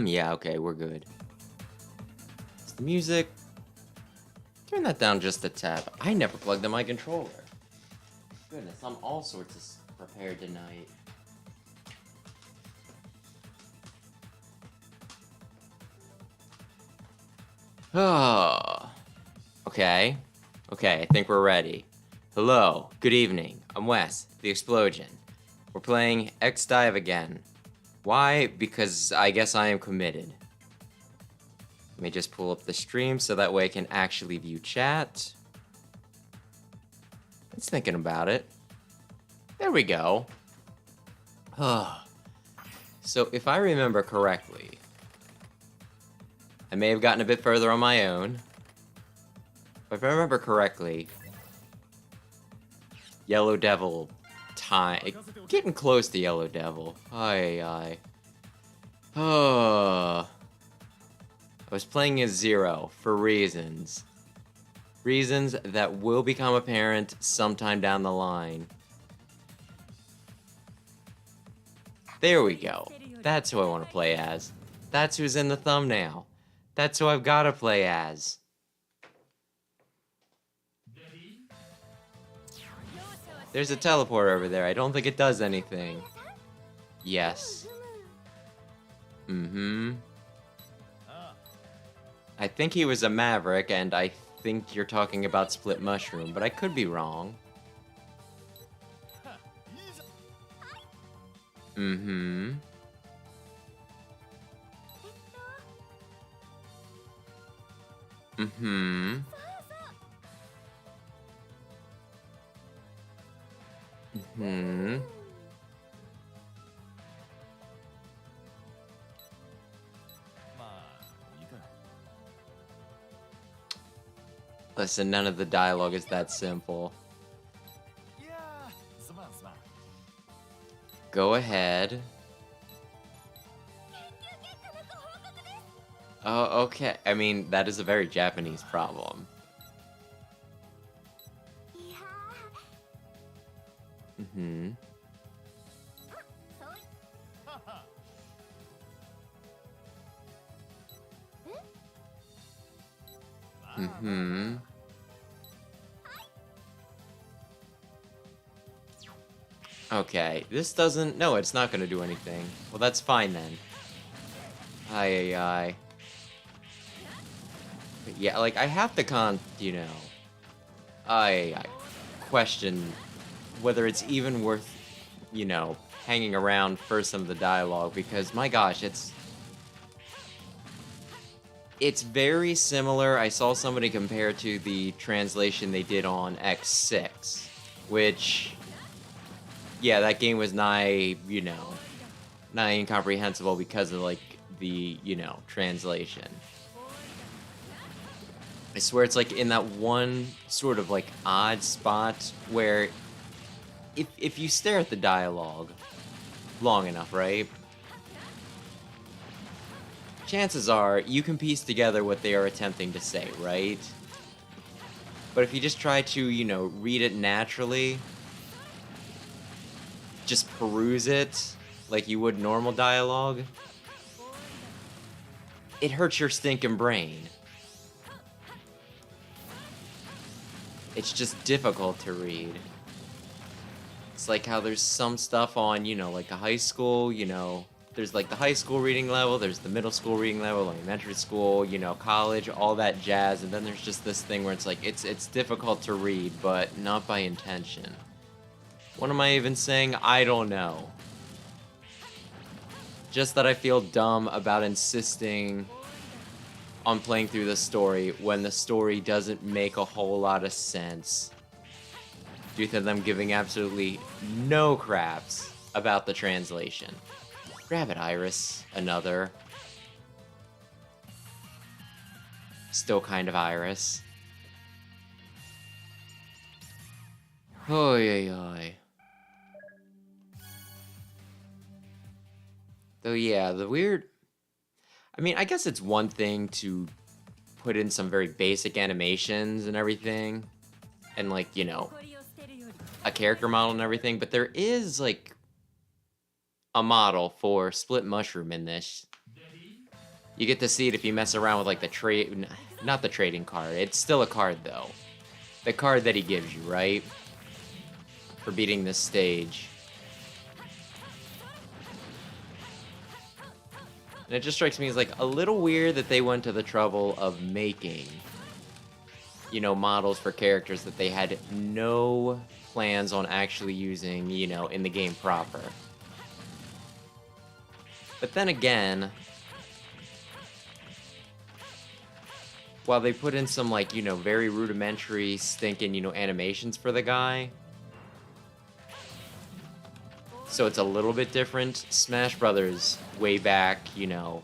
Yeah, okay, we're good. Is the music? Turn that down just a tad. I never plugged in my controller. Goodness, I'm all sorts of prepared tonight. Okay. Okay, I think we're ready. Hello, good evening. I'm Wes, the Explosion. We're playing X-Dive again. Why? Because I guess I am committed. Let me just pull up the stream so that way I can actually view chat. It's thinking about it. There we go. So if I remember correctly, I may have gotten a bit further on my own. But if I remember correctly, Yellow Devil time. Getting close to Yellow Devil. I was playing as Zero for reasons. Reasons that will become apparent sometime down the line. There we go. That's who I want to play as. That's who's in the thumbnail. That's who I've got to play as. There's a teleporter over there. I don't think it does anything. Yes. I think he was a Maverick, and I think you're talking about Split Mushroom, but I could be wrong. Listen, none of the dialogue is that simple. Go ahead. Oh, okay. I mean, that is a very Japanese problem. Okay, this doesn't... No, it's not gonna do anything. Well, that's fine then. Aye. Yeah, like, I have to I question whether it's even worth, hanging around for some of the dialogue, because, my gosh, it's very similar. I saw somebody compare to the translation they did on X6, which... Yeah, that game was nigh incomprehensible because of, like, the, translation. I swear it's, like, in that one sort of, like, odd spot where if you stare at the dialogue long enough, right? Chances are you can piece together what they are attempting to say, right? But if you just try to, read it naturally... just peruse it like you would normal dialogue, it hurts your stinking brain. It's just difficult to read. It's like how there's some stuff on, like a high school, there's like the high school reading level, there's the middle school reading level, elementary school, college, all that jazz, and then there's just this thing where it's like, it's difficult to read, but not by intention. What am I even saying? I don't know. Just that I feel dumb about insisting on playing through the story when the story doesn't make a whole lot of sense, due to them giving absolutely no craps about the translation. Rabbit Iris, another. Still kind of Iris. Oy. Though, yeah, the weird... I mean, I guess it's one thing to put in some very basic animations and everything. And, like, a character model and everything. But there is, like... a model for Split Mushroom in this. You get to see it if you mess around with like the trade, not the trading card. It's still a card though. The card that he gives you, right? For beating this stage. And it just strikes me as like a little weird that they went to the trouble of making, you know, models for characters that they had no plans on actually using, you know, in the game proper. But then again, while they put in some, like, you know, very rudimentary, stinking, you know, animations for the guy, so it's a little bit different. Smash Brothers, way back, you know,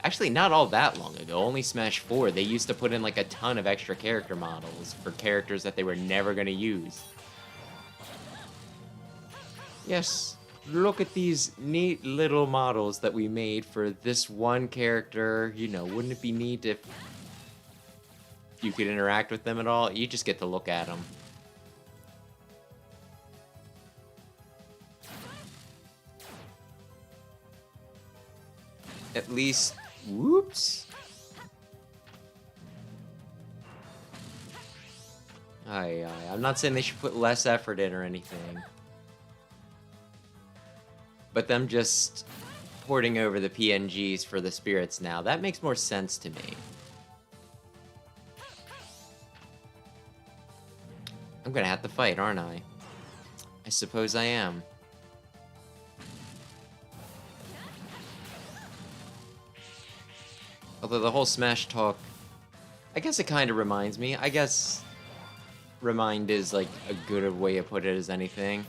actually not all that long ago, only Smash 4, they used to put in, like, a ton of extra character models for characters that they were never gonna use. Yes, look at these neat little models that we made for this one character. You know, wouldn't it be neat if you could interact with them at all? You just get to look at them. At least, whoops. I'm not saying they should put less effort in or anything. But them just porting over the PNGs for the spirits now, that makes more sense to me. I'm gonna have to fight, aren't I? I suppose I am. Although the whole Smash talk, I guess it kind of reminds me. I guess remind is like a good way to put it as anything.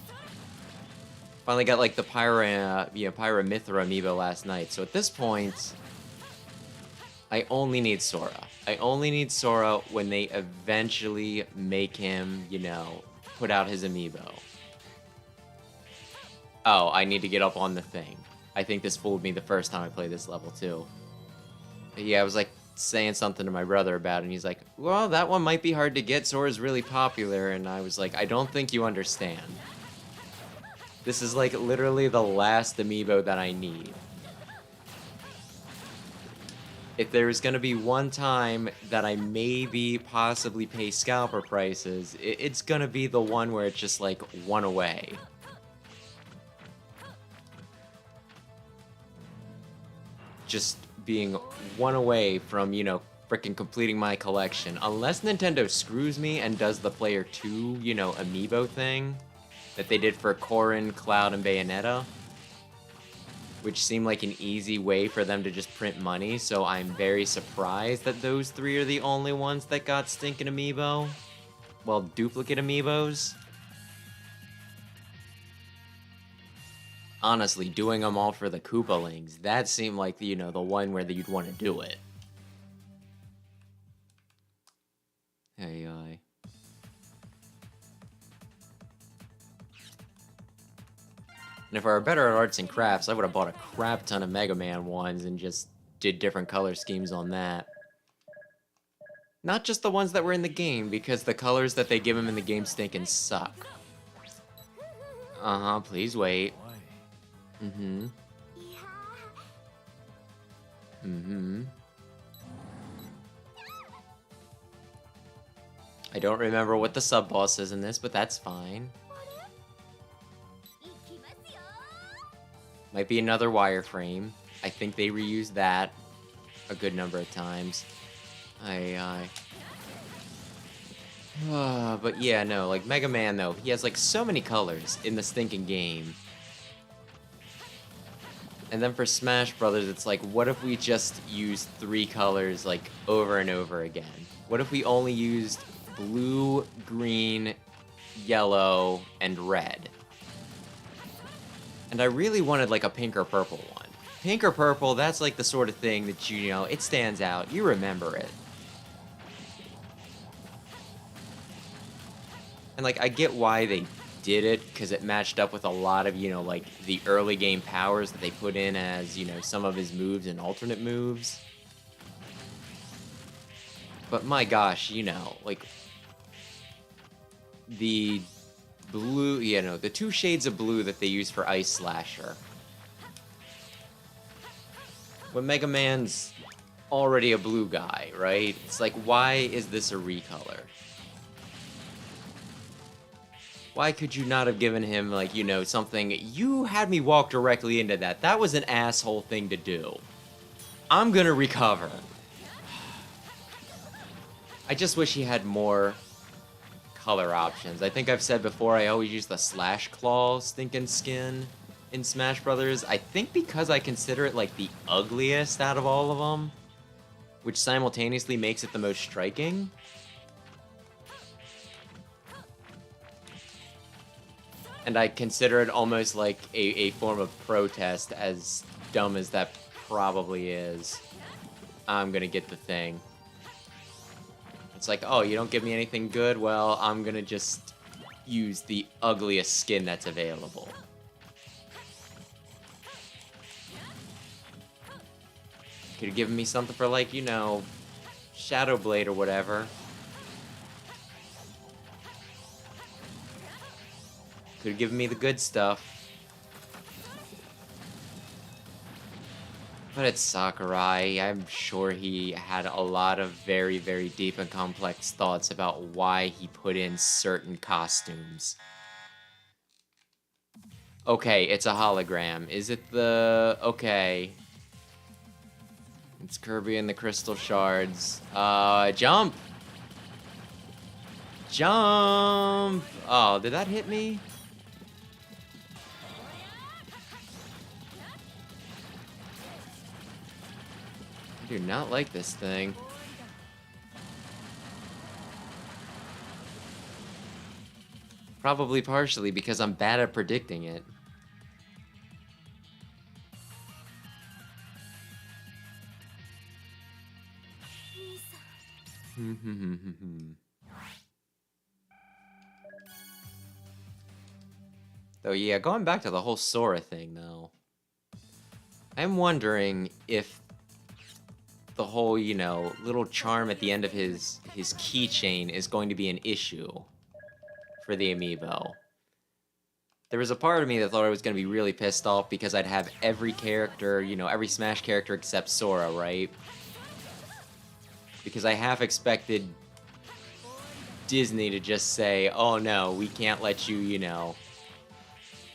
Finally got like the Pyramithra amiibo last night, so at this point, I only need Sora. I only need Sora when they eventually make him, you know, put out his amiibo. Oh, I need to get up on the thing. I think this fooled me the first time I played this level too. But yeah, I was like saying something to my brother about it, and he's like, well, that one might be hard to get. Sora's really popular, and I was like, I don't think you understand. This is like literally the last amiibo that I need. If there's gonna be one time that I maybe possibly pay scalper prices, it's gonna be the one where it's just like one away. Just being one away from, you know, freaking completing my collection. Unless Nintendo screws me and does the Player 2, you know, amiibo thing that they did for Corrin, Cloud, and Bayonetta, which seemed like an easy way for them to just print money, so I'm very surprised that those three are the only ones that got stinking amiibo. Well, duplicate amiibos. Honestly, doing them all for the Koopalings, that seemed like, you know, the one where you'd want to do it. Hey, And if I were better at arts and crafts, I would have bought a crap ton of Mega Man ones and just did different color schemes on that. Not just the ones that were in the game, because the colors that they give them in the game stink and suck. Uh-huh, please wait. Mm-hmm. Mm-hmm. I don't remember what the sub-boss is in this, but that's fine. Might be another wireframe. I think they reused that a good number of times. But yeah, no, like Mega Man though, he has like so many colors in the stinking game. And then for Smash Brothers, it's like, what if we just used 3 colors like over and over again? What if we only used blue, green, yellow, and red? And I really wanted like a pink or purple one. Pink or purple, that's like the sort of thing that you know, it stands out. You remember it. And like, I get why they did it, because it matched up with a lot of, you know, like the early game powers that they put in as, you know, some of his moves and alternate moves. But my gosh, you know, like the blue, you know, the 2 shades of blue that they use for Ice Slasher. When Mega Man's already a blue guy, right? It's like, why is this a recolor? Why could you not have given him, like, you know, something? You had me walk directly into that. That was an asshole thing to do. I'm gonna recover. I just wish he had more color options. I think I've said before, I always use the Slash Claw stinking skin in Smash Brothers. I think because I consider it, like, the ugliest out of all of them, which simultaneously makes it the most striking. And I consider it almost like a form of protest, as dumb as that probably is. I'm gonna get the thing. It's like, oh, you don't give me anything good? Well, I'm gonna just use the ugliest skin that's available. Could have given me something for, like, you know, Shadow Blade or whatever. Could have given me the good stuff. But it's Sakurai. I'm sure he had a lot of very, very deep and complex thoughts about why he put in certain costumes. Okay, it's a hologram. Is it the... Okay. It's Kirby and the Crystal Shards. Jump! Jump! Oh, did that hit me? I do not like this thing. Probably partially because I'm bad at predicting it. So yeah, going back to the whole Sora thing though. I'm wondering if the whole, you know, little charm at the end of his keychain is going to be an issue for the amiibo. There was a part of me that thought I was going to be really pissed off because I'd have every character, you know, every Smash character except Sora, right? Because I half expected Disney to just say, oh no, we can't let you, you know...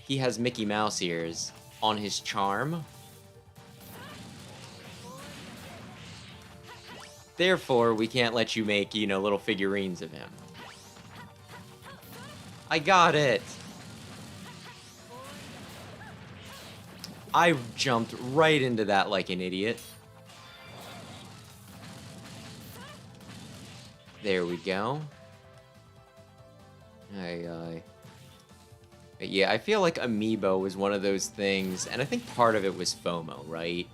He has Mickey Mouse ears on his charm. Therefore, we can't let you make, you know, little figurines of him. I got it! I jumped right into that like an idiot. There we go. Yeah, I feel like Amiibo was one of those things, and I think part of it was FOMO, right?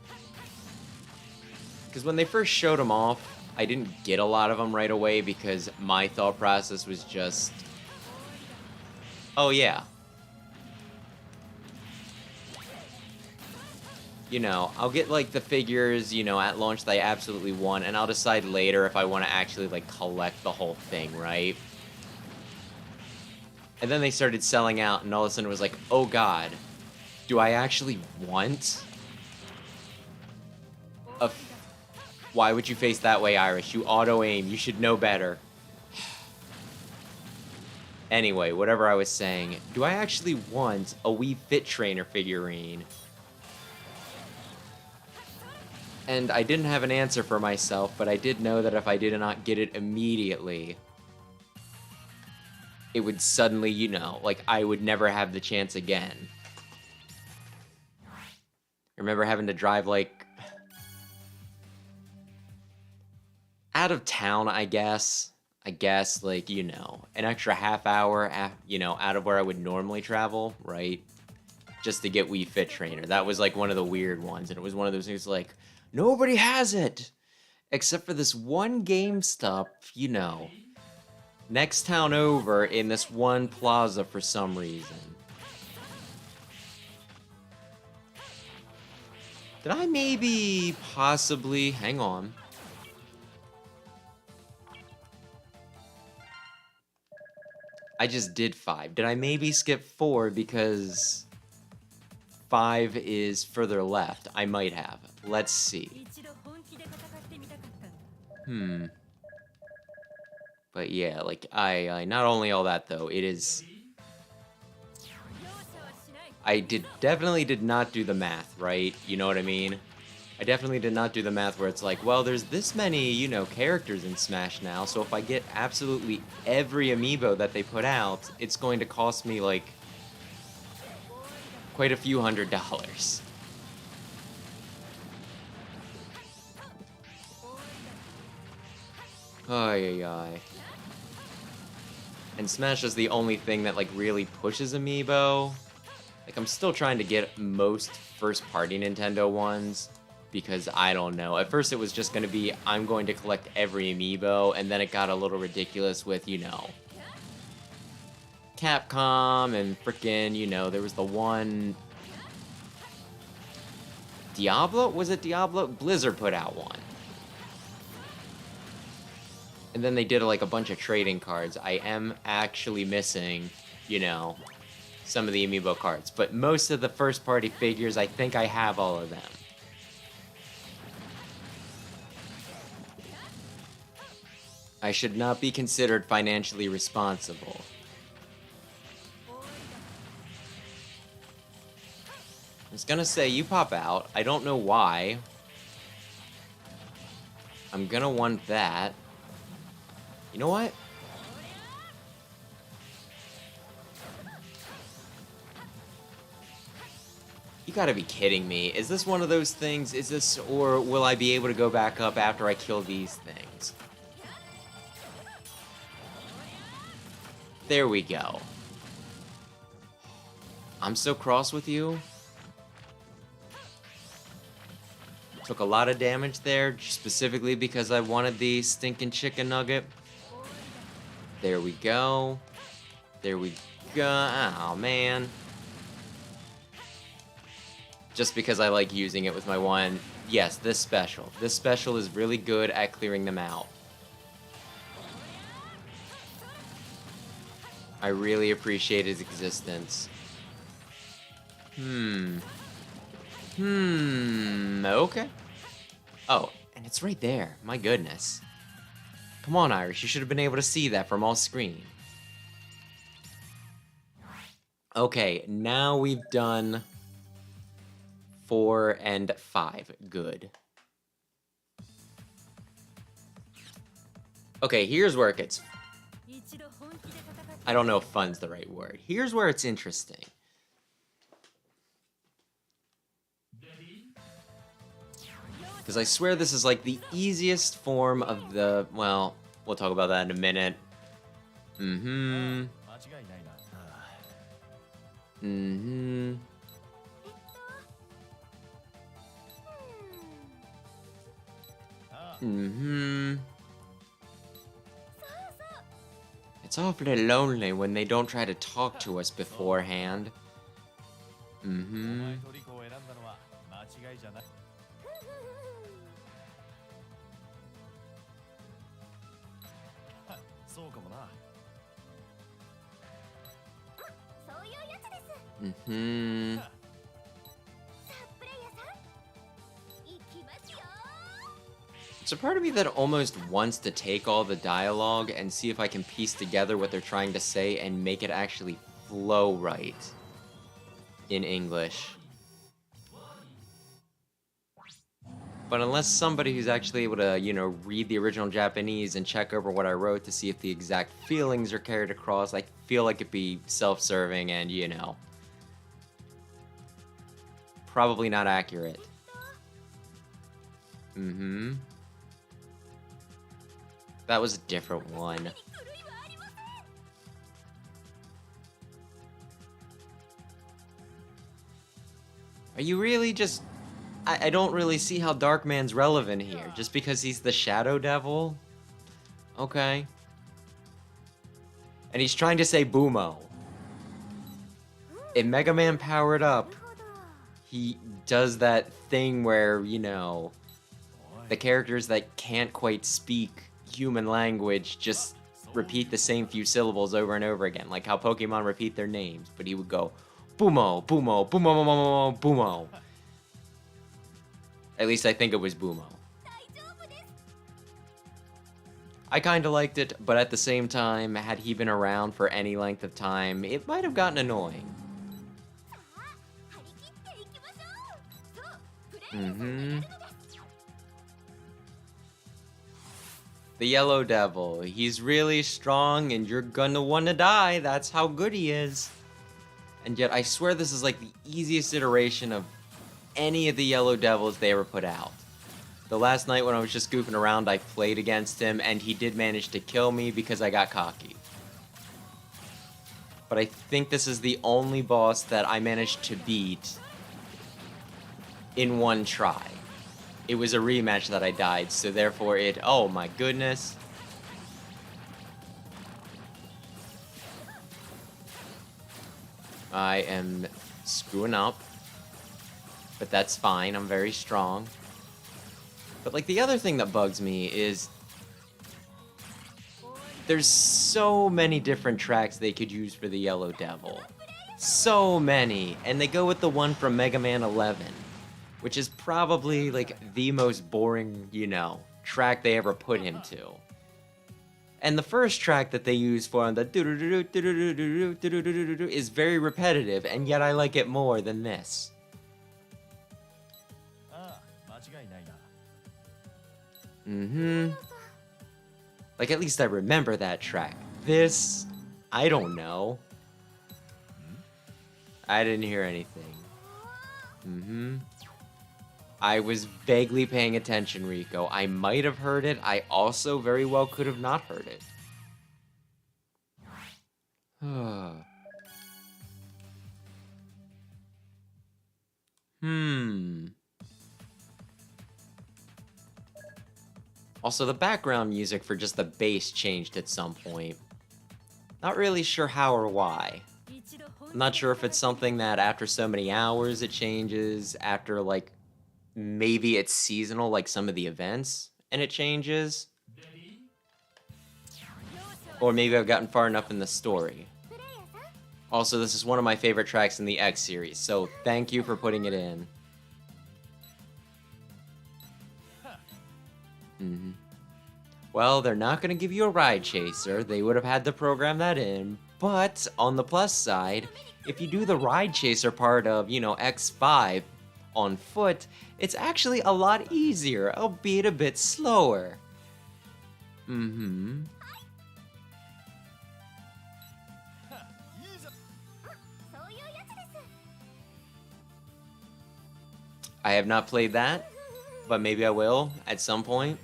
Because when they first showed them off, I didn't get a lot of them right away because my thought process was just... Oh, yeah. You know, I'll get, like, the figures, you know, at launch that I absolutely want, and I'll decide later if I want to actually, like, collect the whole thing, right? And then they started selling out, and all of a sudden it was like, oh god, do I actually want a... Why would you face that way, Irish? You auto-aim, you should know better. Anyway, whatever I was saying, do I actually want a Wii Fit Trainer figurine? And I didn't have an answer for myself, but I did know that if I did not get it immediately, it would suddenly, you know, like, I would never have the chance again. I remember having to drive, like, out of town, I guess, like, you know, an extra half hour, you know, out of where I would normally travel, right? Just to get Wii Fit Trainer. That was, like, one of the weird ones, and it was one of those things like, nobody has it! Except for this one GameStop, you know, next town over in this one plaza for some reason. Did I maybe possibly... Hang on. I just did 5. Did I maybe skip 4 because 5 is further left? I might have. Let's see. But yeah, like, I not only all that, though, it is... I definitely did not do the math, right? You know what I mean? I definitely did not do the math where it's like, well, there's this many, you know, characters in Smash now, so if I get absolutely every amiibo that they put out, it's going to cost me, like, quite a few $100s. Ay, ay, ay. And Smash is the only thing that, like, really pushes amiibo. Like, I'm still trying to get most first-party Nintendo ones, because I don't know. At first it was just going to be, I'm going to collect every amiibo, and then it got a little ridiculous with, you know, Capcom, and frickin', you know, there was the one... Diablo? Was it Diablo? Blizzard put out one. And then they did, like, a bunch of trading cards. I am actually missing, you know, some of the amiibo cards. But most of the first-party figures, I think I have all of them. I should not be considered financially responsible. I was gonna say, you pop out. I don't know why. I'm gonna want that. You know what? You gotta be kidding me. Is this one of those things? Is this, or will I be able to go back up after I kill these things? There we go. I'm so cross with you. Took a lot of damage there, specifically because I wanted the stinking chicken nugget. There we go. There we go. Oh, man. Just because I like using it with my one. Yes, this special. This special is really good at clearing them out. I really appreciate his existence. Okay. Oh, and it's right there. My goodness. Come on, Irish. You should have been able to see that from off screen. Okay, now we've done 4 and 5. Good. Okay, here's where it gets... I don't know if fun's the right word. Here's where it's interesting. Because I swear this is like the easiest form of the... Well, we'll talk about that in a minute. It's awfully lonely when they don't try to talk to us beforehand. It's a part of me that almost wants to take all the dialogue and see if I can piece together what they're trying to say and make it actually flow right in English. But unless somebody who's actually able to, you know, read the original Japanese and check over what I wrote to see if the exact feelings are carried across, I feel like it'd be self-serving and, you know, probably not accurate. That was a different one. Are you really just... I don't really see how Darkman's relevant here, just because he's the Shadow Devil? Okay. And he's trying to say Boomo. In Mega Man Powered Up, he does that thing where, you know, the characters that can't quite speak human language just repeat the same few syllables over and over again, like how Pokemon repeat their names, but he would go, Boomo, Boomo, Boomo, Boomo, Boomo. At least I think it was Bumo. I kinda liked it, but at the same time, had he been around for any length of time, it might have gotten annoying. The Yellow Devil. He's really strong and you're gonna wanna die. That's how good he is. And yet, I swear this is like the easiest iteration of any of the Yellow Devils they ever put out. The last night when I was just goofing around, I played against him, and he did manage to kill me because I got cocky. But I think this is the only boss that I managed to beat in one try. It was a rematch that I died, so therefore it... Oh my goodness. I am screwing up. But that's fine, I'm very strong. But like the other thing that bugs me is there's so many different tracks they could use for the Yellow Devil. So many. And they go with the one from Mega Man 11, which is probably like the most boring, you know, track they ever put him to. And the first track that they use for him, the is very repetitive, and yet I like it more than this. Like, at least I remember that track. This, I don't know. I didn't hear anything. I was vaguely paying attention, Rico. I might have heard it. I also very well could have not heard it. Also, the background music for just the bass changed at some point. Not really sure how or why. I'm not sure if it's something that after so many hours it changes, after like maybe it's seasonal like some of the events and it changes. Or maybe I've gotten far enough in the story. Also, this is one of my favorite tracks in the X series, so thank you for putting it in. Well, they're not going to give you a ride chaser. They would have had to program that in. But on the plus side, if you do the ride chaser part of, you know, X5 on foot, it's actually a lot easier, albeit a bit slower. I have not played that, but maybe I will at some point.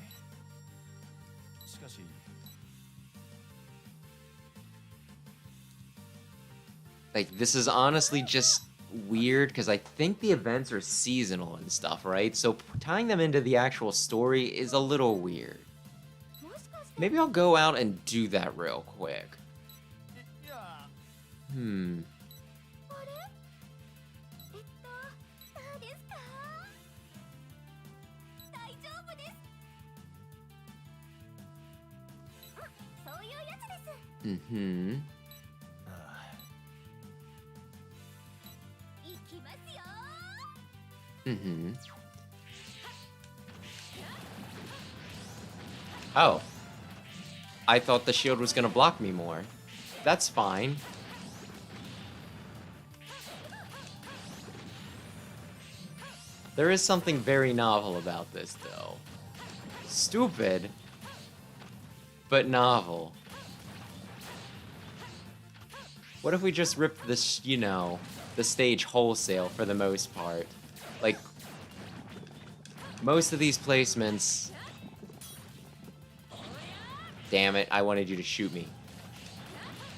Like, this is honestly just weird, because I think the events are seasonal and stuff, right? So tying them into the actual story is a little weird. Maybe I'll go out and do that real quick. Oh. I thought the shield was gonna block me more. That's fine. There is something very novel about this, though. Stupid, but novel. What if we just ripped this, you know, the stage wholesale for the most part? Like, most of these placements... Damn it, I wanted you to shoot me.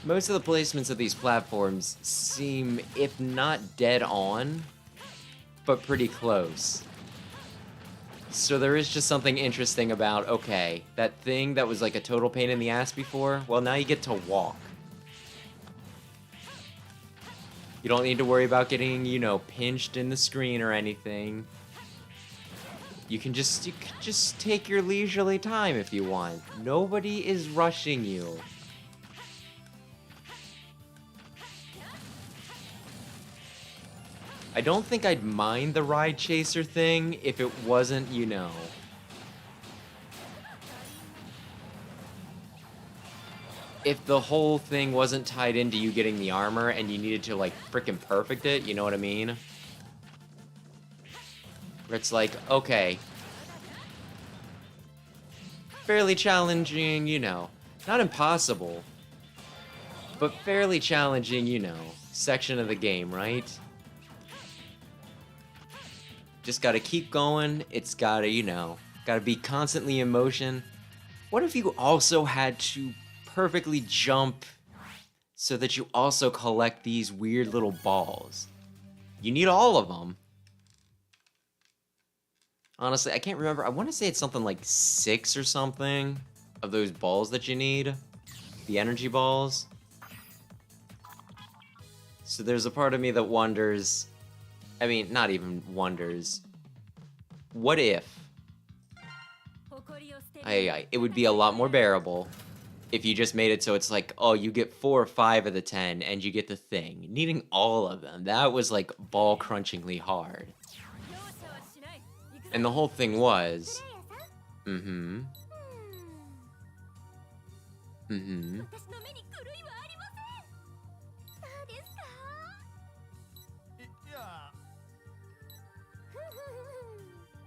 Most of the placements of these platforms seem, if not dead on, but pretty close. So there is just something interesting about, okay, that thing that was like a total pain in the ass before, well, now you get to walk. You don't need to worry about getting, you know, pinched in the screen or anything. You can just take your leisurely time if you want. Nobody is rushing you. I don't think I'd mind the ride chaser thing if it wasn't, you know... if the whole thing wasn't tied into you getting the armor and you needed to, like, frickin' perfect it, you know what I mean? Where it's like, okay. Fairly challenging, you know. Not impossible. But fairly challenging, you know, section of the game, right? Just gotta keep going. It's gotta, you know, gotta be constantly in motion. What if you also had to perfectly jump so that you also collect these weird little balls? You need all of them. Honestly, I can't remember. I want to say it's something like 6 or something of those balls that you need. The energy balls. So there's a part of me that wonders... I mean, not even wonders. What if... it would be a lot more bearable if you just made it so it's like, oh, you get 4 or 5 of the 10 and you get the thing. Needing all of them, that was like ball-crunchingly hard. And the whole thing was... Mm-hmm. Mm-hmm.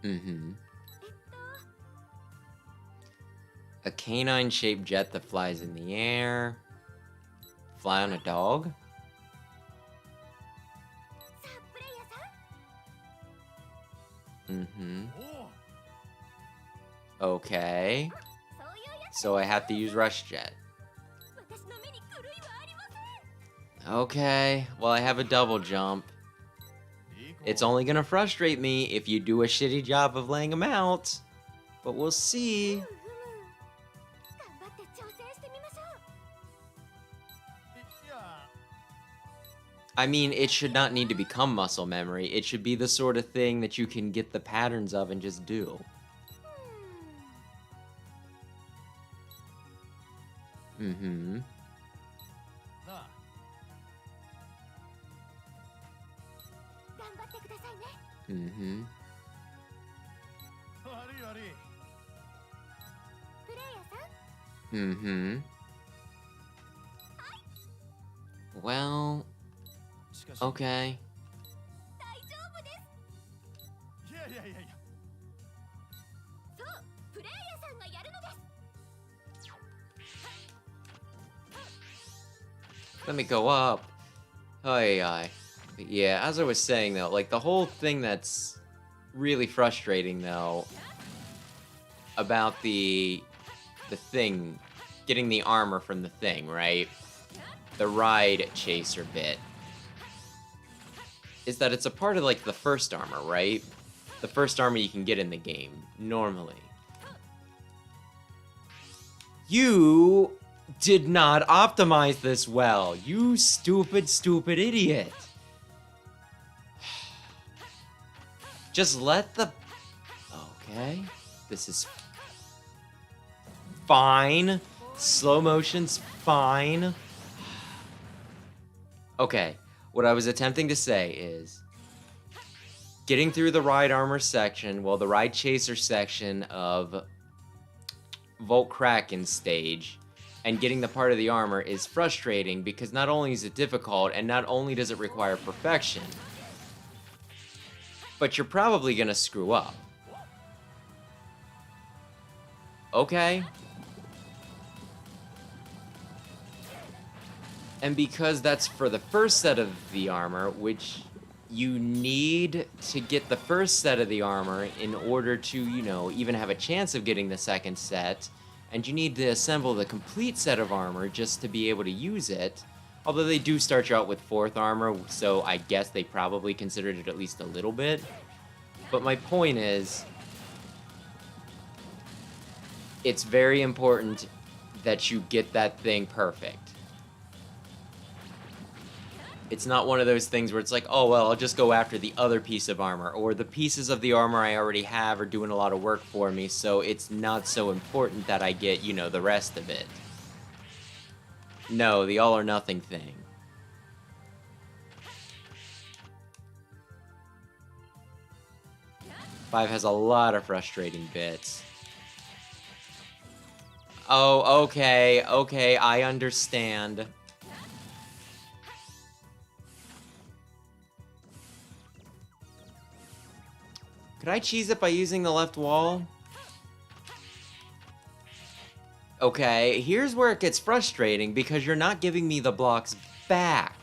Mm-hmm. A canine-shaped jet that flies in the air. Fly on a dog? Mm-hmm. Okay. So I have to use Rush Jet. Okay, well I have a double jump. It's only gonna frustrate me if you do a shitty job of laying them out. But we'll see. I mean, it should not need to become muscle memory. It should be the sort of thing that you can get the patterns of and just do. Mm-hmm. Mm-hmm. Mm-hmm. Well... okay. Let me go up. Aye. Yeah, as I was saying though, like the whole thing that's really frustrating though about the thing, getting the armor from the thing, right? The ride chaser bit. Is that it's a part of like the first armor, right? The first armor you can get in the game, normally. You did not optimize this well. You stupid idiot. Just let the... okay. This is... fine. Slow motion's fine. Okay. What I was attempting to say is... getting through the ride armor section, well, the ride chaser section of Volt Kraken stage, and getting the part of the armor is frustrating because not only is it difficult, and not only does it require perfection, but you're probably gonna screw up. Okay? And because that's for the first set of the armor, which you need to get the first set of the armor in order to, you know, even have a chance of getting the second set, and you need to assemble the complete set of armor just to be able to use it. Although they do start you out with 4th armor, so I guess they probably considered it at least a little bit. But my point is, it's very important that you get that thing perfect. It's not one of those things where it's like, oh, well, I'll just go after the other piece of armor, or the pieces of the armor I already have are doing a lot of work for me, so it's not so important that I get, you know, the rest of it. No, the all or nothing thing. 5 has a lot of frustrating bits. Oh, okay, okay, I understand. Could I cheese it by using the left wall? Okay, here's where it gets frustrating because you're not giving me the blocks back.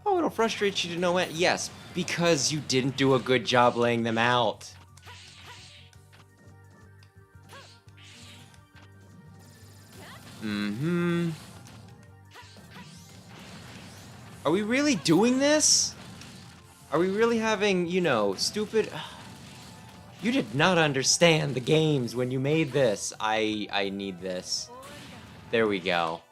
Oh, it'll frustrate you to no end. Yes, because you didn't do a good job laying them out. Mm-hmm. Are we really doing this? Are we really having, you know, stupid... You did not understand the games when you made this. I need this. There we go.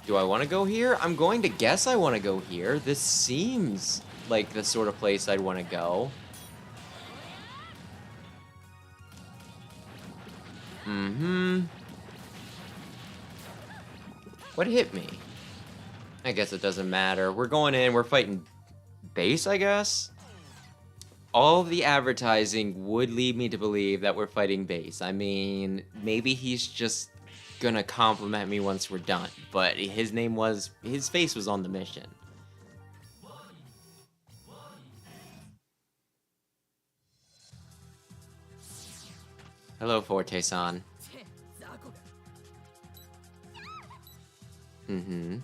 Do I want to go here? I'm going to guess I want to go here. This seems like the sort of place I'd want to go. Mm-hmm. What hit me? I guess it doesn't matter. We're going in, we're fighting base, I guess? All of the advertising would lead me to believe that we're fighting base. I mean, maybe he's just gonna compliment me once we're done, but his face was on the mission. Hello, Forte-san. Mm-hmm.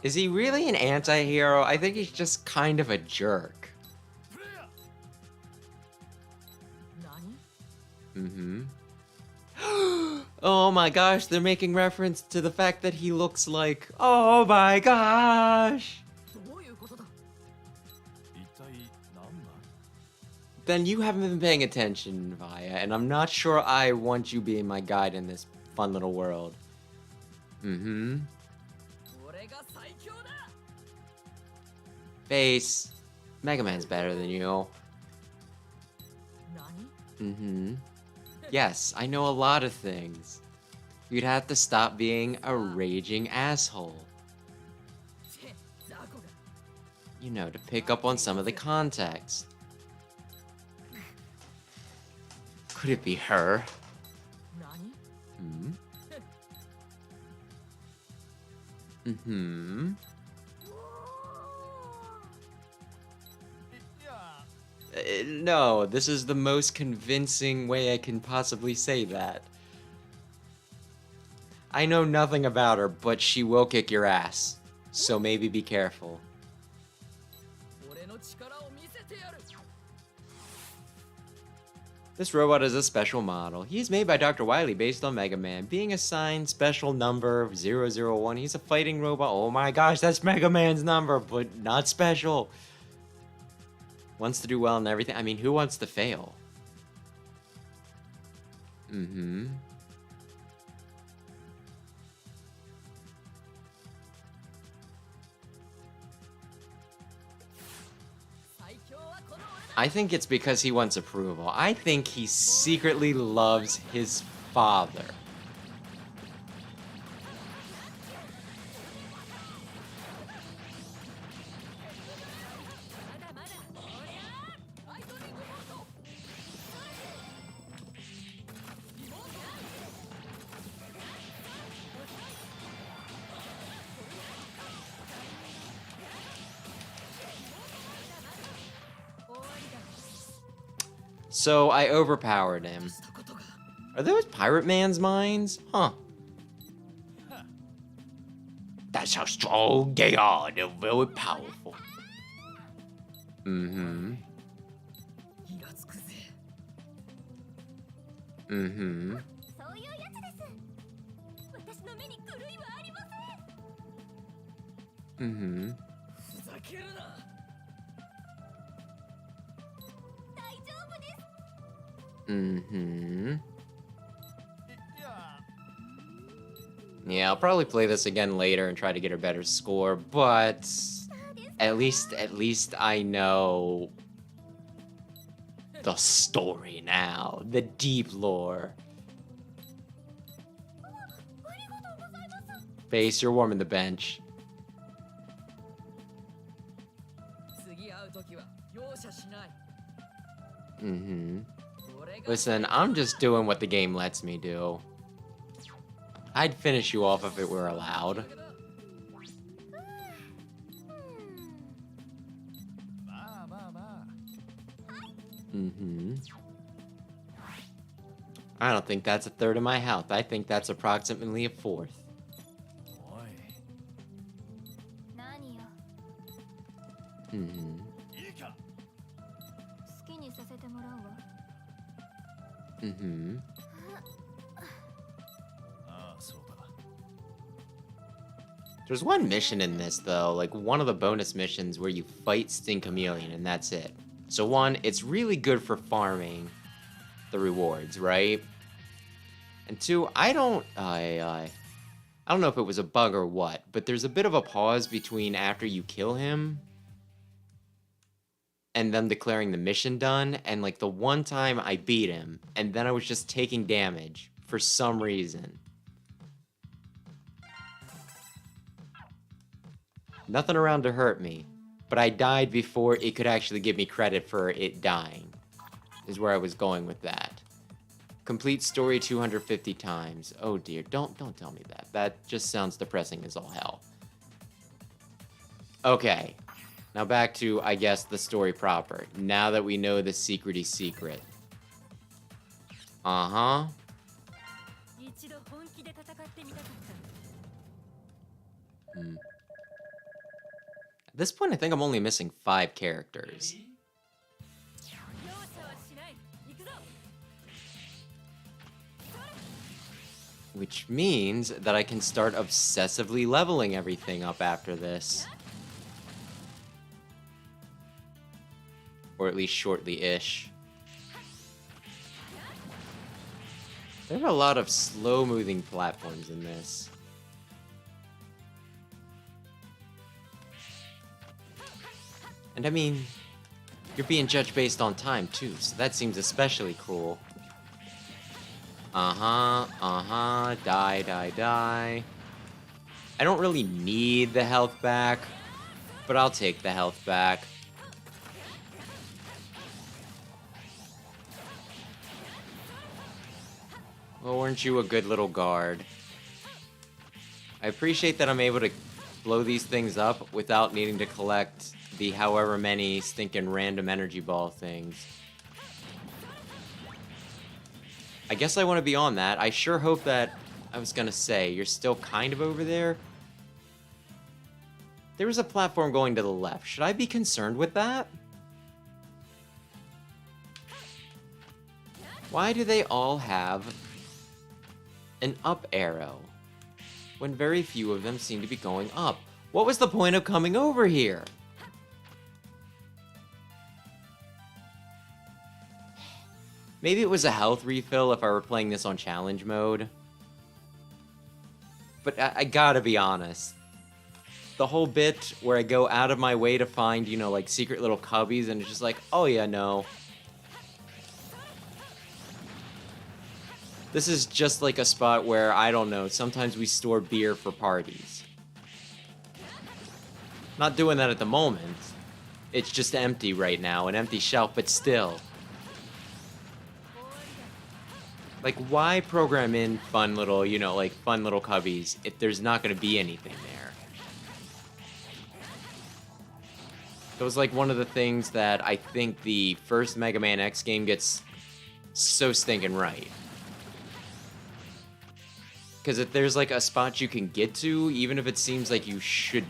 Is he really an anti-hero? I think he's just kind of a jerk. Mm-hmm. Oh my gosh, they're making reference to the fact that he looks like... Oh my gosh! Then you haven't been paying attention, Vaya, and I'm not sure I want you being my guide in this fun little world. Mm-hmm. Base. Mega Man's better than you. Mm-hmm. Yes, I know a lot of things. You'd have to stop being a raging asshole. You know, to pick up on some of the context. Could it be her? Hmm? Mm-hmm. No, this is the most convincing way I can possibly say that. I know nothing about her, but she will kick your ass. So maybe be careful. This robot is a special model. He is made by Dr. Wily based on Mega Man. Being assigned special number 001, he's a fighting robot. Oh my gosh, that's Mega Man's number, but not special. Wants to do well and everything. I mean, who wants to fail? Mm-hmm. I think it's because he wants approval. I think he secretly loves his father. So I overpowered him. Are those Pirate Man's mines? Huh. That's how strong they are. They're very powerful. Mm-hmm. Mm-hmm. Mm-hmm. Mm-hmm. Yeah, I'll probably play this again later and try to get a better score, but at least I know the story now, the deep lore. Base, you're warming the bench. Mm-hmm. Listen, I'm just doing what the game lets me do. I'd finish you off if it were allowed. Mm-hmm. I don't think that's a third of my health. I think that's approximately a fourth. Mm-hmm. Mm-hmm. There's one mission in this, though, like one of the bonus missions where you fight Sting Chameleon, and that's it. So one, it's really good for farming the rewards, right? And two, I don't know if it was a bug or what, but there's a bit of a pause between after you kill him and them declaring the mission done, and like the one time I beat him, and then I was just taking damage for some reason. Nothing around to hurt me, but I died before it could actually give me credit for it dying, is where I was going with that. Complete story 250 times. Oh dear, don't tell me that. That just sounds depressing as all hell. Okay, now back to, I guess, the story proper. Now that we know the secret-y secret. Uh-huh. At this point, I think I'm only missing 5 characters. Which means that I can start obsessively leveling everything up after this. Or at least shortly-ish. There are a lot of slow-moving platforms in this. And I mean, you're being judged based on time too, so that seems especially cruel. Die. I don't really need the health back, but I'll take the health back. Well, weren't you a good little guard? I appreciate that I'm able to blow these things up without needing to collect the however many stinking random energy ball things. I guess I want to be on that. I sure hope that... I was gonna say, you're still kind of over there? There was a platform going to the left. Should I be concerned with that? Why do they all have an up arrow when very few of them seem to be going up? What was the point of coming over here? Maybe it was a health refill if I were playing this on challenge mode. But I gotta be honest. The whole bit where I go out of my way to find, you know, like secret little cubbies, and it's just like, oh yeah, no. This is just like a spot where, I don't know, sometimes we store beer for parties. Not doing that at the moment. It's just empty right now, an empty shelf, but still. Like, why program in fun little, you know, like, fun little cubbies if there's not going to be anything there? It was, like, one of the things that I think the first Mega Man X game gets so stinking right. Because if there's, like, a spot you can get to, even if it seems like you should,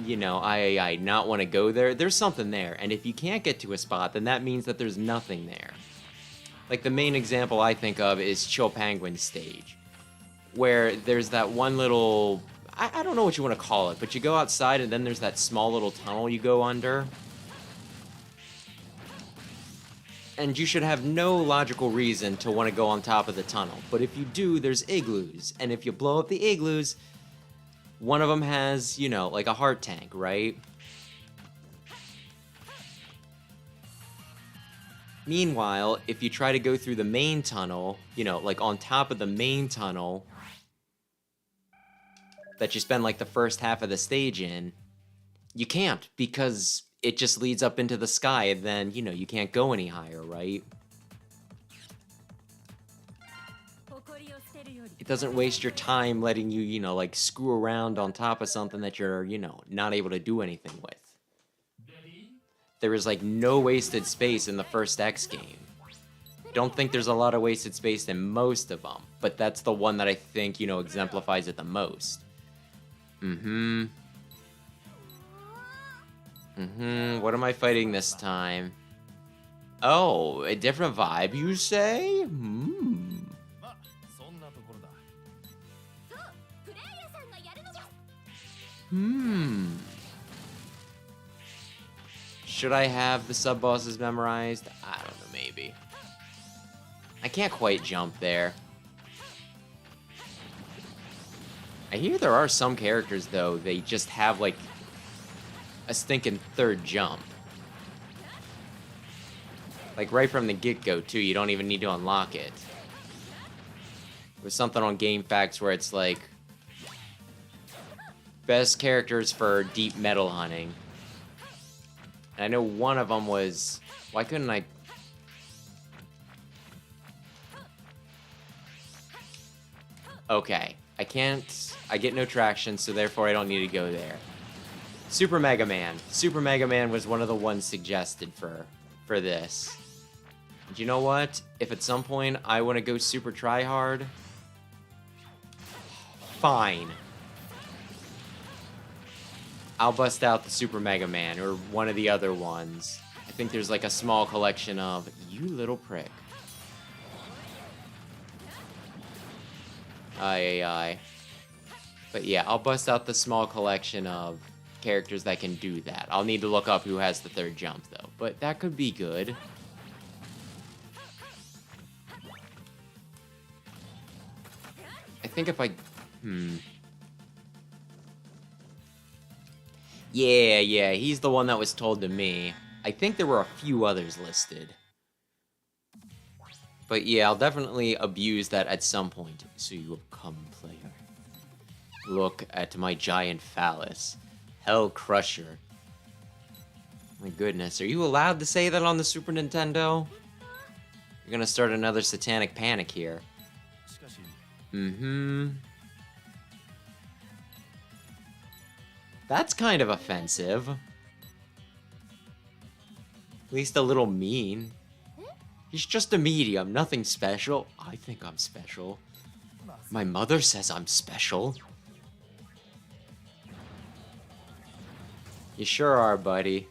you know, I not want to go there, there's something there. And if you can't get to a spot, then that means that there's nothing there. Like, the main example I think of is Chill Penguin stage, where there's that one little... I don't know what you want to call it, but you go outside and then there's that small little tunnel you go under. And you should have no logical reason to want to go on top of the tunnel. But if you do, there's igloos. And if you blow up the igloos, one of them has, you know, like a heart tank, right? Meanwhile, if you try to go through the main tunnel, you know, like on top of the main tunnel that you spend like the first half of the stage in, you can't because it just leads up into the sky and then, you know, you can't go any higher, right? It doesn't waste your time letting you, you know, like screw around on top of something that you're, you know, not able to do anything with. There is like no wasted space in the first X game. Don't think there's a lot of wasted space in most of them, but that's the one that I think, you know, exemplifies it the most. What am I fighting this time? Oh, a different vibe, you say? Should I have the sub-bosses memorized? I don't know, maybe. I can't quite jump there. I hear there are some characters, though, they just have, like, a stinking third jump. Like, right from the get-go, too, you don't even need to unlock it. There's something on GameFAQs where it's like, best characters for deep metal hunting. And I know one of them was... Why couldn't I... Okay. I can't... I get no traction, so therefore I don't need to go there. Super Mega Man. Super Mega Man was one of the ones suggested for this. And you know what? If at some point I want to go super tryhard... Fine. I'll bust out the Super Mega Man, or one of the other ones. I think there's like a small collection of... You little prick. Aye. But yeah, I'll bust out the small collection of characters that can do that. I'll need to look up who has the third jump, though. But that could be good. I think if I... Yeah, he's the one that was told to me. I think there were a few others listed. But yeah, I'll definitely abuse that at some point. So you will come, player. Look at my giant phallus. Hell Crusher. My goodness, are you allowed to say that on the Super Nintendo? You're gonna start another satanic panic here. That's kind of offensive. At least a little mean. He's just a medium, nothing special. I think I'm special. My mother says I'm special. You sure are, buddy.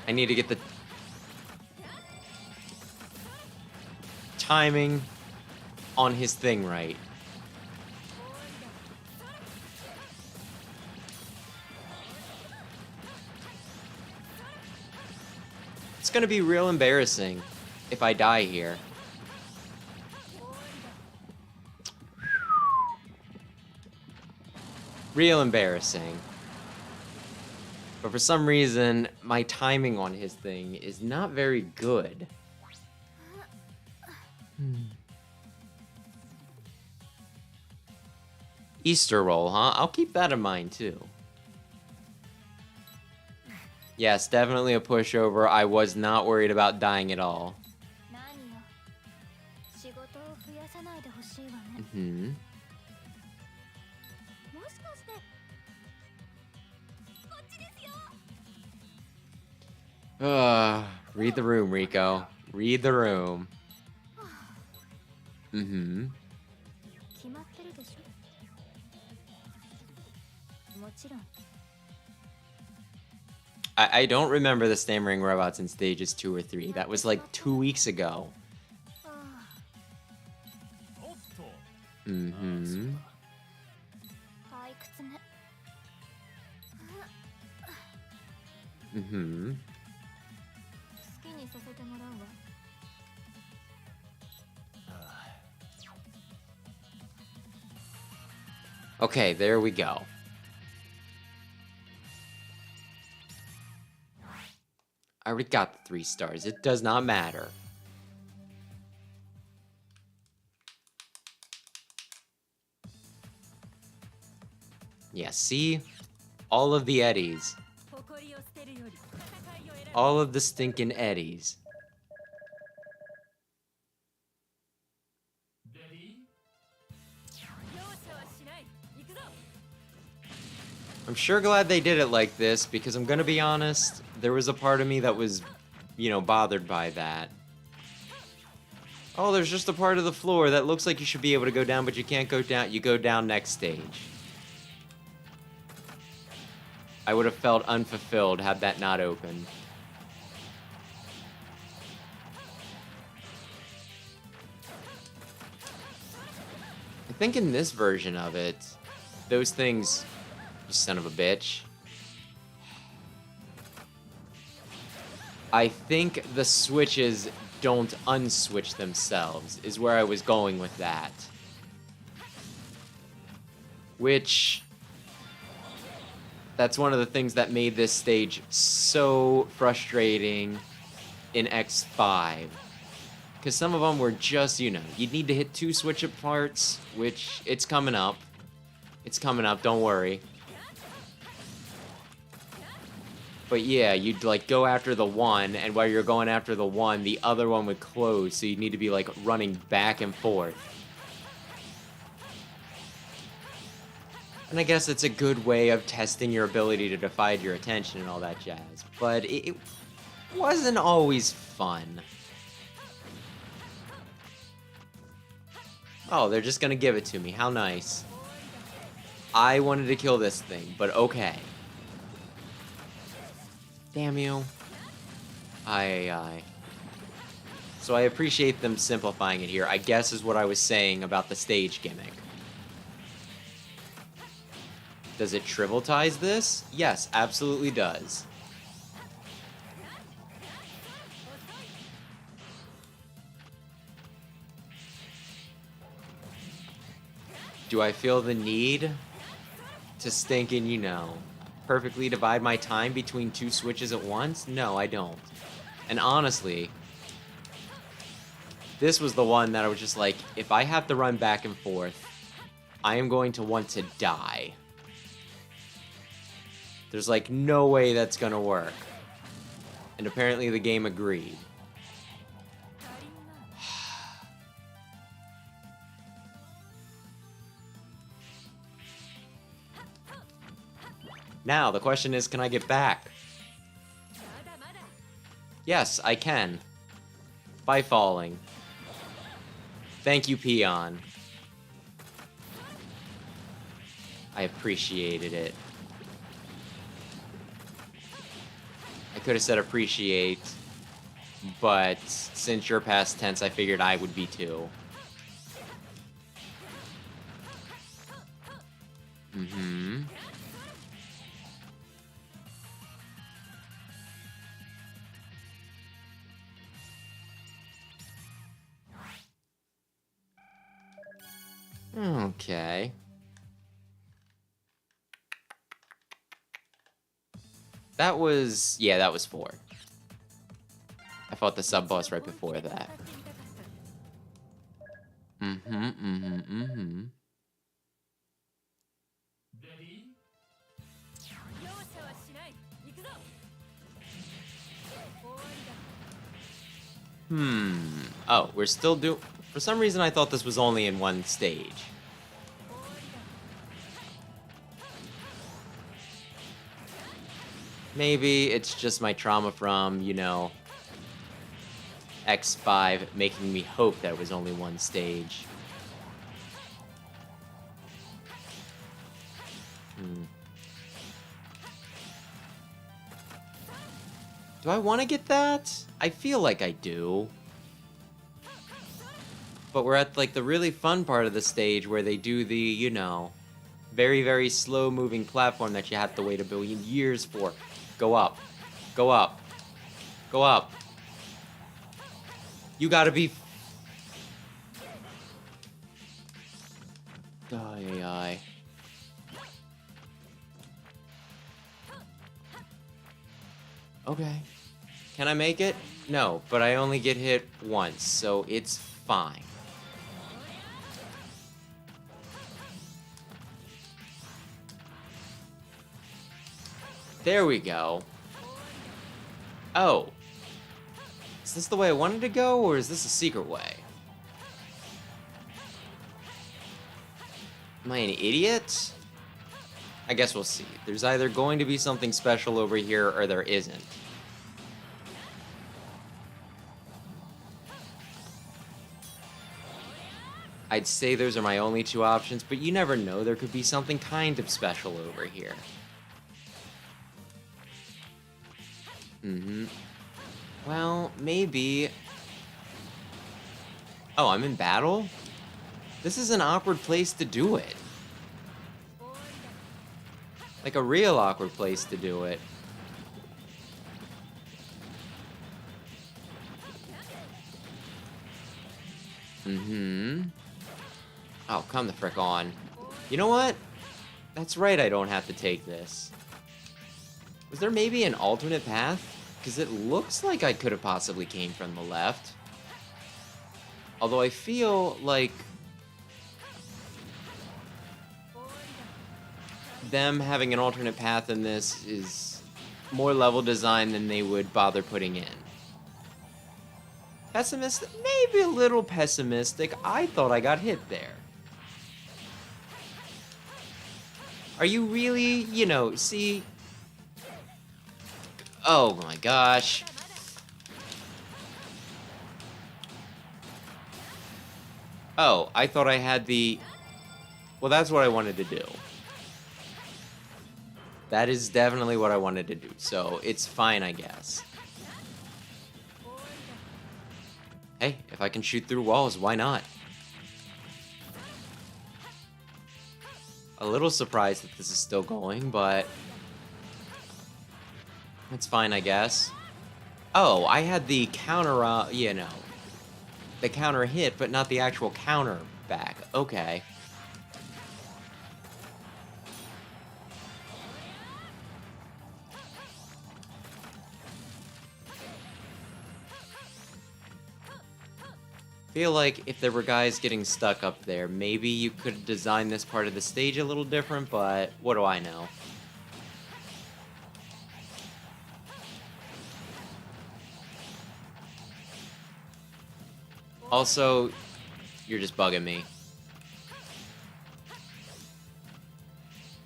I need to get the timing on his thing right. It's gonna be real embarrassing if I die here. Real embarrassing. But for some reason, my timing on his thing is not very good. Easter roll, huh? I'll keep that in mind, too. Yes, definitely a pushover. I was not worried about dying at all. Read the room, Rico. Read the room. I don't remember the stammering robots in stages 2 or 3. That was like 2 weeks ago. Mm-hmm. 好きにさせてもらうわ。 Okay, there we go. I already got the 3 stars. It does not matter. Yeah, see? All of the eddies. All of the stinking eddies. I'm sure glad they did it like this, because I'm gonna be honest, there was a part of me that was, you know, bothered by that. Oh, there's just a part of the floor that looks like you should be able to go down, but you can't go down. You go down next stage. I would have felt unfulfilled had that not opened. I think in this version of it, those things... You son of a bitch. I think the switches don't unswitch themselves, is where I was going with that. Which... That's one of the things that made this stage so frustrating in X5. Because some of them were just, you know, you'd need to hit 2 switch-up parts, which, it's coming up. It's coming up, don't worry. But yeah, you'd like go after the one, and while you're going after the one, the other one would close, so you'd need to be like running back and forth. And I guess it's a good way of testing your ability to divide your attention and all that jazz. But it wasn't always fun. Oh, they're just gonna give it to me. How nice. I wanted to kill this thing, but okay. Damn you. Aye. So I appreciate them simplifying it here, I guess is what I was saying about the stage gimmick. Does it trivialize this? Yes, absolutely does. Do I feel the need to stinking, you know, perfectly divide my time between 2 switches at once? No, I don't. And honestly, this was the one that I was just like, if I have to run back and forth, I am going to want to die. There's like no way that's gonna work. And apparently the game agreed. Now, the question is, can I get back? Yes, I can. By falling. Thank you, Peon. I appreciated it. I could have said appreciate, but since you're past tense, I figured I would be too. Mm-hmm. Okay. That was... yeah, that was 4. I fought the sub-boss right before that. Mm-hmm. Oh, we're still doing... For some reason, I thought this was only in 1 stage. Maybe it's just my trauma from, you know, X5 making me hope that it was only 1 stage. Do I want to get that? I feel like I do. But we're at, like, the really fun part of the stage where they do the, you know, very, very slow-moving platform that you have to wait a billion years for. Go up. Go up. Go up. You gotta be... Ay, ay. Okay. Can I make it? No, but I only get hit once, so it's fine. There we go. Oh. Is this the way I wanted to go, or is this a secret way? Am I an idiot? I guess we'll see. There's either going to be something special over here, or there isn't. I'd say those are my only two options, but you never know. There could be something kind of special over here. Well, maybe... Oh, I'm in battle? This is an awkward place to do it. Like a real awkward place to do it. Oh, come the frick on. You know what? That's right, I don't have to take this. Was there maybe an alternate path? Because it looks like I could have possibly came from the left. Although I feel like... them having an alternate path in this is more level design than they would bother putting in. Pessimistic? Maybe a little pessimistic. I thought I got hit there. Are you really, you know, see... Oh my gosh. Oh, I thought I had the... Well, that's what I wanted to do. That is definitely what I wanted to do, so it's fine, I guess. Hey, if I can shoot through walls, why not? A little surprised that this is still going, but... it's fine, I guess. Oh, I had the counter, you know... the counter hit, but not the actual counter back. Okay. Feel like if there were guys getting stuck up there, maybe you could design this part of the stage a little different, but what do I know? Also, you're just bugging me.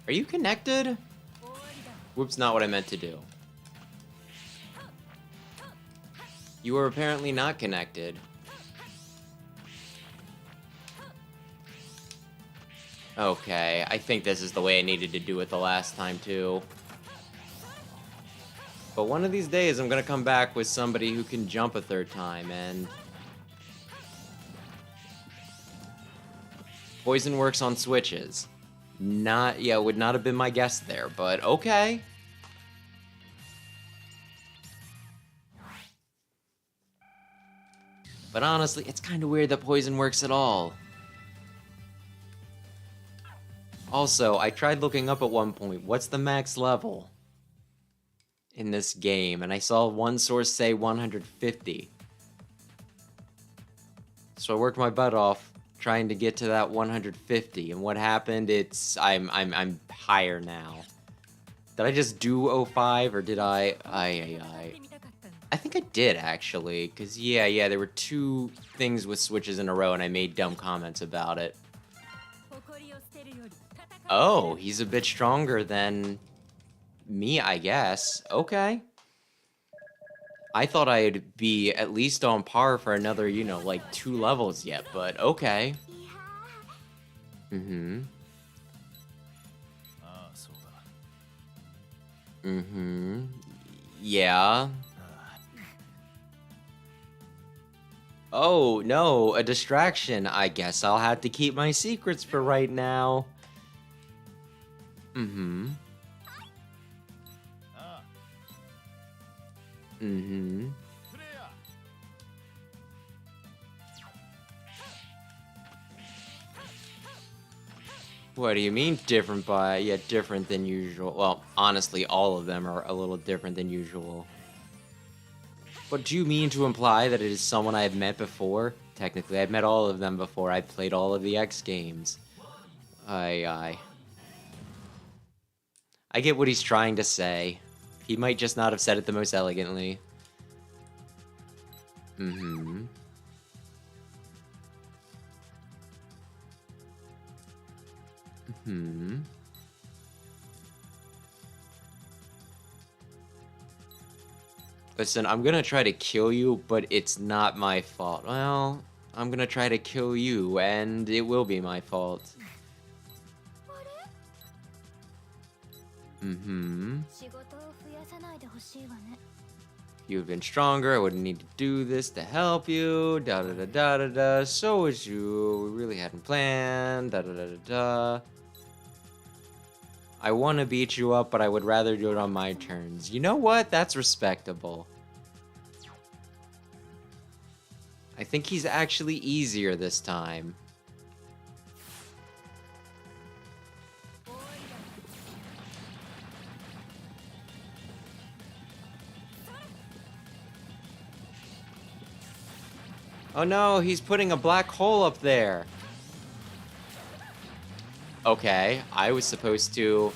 Are you connected? Whoops, not what I meant to do. You are apparently not connected. Okay, I think this is the way I needed to do it the last time, too. But one of these days, I'm gonna come back with somebody who can jump a third time, and... Poison works on switches. Yeah, would not have been my guess there, but okay. But honestly, it's kind of weird that poison works at all. Also, I tried looking up at one point, what's the max level in this game? And I saw one source say 150. So I worked my butt off trying to get to that 150, and what happened? I'm higher now. Did I just do 05 or did I think I did actually, cause yeah, there were two things with switches in a row, and I made dumb comments about it. Oh, he's a bit stronger than me, I guess. Okay. I thought I'd be at least on par for another, you know, like 2 levels yet, but okay. Yeah. Oh, no, a distraction. I guess I'll have to keep my secrets for right now. Mm-hmm. What do you mean different by, yeah, different than usual? Well, honestly, all of them are a little different than usual. But do you mean to imply that it is someone I have met before? Technically, I've met all of them before. I've played all of the X games. I get what he's trying to say. He might just not have said it the most elegantly. Mm-hmm. Hmm. Listen, I'm gonna try to kill you, but it's not my fault. Well, I'm gonna try to kill you, and it will be my fault. あれ Mm-hmm. 仕事を増やさないでほしいわね If you had been stronger, I wouldn't need to do this to help you. Da da da da da da. So is you. We really hadn't planned. Da da da da da. I want to beat you up, but I would rather do it on my terms. You know what? That's respectable. I think he's actually easier this time. Oh no, he's putting a black hole up there. Okay, I was supposed to...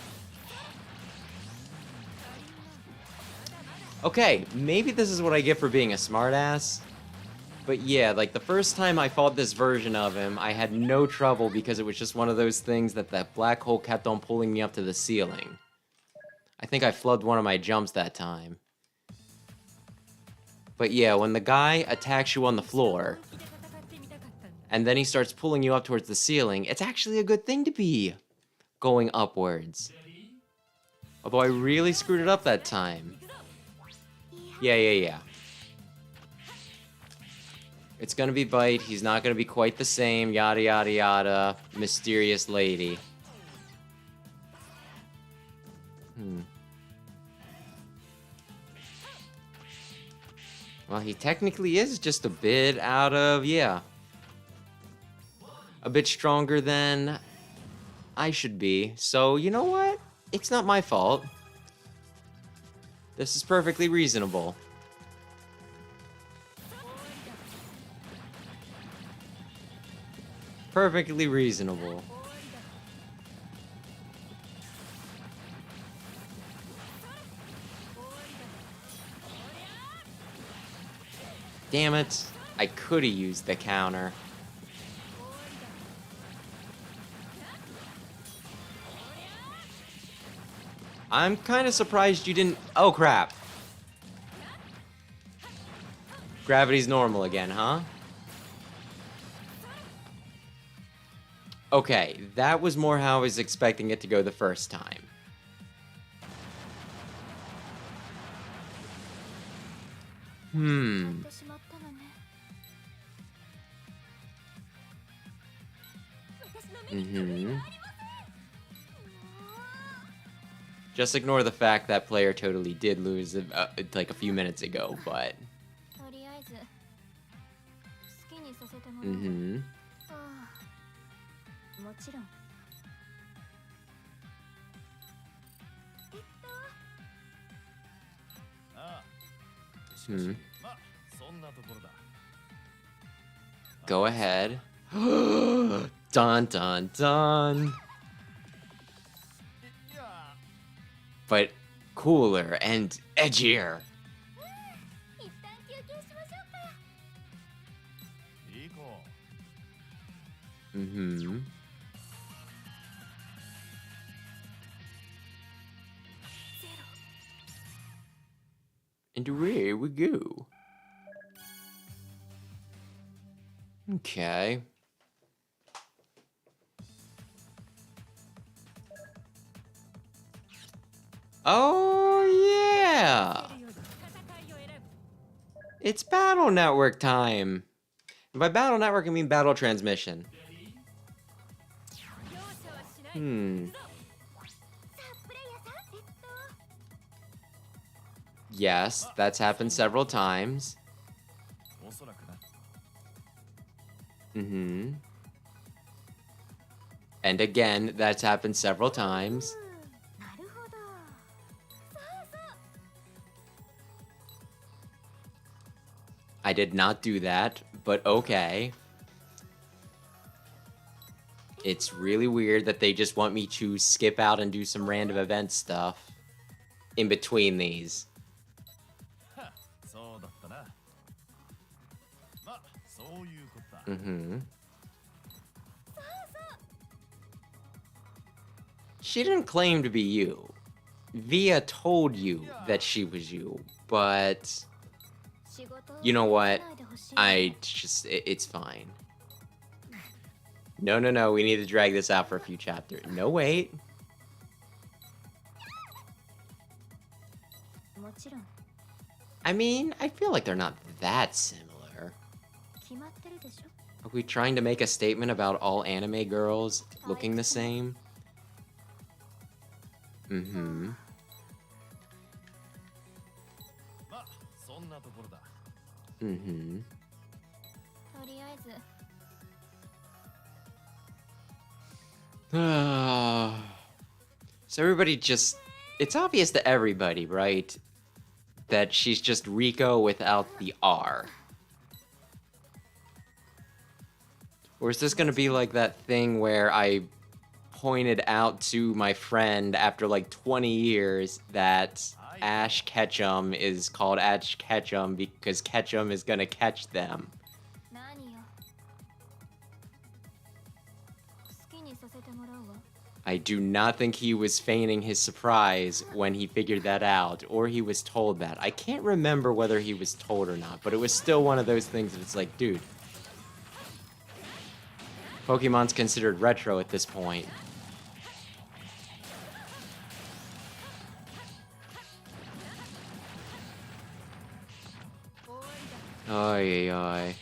Okay, maybe this is what I get for being a smartass. But yeah, like the first time I fought this version of him, I had no trouble because it was just one of those things that black hole kept on pulling me up to the ceiling. I think I flubbed one of my jumps that time. But yeah, when the guy attacks you on the floor, and then he starts pulling you up towards the ceiling, it's actually a good thing to be going upwards. Although I really screwed it up that time. Yeah. It's gonna be Bite, he's not gonna be quite the same, yada yada yada, mysterious lady. Well, he technically is just a bit out of, yeah. A bit stronger than I should be. So, you know what? It's not my fault. This is perfectly reasonable. Perfectly reasonable. Damn it. I could have used the counter. I'm kind of surprised you didn't... Oh, crap. Gravity's normal again, huh? Okay, that was more how I was expecting it to go the first time. Just ignore the fact that player totally did lose like a few minutes ago, but... とりあえず好きにさせてもらうわ Mm-hmm. ああもちろん Go ahead. Dun dun dun. But cooler and edgier. 一旦休憩しましょうか Mm-hmm. And away we go. Okay. Oh, yeah! It's Battle Network time! And by Battle Network, I mean Battle Transmission. Yes, that's happened several times. おそらくな。 Mm-hmm. And again, that's happened several times. なるほど。そうそう。 I did not do that, but okay. It's really weird that they just want me to skip out and do some random event stuff in between these. はっそうだったな。ま、そういうことだ。 Mm-hmm. She didn't claim to be you. Via told you that she was you, but 仕事を you know what? しないでほしい I just, it's fine. No, no, no, we need to drag this out for a few chapters. No, wait. もちろん I mean, I feel like they're not that similar. 決まってるでしょ。 Are we trying to make a statement about all anime girls looking the same? Mm-hmm. ま、そんなところだ。 Mm-hmm. とりあえず So everybody just... It's obvious to everybody, right? That she's just Rico without the R. Or is this gonna be like that thing where I pointed out to my friend after like 20 years that Ash Ketchum is called Ash Ketchum because Ketchum is gonna catch them? 何よ。好きにさせてもらうわ。 I do not think he was feigning his surprise when he figured that out, or he was told that. I can't remember whether he was told or not, but it was still one of those things that it's like, dude. Pokemon's considered retro at this point. Ay, ay, ay.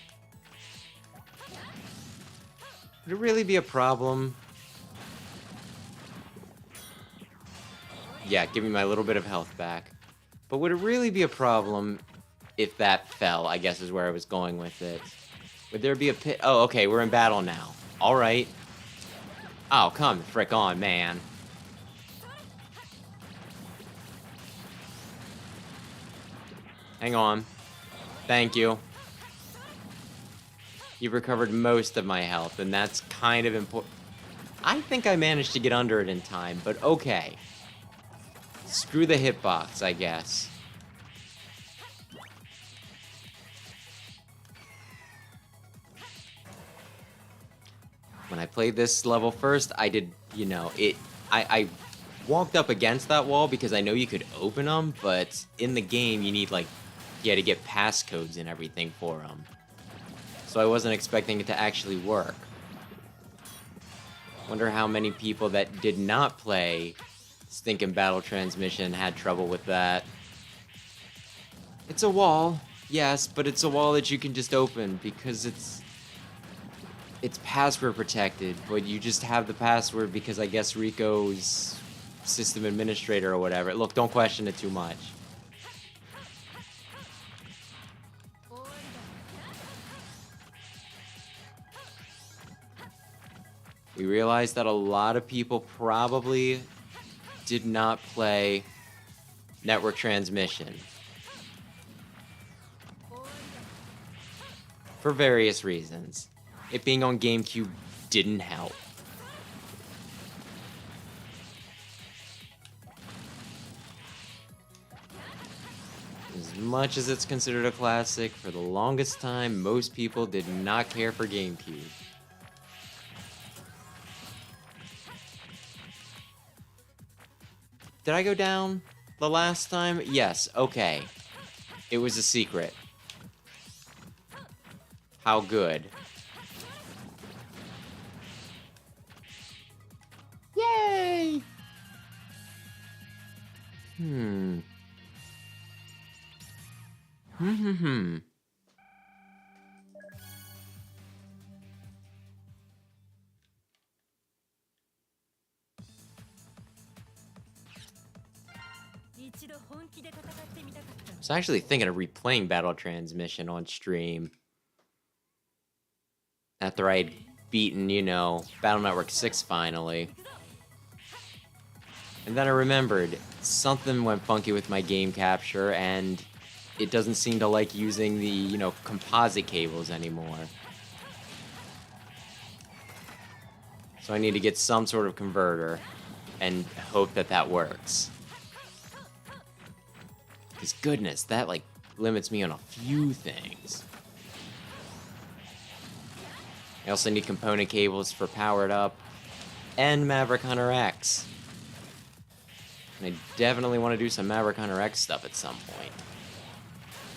Would it really be a problem? Yeah, give me my little bit of health back. But would it really be a problem if that fell, I guess is where I was going with it. Would there be a pit? Oh, okay, we're in battle now. Alright. Oh, come the frick on, man. Hang on. Thank you. You've recovered most of my health, and that's kind of important. I think I managed to get under it in time, but okay. Screw the hitbox, I guess. When I played this level first, I did, you know, I walked up against that wall because I know you could open them, but in the game you need, like, you had to get passcodes and everything for them. So I wasn't expecting it to actually work. Wonder how many people that did not play Stinkin' Battle Transmission had trouble with that. It's a wall, yes, but it's a wall that you can just open because it's password protected, but you just have the password because I guess Rico's system administrator or whatever. Look, don't question it too much. We realized that a lot of people probably did not play Network Transmission. For various reasons. It being on GameCube didn't help. As much as it's considered a classic, for the longest time, most people did not care for GameCube. Did I go down the last time? Yes, okay. It was a secret. How good. Yay! Hmm. Hmm. 一 was actually thinking of replaying Battle Transmission on stream after I'd beaten, you know, Battle Network 6 finally. And then I remembered something went funky with my game capture, and it doesn't seem to like using the, you know, composite cables anymore. So I need to get some sort of converter and hope that that works. Because goodness, that like limits me on a few things. I also need component cables for Powered Up and Maverick Hunter X. And I definitely want to do some Maverick Hunter X stuff at some point.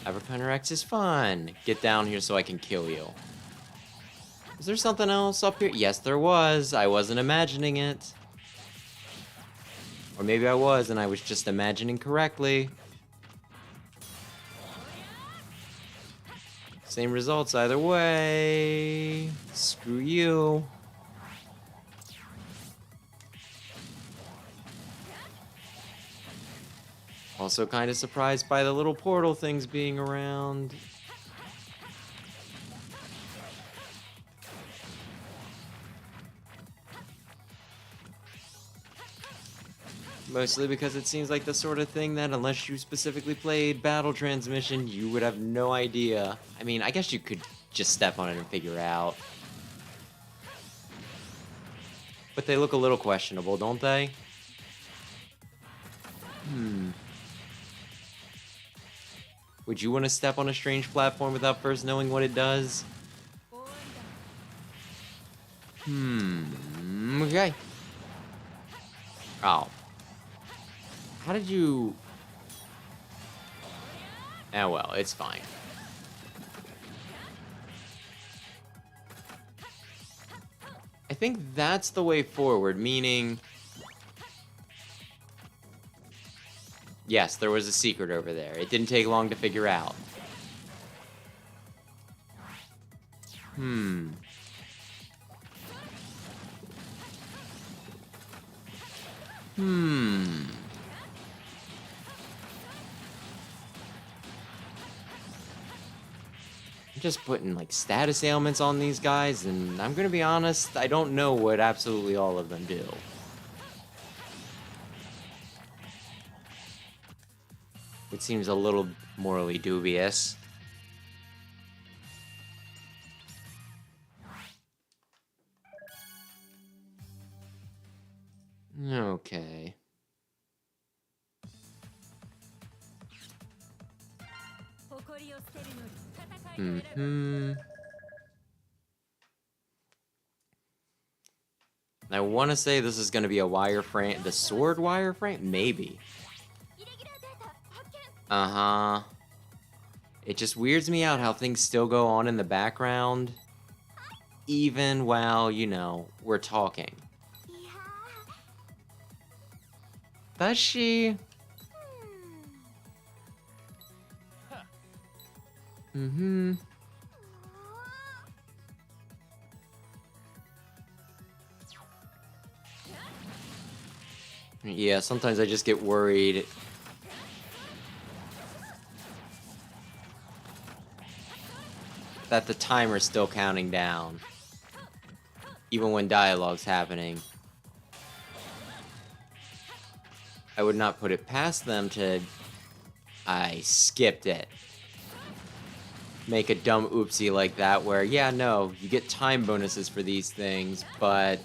Maverick Hunter X is fun. Get down here so I can kill you. Is there something else up here? Yes, there was. I wasn't imagining it. Or maybe I was, and I was just imagining correctly. Same results either way. Screw you. Also kind of surprised by the little portal things being around. Mostly because it seems like the sort of thing that, unless you specifically played Battle Transmission, you would have no idea. I mean, I guess you could just step on it and figure out. But they look a little questionable, don't they? Would you want to step on a strange platform without first knowing what it does? Okay. Oh. How did you... Oh well, it's fine. I think that's the way forward, meaning... Yes, there was a secret over there. It didn't take long to figure out. I'm just putting, like, status ailments on these guys, and I'm gonna be honest, I don't know what absolutely all of them do. It seems a little morally dubious. Okay. I want to say this is going to be a wireframe. The sword wireframe? Maybe. Uh-huh. It just weirds me out how things still go on in the background. Even while, you know, we're talking. Does she? Yeah, sometimes I just get worried. That the timer's still counting down. Even when dialogue's happening. I would not put it past them to... I skipped it. Make a dumb oopsie like that where, yeah, no, you get time bonuses for these things, but,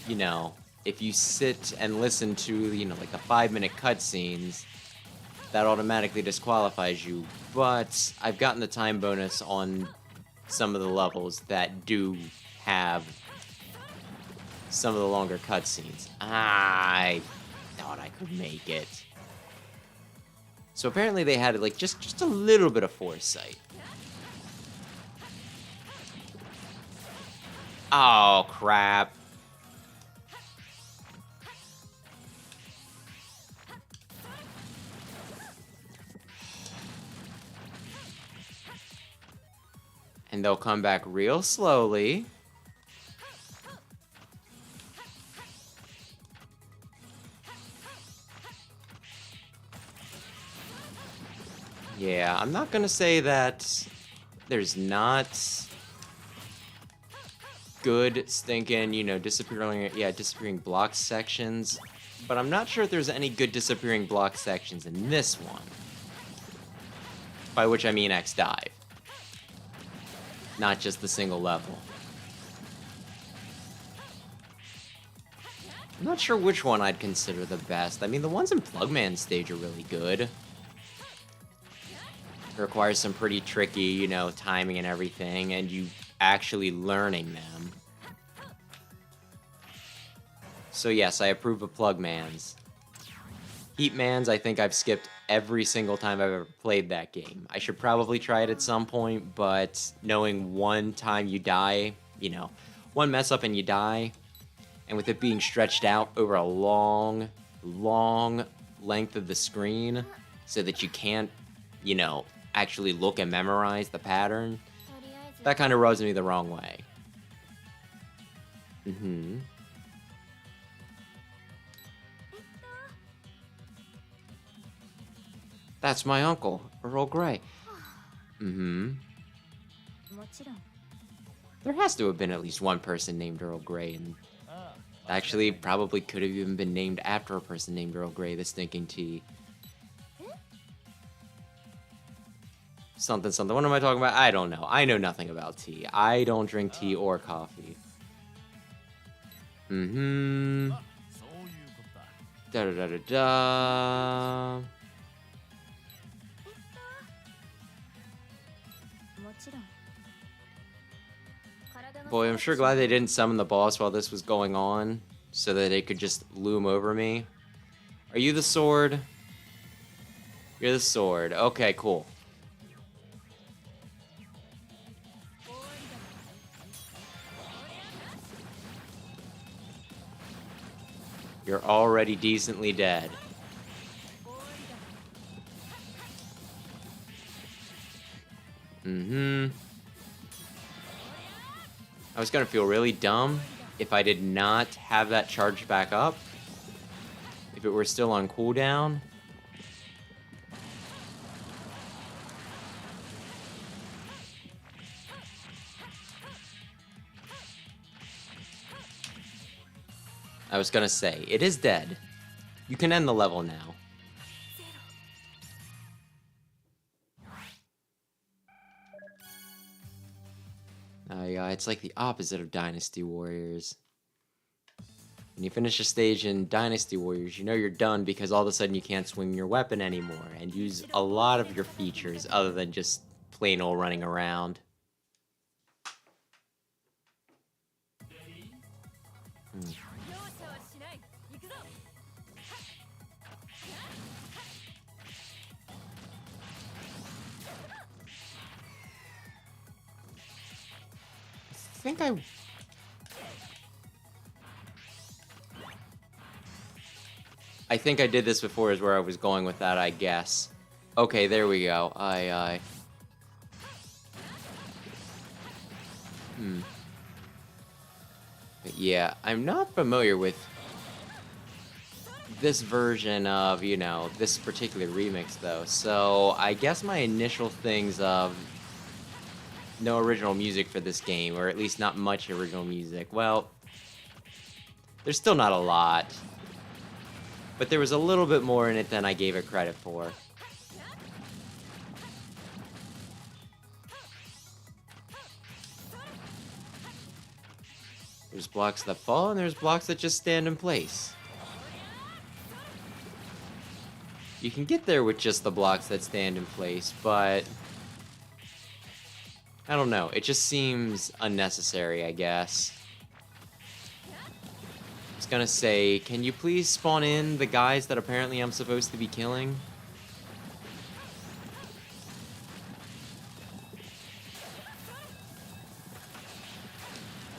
you know, if you sit and listen to, you know, like the 5-minute cutscenes, that automatically disqualifies you. But I've gotten the time bonus on some of the levels that do have some of the longer cutscenes. I thought I could make it. So apparently they had like just a little bit of foresight. Oh crap. And they'll come back real slowly. Yeah, I'm not gonna say that there's not good stinking, you know, disappearing block sections, but I'm not sure if there's any good disappearing block sections in this one. By which I mean X Dive. Not just the single level. I'm not sure which one I'd consider the best. I mean, the ones in Plugman stage are really good. It requires some pretty tricky, you know, timing and everything, and you actually learning them. So yes, I approve of Plugmans. Heatmans, I think I've skipped every single time I've ever played that game. I should probably try it at some point, but knowing one time you die, you know, one mess up and you die, and with it being stretched out over a long, long length of the screen so that you can't, you know, actually look and memorize the pattern, that kind of rubs me the wrong way. That's my uncle, Earl Grey. There has to have been at least one person named Earl Grey, and actually probably could have even been named after a person named Earl Grey, the stinking tea. Something, something. What am I talking about? I don't know. I know nothing about tea. I don't drink tea or coffee. Da da da da da. Boy, I'm sure glad they didn't summon the boss while this was going on, so that it could just loom over me. Are you the sword? You're the sword. Okay, cool. You're already decently dead. I was gonna feel really dumb if I did not have that charged back up. If it were still on cooldown. I was gonna say, it is dead. You can end the level now. Yeah, it's like the opposite of Dynasty Warriors. When you finish a stage in Dynasty Warriors, you know you're done because all of a sudden you can't swing your weapon anymore and use a lot of your features other than just plain old running around. I think I did this before is where I was going with that, I guess. Okay, there we go. But yeah, I'm not familiar with this version of, you know, this particular remix, though. So I guess my initial things of no original music for this game, or at least not much original music. Well, there's still not a lot, but there was a little bit more in it than I gave it credit for. There's blocks that fall, and there's blocks that just stand in place. You can get there with just the blocks that stand in place, but I don't know. It just seems unnecessary, I guess. I was gonna say, can you please spawn in the guys that apparently I'm supposed to be killing?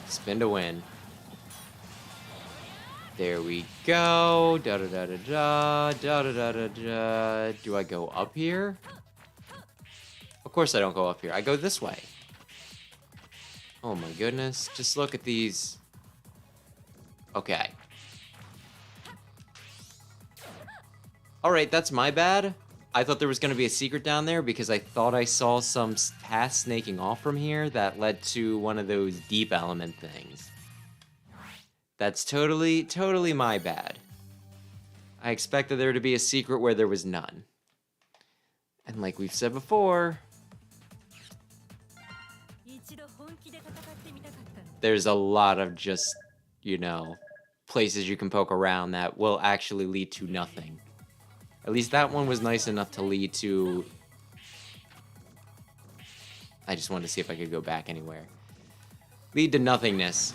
Spin to win. There we go. Da da da da da da da da da da. Do I go up here? Of course I don't go up here. I go this way. Oh my goodness. Just look at these. Okay. Alright, that's my bad. I thought there was going to be a secret down there because I thought I saw some path snaking off from here that led to one of those deep element things. That's totally my bad. I expected there to be a secret where there was none. And like we've said before, there's a lot of just, you know, places you can poke around that will actually lead to nothing. At least that one was nice enough to lead to... I just wanted to see if I could go back anywhere. Lead to nothingness.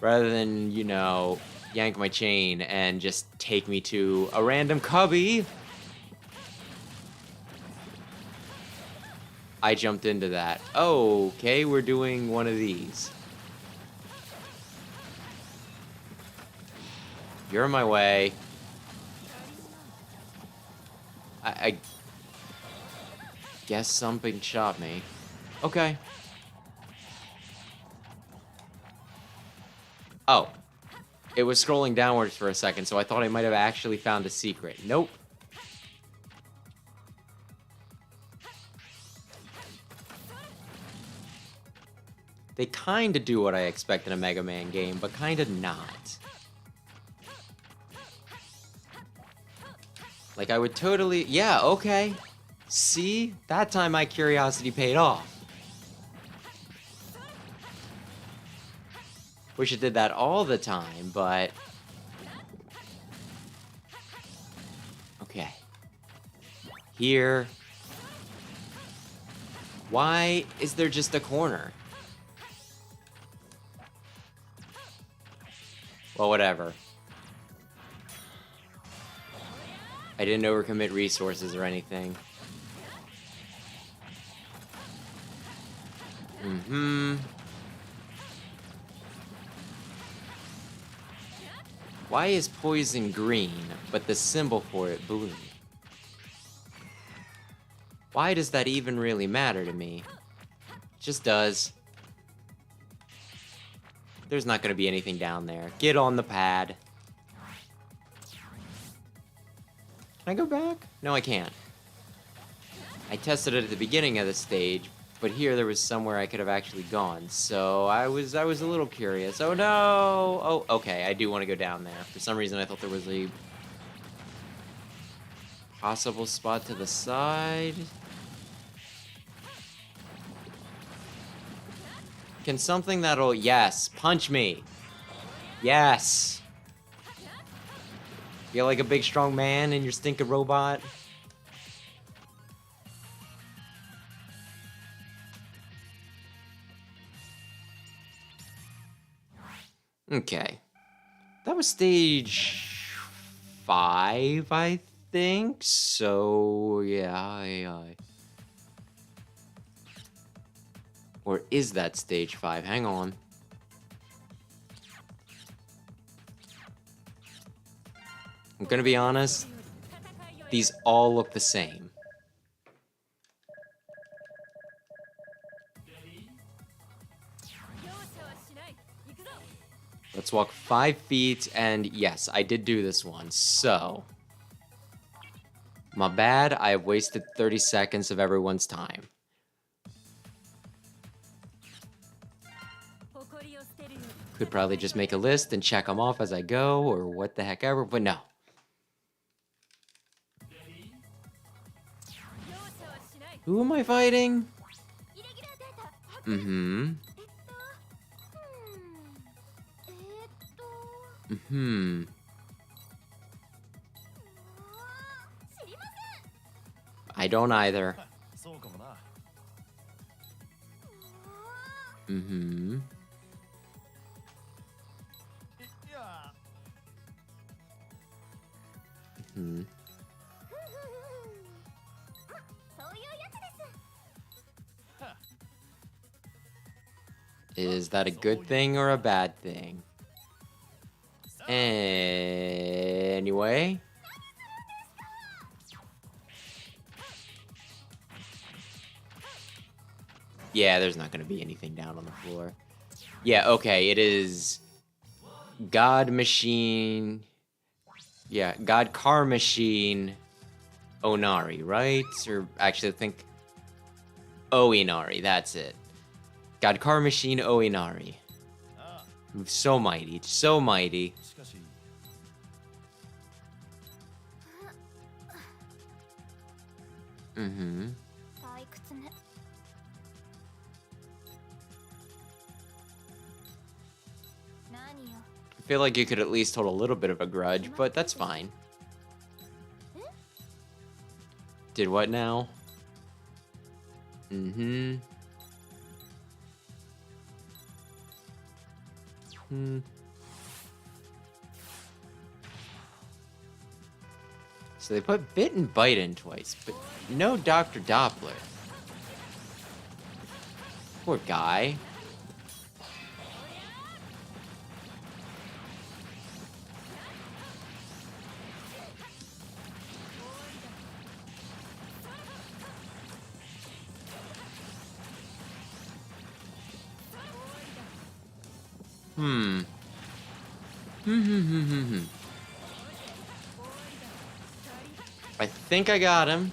Rather than, you know, yank my chain and just take me to a random cubby. I jumped into that. Oh, okay, we're doing one of these. You're in my way. I guess something shot me. Okay. Oh. It was scrolling downwards for a second, so I thought I might have actually found a secret. Nope. They kinda do what I expect in a Mega Man game, but kinda not. Like, I would totally... Yeah, okay. See? That time my curiosity paid off. Wish it did that all the time, but... Okay. Here. Why is there just a corner? Well, whatever. I didn't overcommit resources or anything. Why is poison green, but the symbol for it blue? Why does that even really matter to me? It just does. There's not gonna be anything down there. Get on the pad. Can I go back? No, I can't. I tested it at the beginning of the stage, but here there was somewhere I could have actually gone. So I was a little curious. Oh no! Oh, okay, I do want to go down there. For some reason I thought there was a possible spot to the side. Can something that'll... Yes, punch me! Yes! Feel like a big strong man and your stinking robot? Okay. That was stage 5, I think. So, yeah, Or is that stage 5? Hang on. I'm gonna be honest, these all look the same. Let's walk 5 feet, and yes, I did do this one, so... My bad, I have wasted 30 seconds of everyone's time. Could probably just make a list and check them off as I go, or what the heck ever, but no. Who am I fighting? Mm-hmm. Mm-hmm. I don't either. Mm-hmm. Mm-hmm. Is that a good thing or a bad thing? Anyway. Yeah, there's not gonna be anything down on the floor. Yeah, okay, it is... God Machine... Yeah, God Car Machine Onari, right? Or actually, I think Oinari, that's it. God, Car Machine Oinari. ああ So mighty, so mighty. しかし Mm-hmm. 退屈ね。何よ。 I feel like you could at least hold a little bit of a grudge, but that's fine. Did what now? Mm-hmm. Hmm. So they put Bit and Bite in twice, but no Dr. Doppler. Poor guy. Hmm. I think I got him.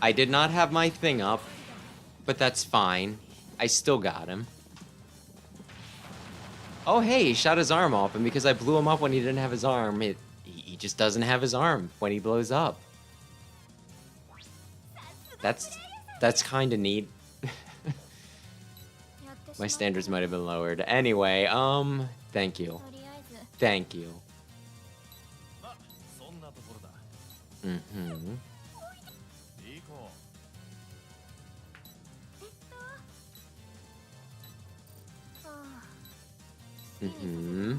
I did not have my thing up, but that's fine. I still got him. Oh, hey, he shot his arm off, and because I blew him up when he didn't have his arm, he just doesn't have his arm when he blows up. That's kind of neat. やってしま My った standards might have been lowered. Anyway, thank you. とりあえず Thank you. まあそんなところだ Mm-hmm. 行こああ Mm-hmm. う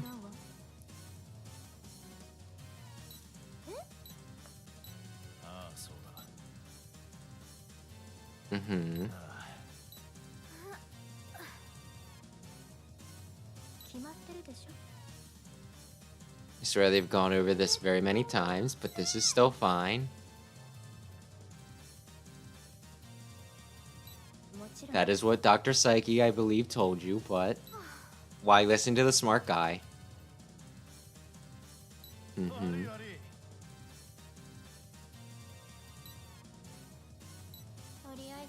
ああそうだ Mm-hmm. ああ 決まってるでしょ I swear they've gone over this very many times, but this is still fine. もちろん That is what Dr. Psyche, I believe, told you, but why listen to the smart guy? 悪い Mm-hmm. 悪い とりあえ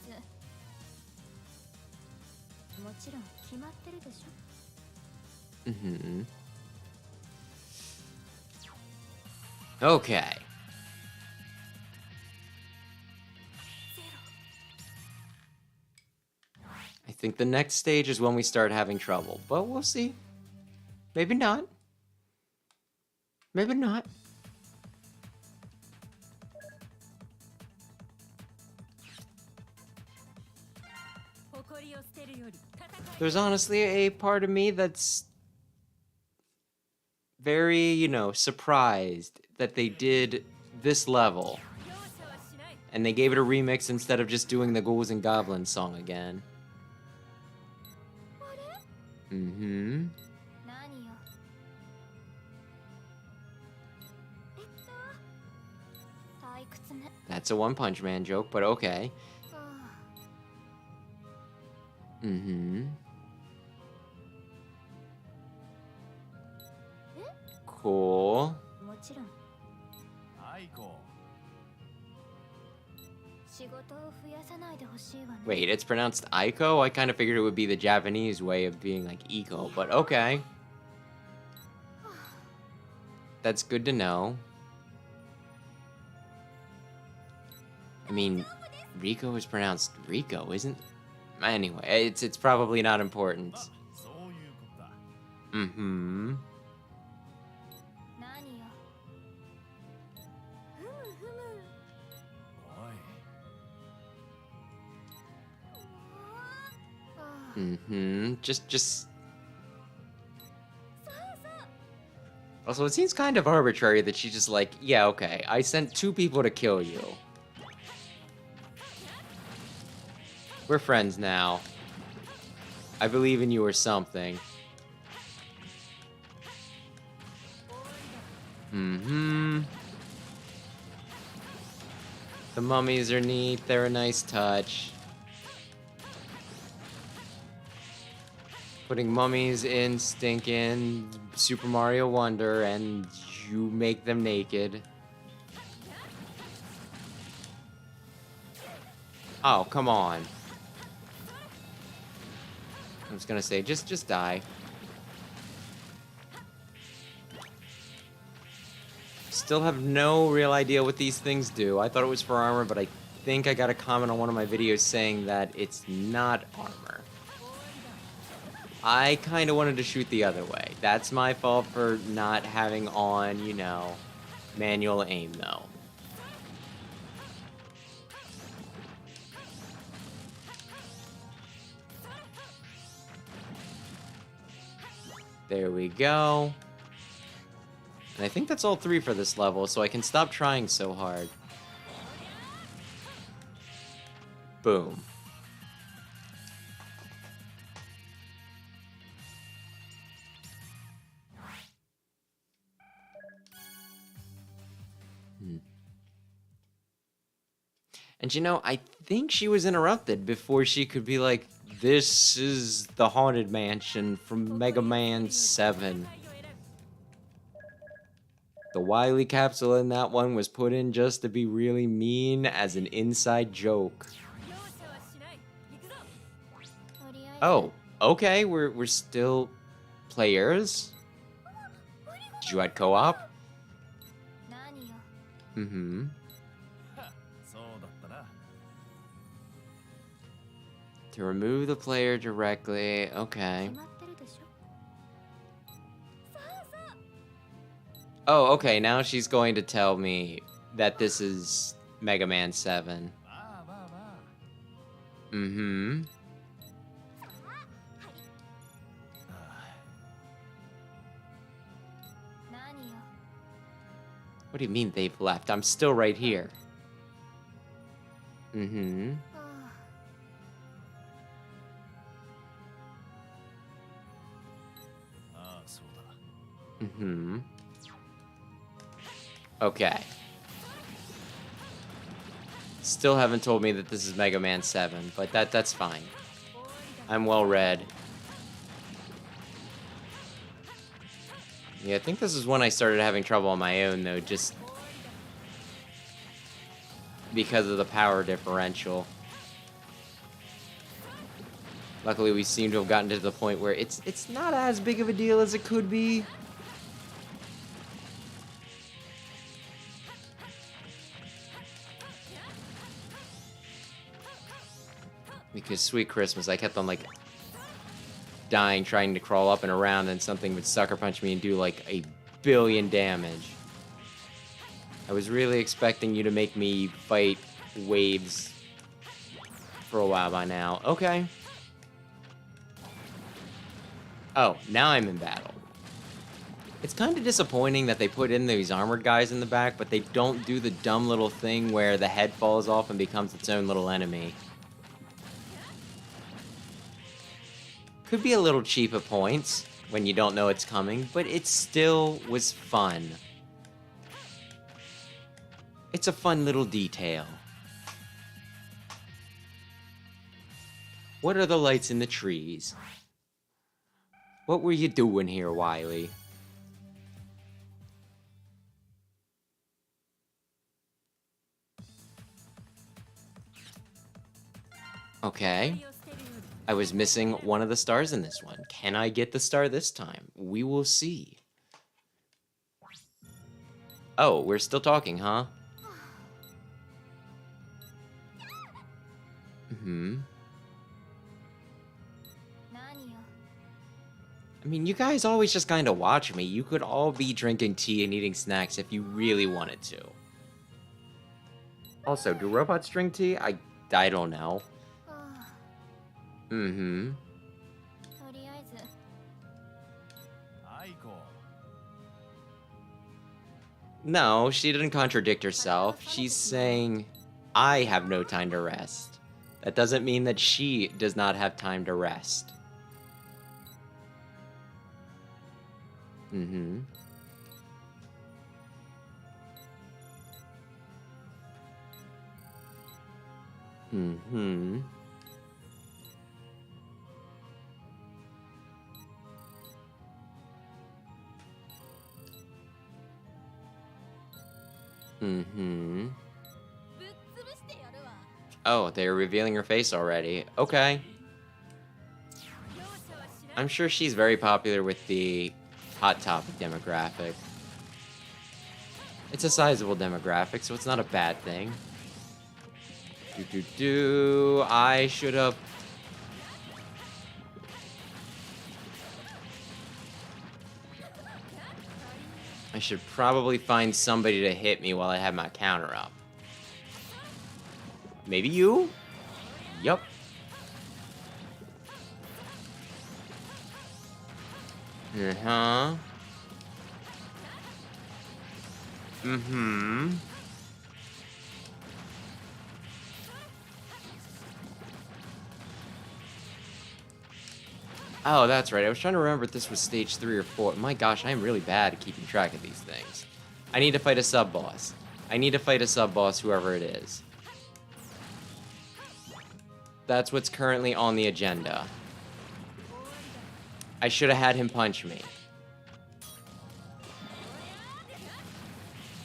ずもちろん決まってるでしょ Mm-hmm. Okay. I think the next stage is when we start having trouble, but we'll see. Maybe not. Maybe not. There's honestly a part of me that's very, surprised that they did this level. And they gave it a remix instead of just doing the Ghouls and Goblins song again. Mm-hmm. 何よ退屈ね That's a One Punch Man joke, but okay. あ Mm-hmm. Cool. あもちろんはい行こ仕事を増やさないでほしいわね Wait, it's pronounced Aiko? I kind of figured it would be the Japanese way of being like Eco, but okay. That's good to know. I mean, Rico is pronounced Rico, isn't? Anyway, it's probably not う important. まあそういうことだ Mm-hmm. 何よふむふむおい あ Mm-hmm. Just. Also, it seems kind of arbitrary that she's just like, yeah, okay, I sent 2 people to kill you. We're friends now. I believe in you or something. Mm-hmm. The mummies are neat. They're a nice touch. Putting mummies in stinking Super Mario Wonder and you make them naked. Oh, come on. I was gonna say, just die. Still have no real idea what these things do. I thought it was for armor, but I think I got a comment on one of my videos saying that it's not armor. I kind of wanted to shoot the other way. That's my fault for not having on, you know, manual aim, though. There we go. And I think that's all 3 for this level, so I can stop trying so hard. Boom. And you know, I think she was interrupted before she could be like, this is the Haunted Mansion from Mega Man 7. The Wily capsule in that one was put in just to be really mean as an inside joke. Oh, okay, we're still players? Did you add co-op? Mm-hmm. そうだったな。 To remove the player directly, okay. Oh, okay, now she's going to tell me that this is Mega Man 7. まあまあまあ。 Mm-hmm. はあ What do you mean they've left? I'm still right here. Mm-hmm. ああ、そうだ。 Mm-hmm. Okay. Still haven't told me that this is Mega Man 7, but that's fine. I'm well read. Yeah, I think this is when I started having trouble on my own, though, just because of the power differential. Luckily, we seem to have gotten to the point where it's not as big of a deal as it could be. Because Sweet Christmas, I kept on, like, dying trying to crawl up and around, and something would sucker punch me and do, like, 1,000,000,000 damage. I was really expecting you to make me fight waves for a while by now. Okay. Oh, now I'm in battle. It's kind of disappointing that they put in these armored guys in the back, but they don't do the dumb little thing where the head falls off and becomes its own little enemy. Could be a little cheap at points when you don't know it's coming, but it still was fun. It's a fun little detail. What are the lights in the trees? What were you doing here, Wily? Okay. I was missing one of the stars in this one. Can I get the star this time? We will see. Oh, we're still talking, huh? Mm-hmm. I mean, you guys always just kind of watch me. You could all be drinking tea and eating snacks if you really wanted to. Also, do robots drink tea? I don't know. Mm-hmm. とりあえず Aiko. No, she didn't contradict herself. She's saying, I have no time to rest. That doesn't mean that she does not have time to rest. Mm-hmm. Mm-hmm. Mm-hmm. Oh, they're revealing her face already. Okay. I'm sure she's very popular with the Hot Topic demographic. It's a sizable demographic, so it's not a bad thing. I should have... I should probably find somebody to hit me while I have my counter up. Maybe you? Yup. Uh-huh. Mm-hmm. Oh, that's right. I was trying to remember if this was stage 3 or 4. My gosh, I am really bad at keeping track of these things. I need to fight a sub-boss. I need to fight a sub-boss, whoever it is. That's what's currently on the agenda. I should have had him punch me.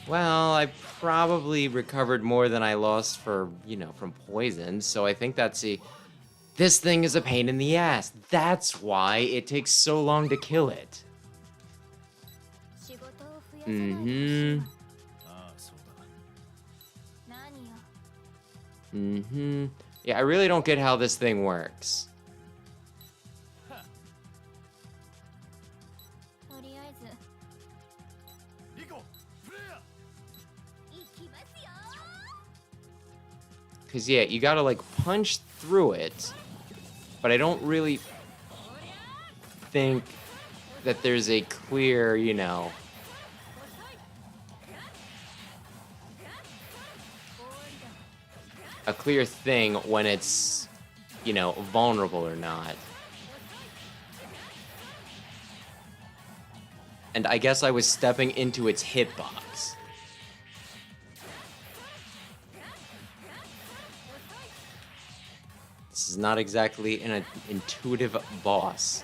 Well, I probably recovered more than I lost for, you know, from poison, so I think that's a... This thing is a pain in the ass. That's why it takes so long to kill it. Mm-hmm. ああそうだ 何よ Mm-hmm. Yeah, I really don't get how this thing works. とりあえずリコフレア 行きますよ Cause yeah, you gotta like punch through it, but I don't really think that there's a clear, you know, a clear thing when it's, you know, vulnerable or not. And I guess I was stepping into its hitbox. This is not exactly an intuitive boss.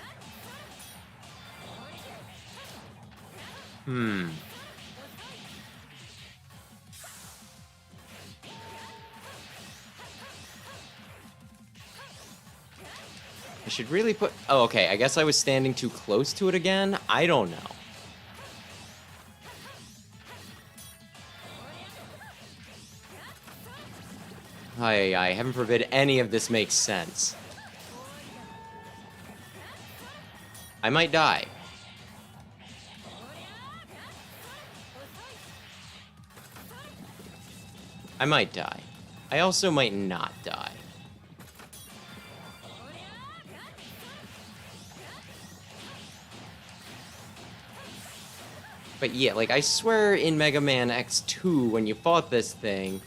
I should really put... Oh, okay. I guess I was standing too close to it again? I don't know. Heaven forbid any of this makes sense. I might die. I might die. I also might not die. But yeah, like, I swear in Mega Man X2, when you fought this thing,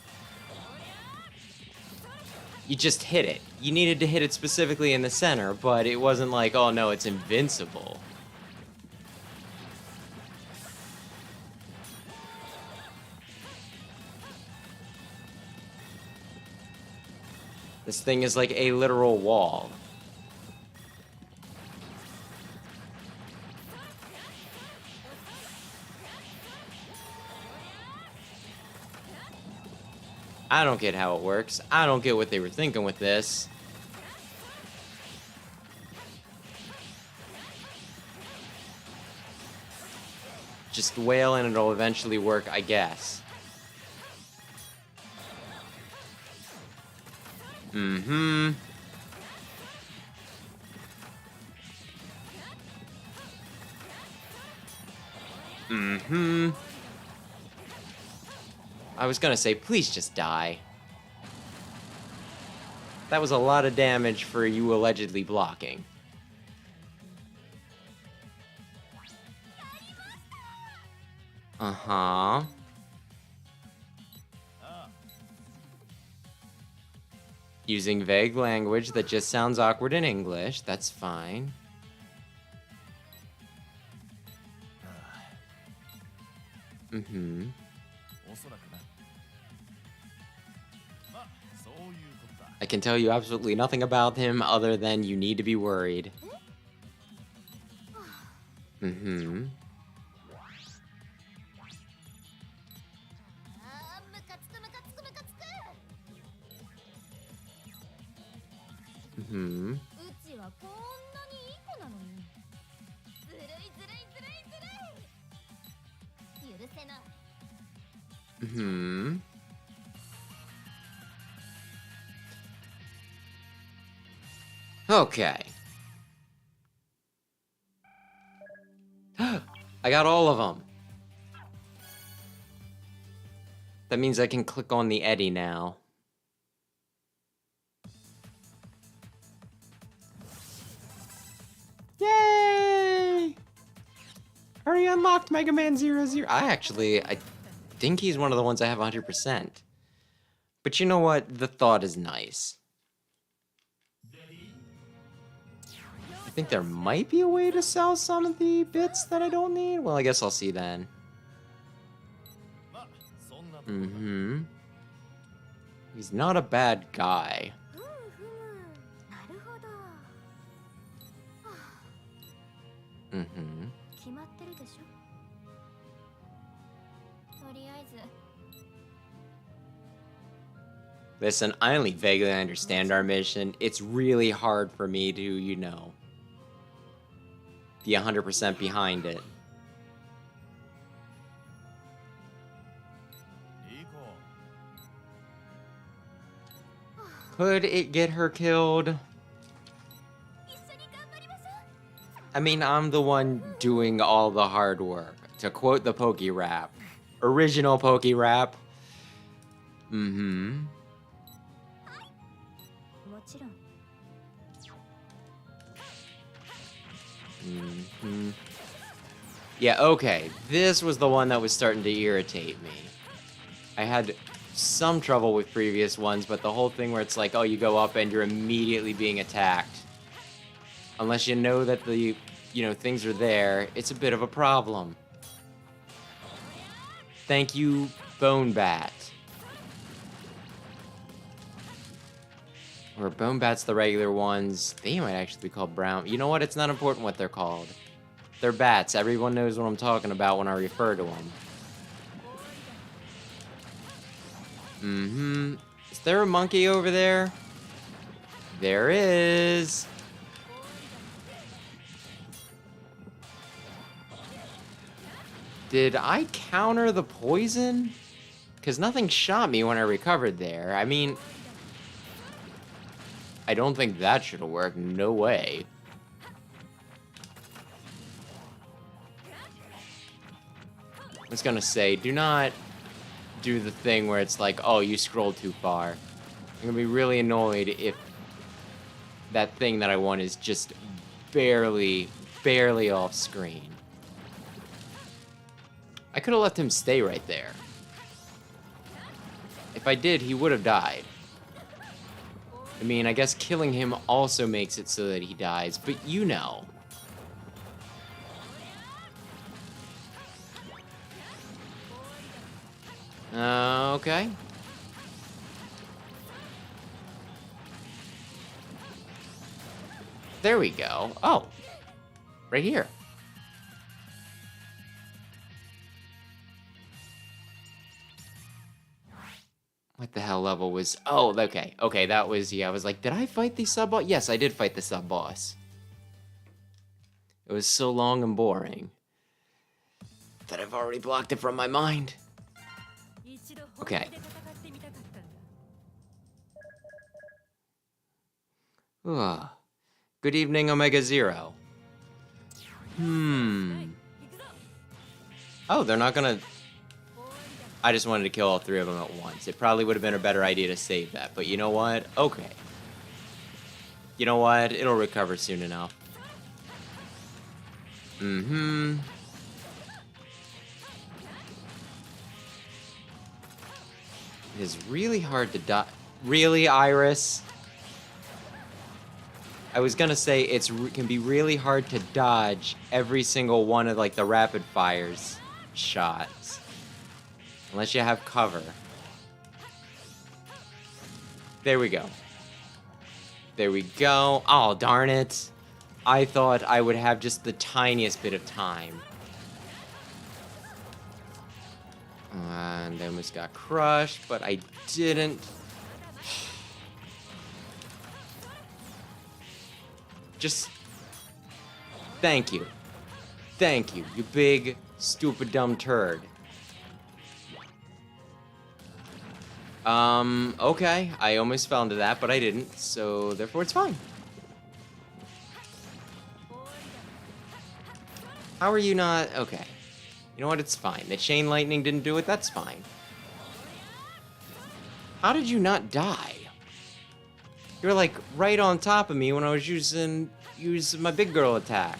you just hit it. You needed to hit it specifically in the center, but it wasn't like, oh no, it's invincible. This thing is like a literal wall. I don't get how it works. I don't get what they were thinking with this. Just wail and it'll eventually work, I guess. Mm-hmm. Mm-hmm. I was gonna say, please just die. That was a lot of damage for you allegedly blocking. Uh-huh. ああ Using vague language that just sounds awkward in English, that's fine. あ Mm-hmm. あおそらくなまあそういうことだ I can tell you absolutely nothing about him other than you need to be worried. Mm-hmm. あームカつくムカつくムカつく Mm-hmm. うちはこんなにいい子なのに。ずるいずるいずるいずるい。許せない。 Mm-hmm. Okay. I got all of them. That means I can click on the Eddie now. Yay! Already unlocked Mega Man 00. I think he's one of the ones I have 100%. But you know what? The thought is nice. I think there might be a way to sell some of the bits that I don't need. Well, I guess I'll see then. まあそんなところだ Mm-hmm. He's not a bad guy. ふむふむ。なるほど。はあ、 Mm-hmm. 決まってるでしょ。とりあえず。 Listen, I only vaguely understand our mission. It's really hard for me to, be 100% behind it. いい子 Could it get her killed? 一緒に頑張りましょう。 I mean, I'm the one doing all the hard work. To quote the Poke Rap. Original Poke Rap. Mm-hmm. もちろん。 Mm-hmm. Yeah, okay. This was the one that was starting to irritate me. I had some trouble with previous ones, but the whole thing where it's like, oh, you go up and you're immediately being attacked. Unless you know that the, things are there, it's a bit of a problem. Thank you, Bone Bat. Or Bone Bat's the regular ones. They might actually be called brown. You know what? It's not important what they're called. They're bats. Everyone knows what I'm talking about when I refer to them. Mm-hmm. Is there a monkey over there? There is. Did I counter the poison? Because nothing shot me when I recovered there. I mean, I don't think that should have worked. No way. I was gonna say, do not do the thing where it's like, oh, you scrolled too far. I'm gonna be really annoyed if that thing that I want is just barely off screen. I could have left him stay right there. If I did, he would have died. I mean, I guess killing him also makes it so that he dies, but you know. Okay. There we go. Oh. Right here. What the hell level was... Oh, okay. Okay, that was... Yeah, I was like, did I fight the sub-boss? Yes, I did fight the sub-boss. It was so long and boring that I've already blocked it from my mind. Okay. Ugh. Good evening, Omega Zero. Oh, they're not gonna... I just wanted to kill all three of them at once. It probably would have been a better idea to save that, but you know what? Okay. You know what? It'll recover soon enough. Mm-hmm. It is really hard to dodge. Really, Iris? I was gonna say it can be really hard to dodge every single one of like the rapid fires shots. Unless you have cover. There we go. There we go. Oh, darn it. I thought I would have just the tiniest bit of time. And I almost got crushed, but I didn't. Just... Thank you. Thank you, you big, stupid, dumb turd. Okay. I almost fell into that, but I didn't, so therefore it's fine. How are you not... Okay. You know what? It's fine. The chain lightning didn't do it. That's fine. How did you not die? You're like right on top of me when I was using my big girl attack.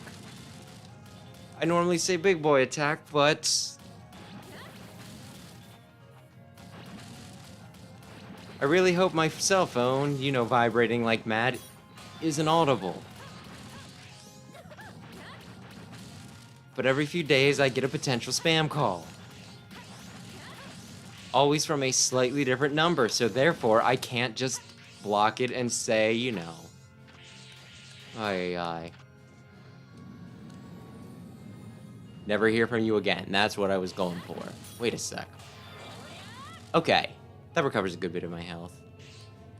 I normally say big boy attack, but... I really hope my cell phone, you know, vibrating like mad, isn't audible. But every few days I get a potential spam call. Always from a slightly different number, so therefore I can't just block it and say, you know. Aye. Never hear from you again. That's what I was going for. Wait a sec. Okay. That recovers a good bit of my health.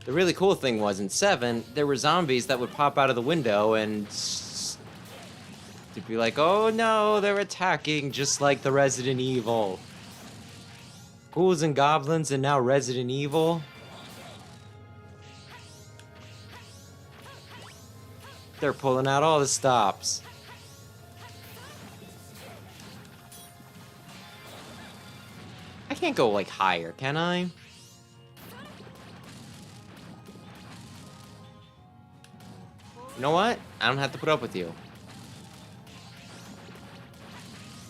The really cool thing was, in 7, there were zombies that would pop out of the window and... to be like, oh no, they're attacking, just like the Resident Evil. Ghouls and goblins and now Resident Evil. They're pulling out all the stops. I can't go, like, higher, can I? You know what? I don't have to put up with you.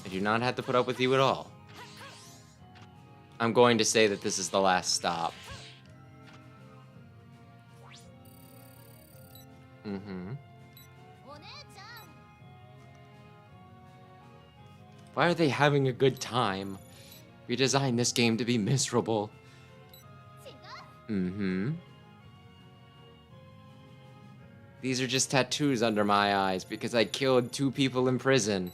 I do not have to put up with you at all. I'm going to say that this is the last stop. Why are they having a good time? We designed this game to be miserable. These are just tattoos under my eyes because I killed 2 people in prison.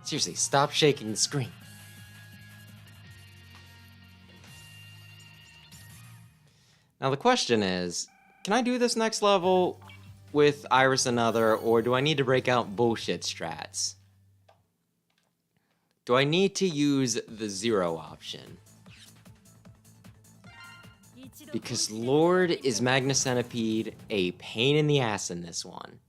Seriously, stop shaking the screen. Now the question is, can I do this next level with Iris Another, or do I need to break out bullshit strats? Do I need to use the 0 option? Because Lord is Magna Centipede a pain in the ass in this one.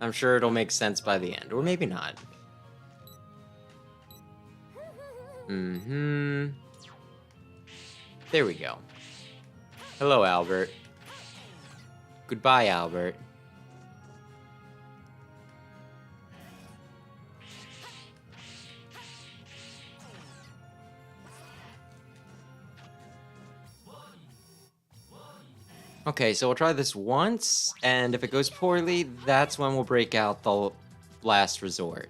I'm sure it'll make sense by the end, or maybe not. There we go. Hello, Albert. Goodbye, Albert. Okay, so we'll try this once, and if it goes poorly, that's when we'll break out the last resort.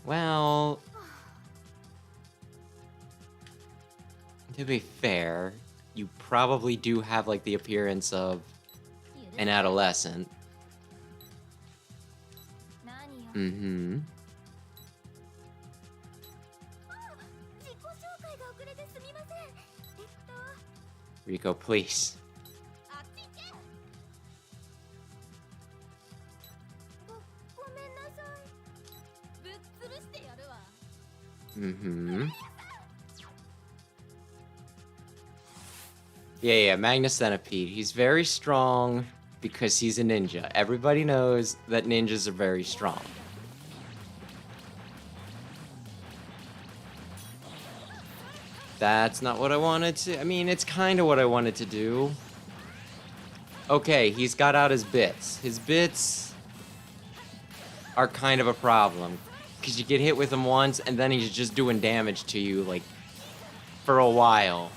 Well, to be fair, you probably do have, like, the appearance of an adolescent. Rico, please. Yeah, Magna Centipede. He's very strong because he's a ninja. Everybody knows that ninjas are very strong. That's not what I wanted to... I mean, it's kind of what I wanted to do. Okay, he's got out his bits. His bits are kind of a problem. Because you get hit with him once, and then he's just doing damage to you, like, for a while.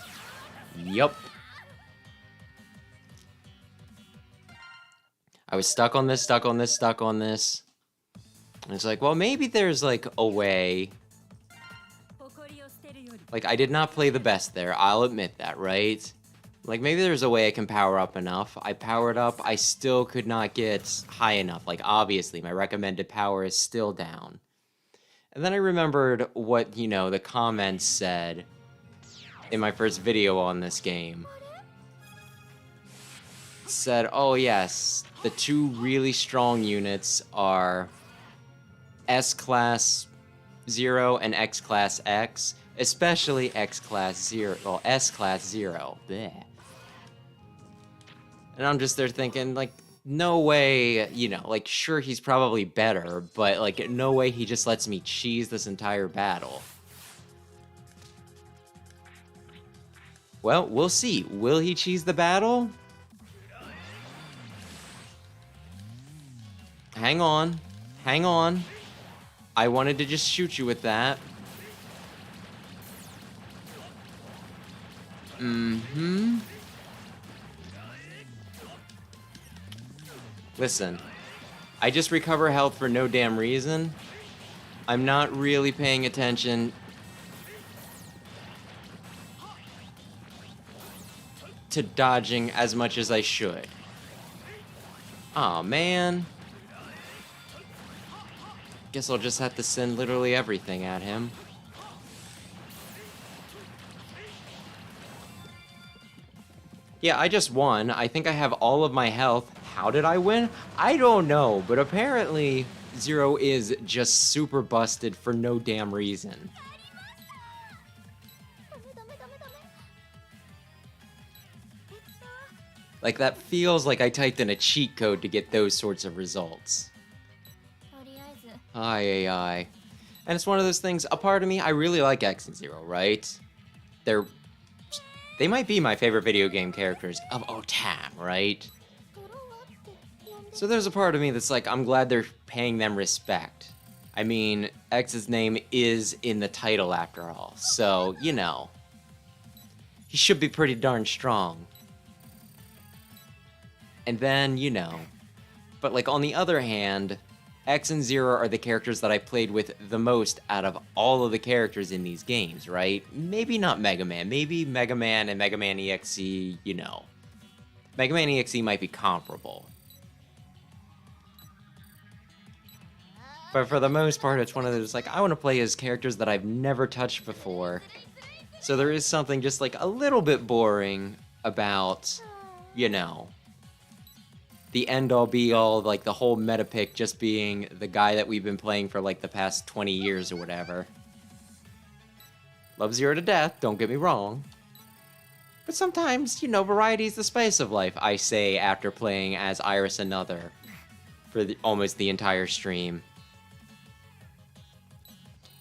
Yup. I was stuck on this, stuck on this, stuck on this. And it's like, well, maybe there's, like, a way... Like, I did not play the best there, I'll admit that, right? Like, maybe there's a way I can power up enough. I powered up, I still could not get high enough. Like, obviously, my recommended power is still down. And then I remembered what, you know, the comments said in my first video on this game. It said, oh yes, the two really strong units are S-Class 0 and X-Class X. Especially X-Class 0, well, S-Class 0. Bleh. And I'm just there thinking, like, no way, you know, like, sure, he's probably better, but, like, no way he just lets me cheese this entire battle. Well, we'll see. Will he cheese the battle? Hang on. Hang on. I wanted to just shoot you with that. Mm-hmm. Listen, I just recover health for no damn reason. I'm not really paying attention to dodging as much as I should. Aw, man. Guess I'll just have to send literally everything at him. Yeah, I just won. I think I have all of my health. How did I win? I don't know, but apparently Zero is just super busted for no damn reason. Like, that feels like I typed in a cheat code to get those sorts of results. Aye. And it's one of those things, a part of me, I really like X and Zero, right? They might be my favorite video game characters of all time, right? So there's a part of me that's like, I'm glad they're paying them respect. I mean, X's name is in the title after all, so, you know. He should be pretty darn strong. And then, you know. But, like, on the other hand, X and Zero are the characters that I played with the most out of all of the characters in these games, right? Maybe not Mega Man. Maybe Mega Man and Mega Man EXE, you know. Mega Man EXE might be comparable. But for the most part, it's one of those, like, I want to play as characters that I've never touched before. So there is something just, like, a little bit boring about, you know, the end-all be-all, like, the whole meta pick just being the guy that we've been playing for, like, the past 20 years or whatever. Love Zero to death, don't get me wrong. But sometimes, you know, variety's the spice of life, I say after playing as Iris Another for almost the entire stream.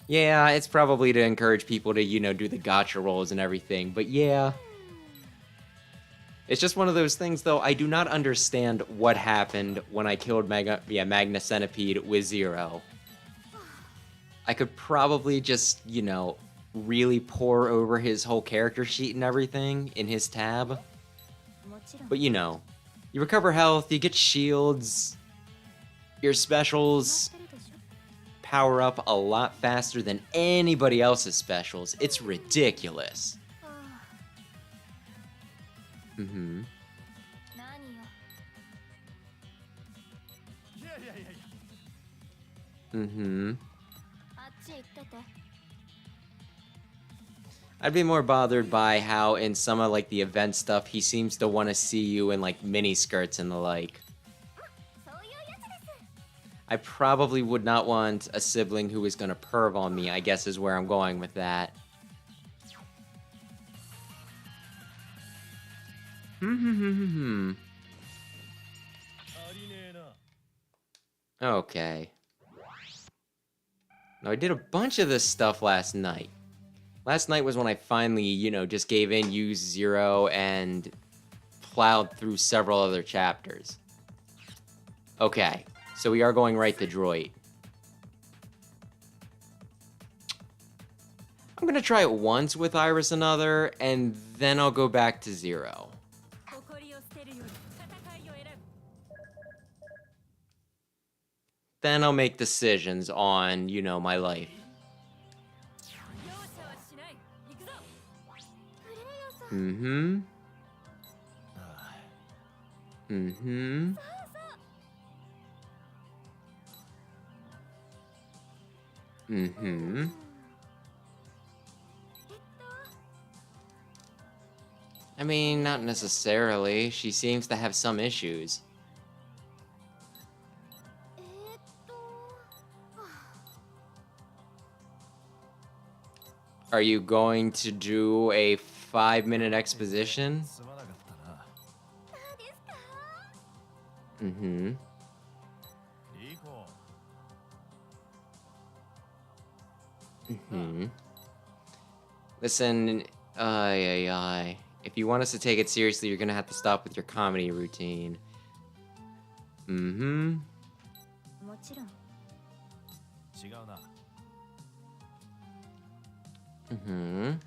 Yeah, it's probably to encourage people to, you know, do the gacha rolls and everything, but yeah. It's just one of those things, though. I do not understand what happened when I killed Magna Centipede with Zero. I could probably just, you know, really pour over his whole character sheet and everything in his tab. But, you know, you recover health, you get shields, your specials power up a lot faster than anybody else's specials. It's ridiculous. Mm-hmm. Mm-hmm. I'd be more bothered by how in some of, like, the event stuff, he seems to want to see you in, like, mini skirts and the like. I probably would not want a sibling who is gonna perv on me, I guess is where I'm going with that. Okay. Now, I did a bunch of this stuff last night. Last night was when I finally, just gave in, used Zero, and plowed through several other chapters. Okay, so we are going right to Droid. I'm gonna try it once with Iris Another, and then I'll go back to Zero. Then I'll make decisions on, my life. プレイヤーさん Mm-hmm. Mm-hmm. Mm-hmm. I mean, not necessarily. She seems to have some issues. えーっと Are you going to do a 5-minute exposition? すまなかったな。何ですか Mm-hmm. リコ。 Mm-hmm. Listen, if you want us to take it seriously, you're gonna have to stop with your comedy routine. Mm-hmm. もちろん 違うな。 Mm-hmm.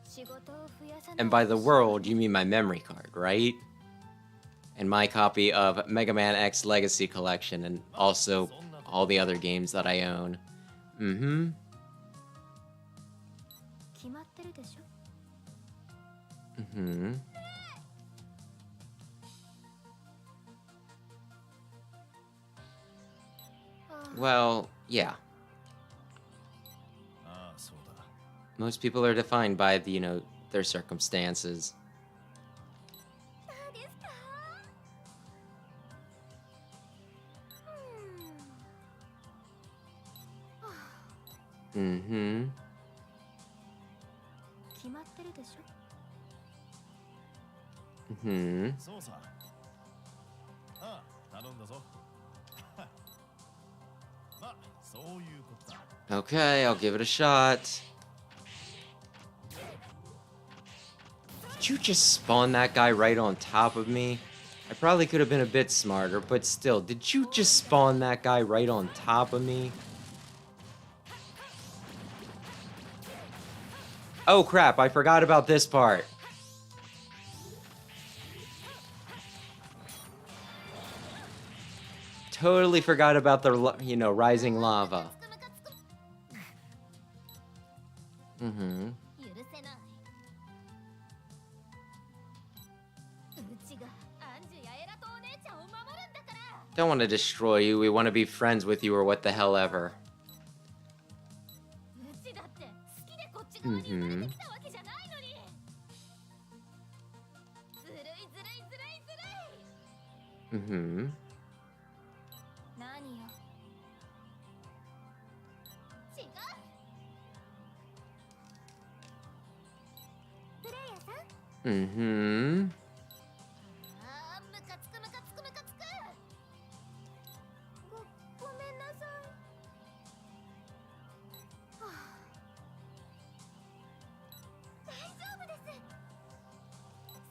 仕事を増やさない And by the world, you mean my memory card, right? And my copy of Mega Man X Legacy Collection, and also all the other games that I own. Mm-hmm. 決まってるでしょ Mm-hmm. Well, yeah. ああ、そうだ。 Most people are defined by the, their circumstances. 何ですか Mm-hmm. 決まってるでしょ Mm-hmm. そうさ。ああ、頼んだぞ。まあ、そういうことだ。 Okay, I'll give it a shot. Did you just spawn that guy right on top of me? I probably could have been a bit smarter, but still, did you just spawn that guy right on top of me? Oh crap, I forgot about this part. Totally forgot about the, rising lava. つくむかつく Mm-hmm. 許せないうちがアンジュやエラとお姉ちゃんを守るんだから Don't want to destroy you, we want to be friends with you or what the hell ever. うちだって好きでこっち側に生まれてきたわけじゃないのにずるいずるいずるいずるい Mm-hmm. 何よ違うプレイヤーさん Mm-hmm. あームカつくムカつくムカつくごめんなさいはあ大丈夫です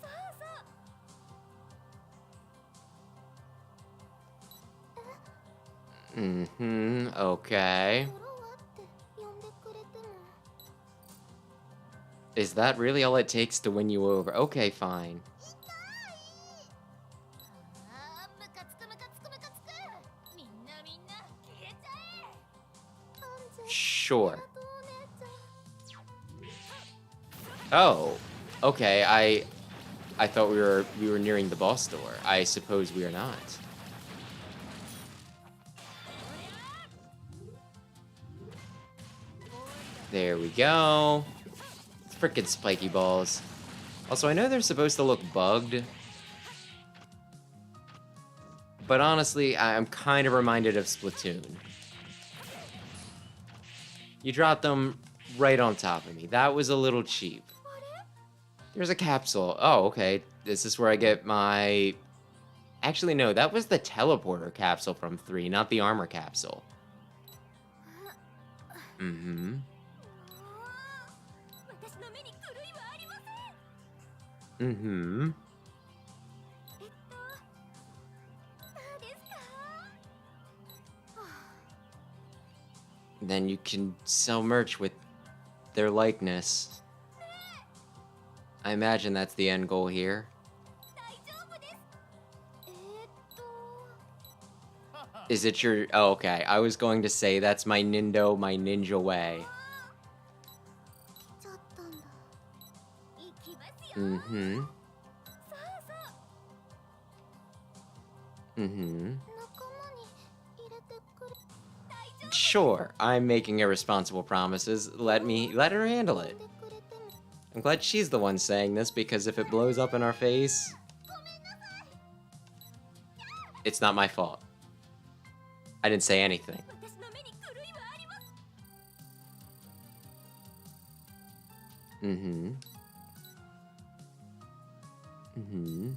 そうそう Mm-hmm. Okay. フロアって呼んでくれても Is that really all it takes to win you over? Okay, fine. あームカつくムカつくムカつくみんな消えちゃえアンジュ Sure. エラとお姉ちゃん Oh. Okay, I thought we were nearing the boss door. I suppose we are not. There we go. Frickin' spiky balls. Also, I know they're supposed to look bugged. But honestly, I'm kind of reminded of Splatoon. You dropped them right on top of me. That was a little cheap. There's a capsule. Oh, okay. This is where I get my... Actually, no, that was the teleporter capsule from 3, not the armor capsule. Mm-hmm. Mm-hmm. 何ですか？ Then you can sell merch with their likeness. I imagine that's the end goal here. 大丈夫です。Is it your... Oh, okay. I was going to say that's my Nindo, my ninja way. 来ちゃったんだ。行きますよ。 Mm-hmm. そうそう。 Mm-hmm. 仲間に入れてくれ。大丈夫。 Sure, I'm making irresponsible promises. Let her handle it. 呼んでくれても。 I'm glad she's the one saying this, because if it blows up in our face, ごめんなさい。 it's not my fault. I didn't say anything. 私の目に狂いはあります。 Mm-hmm. Mm-hmm.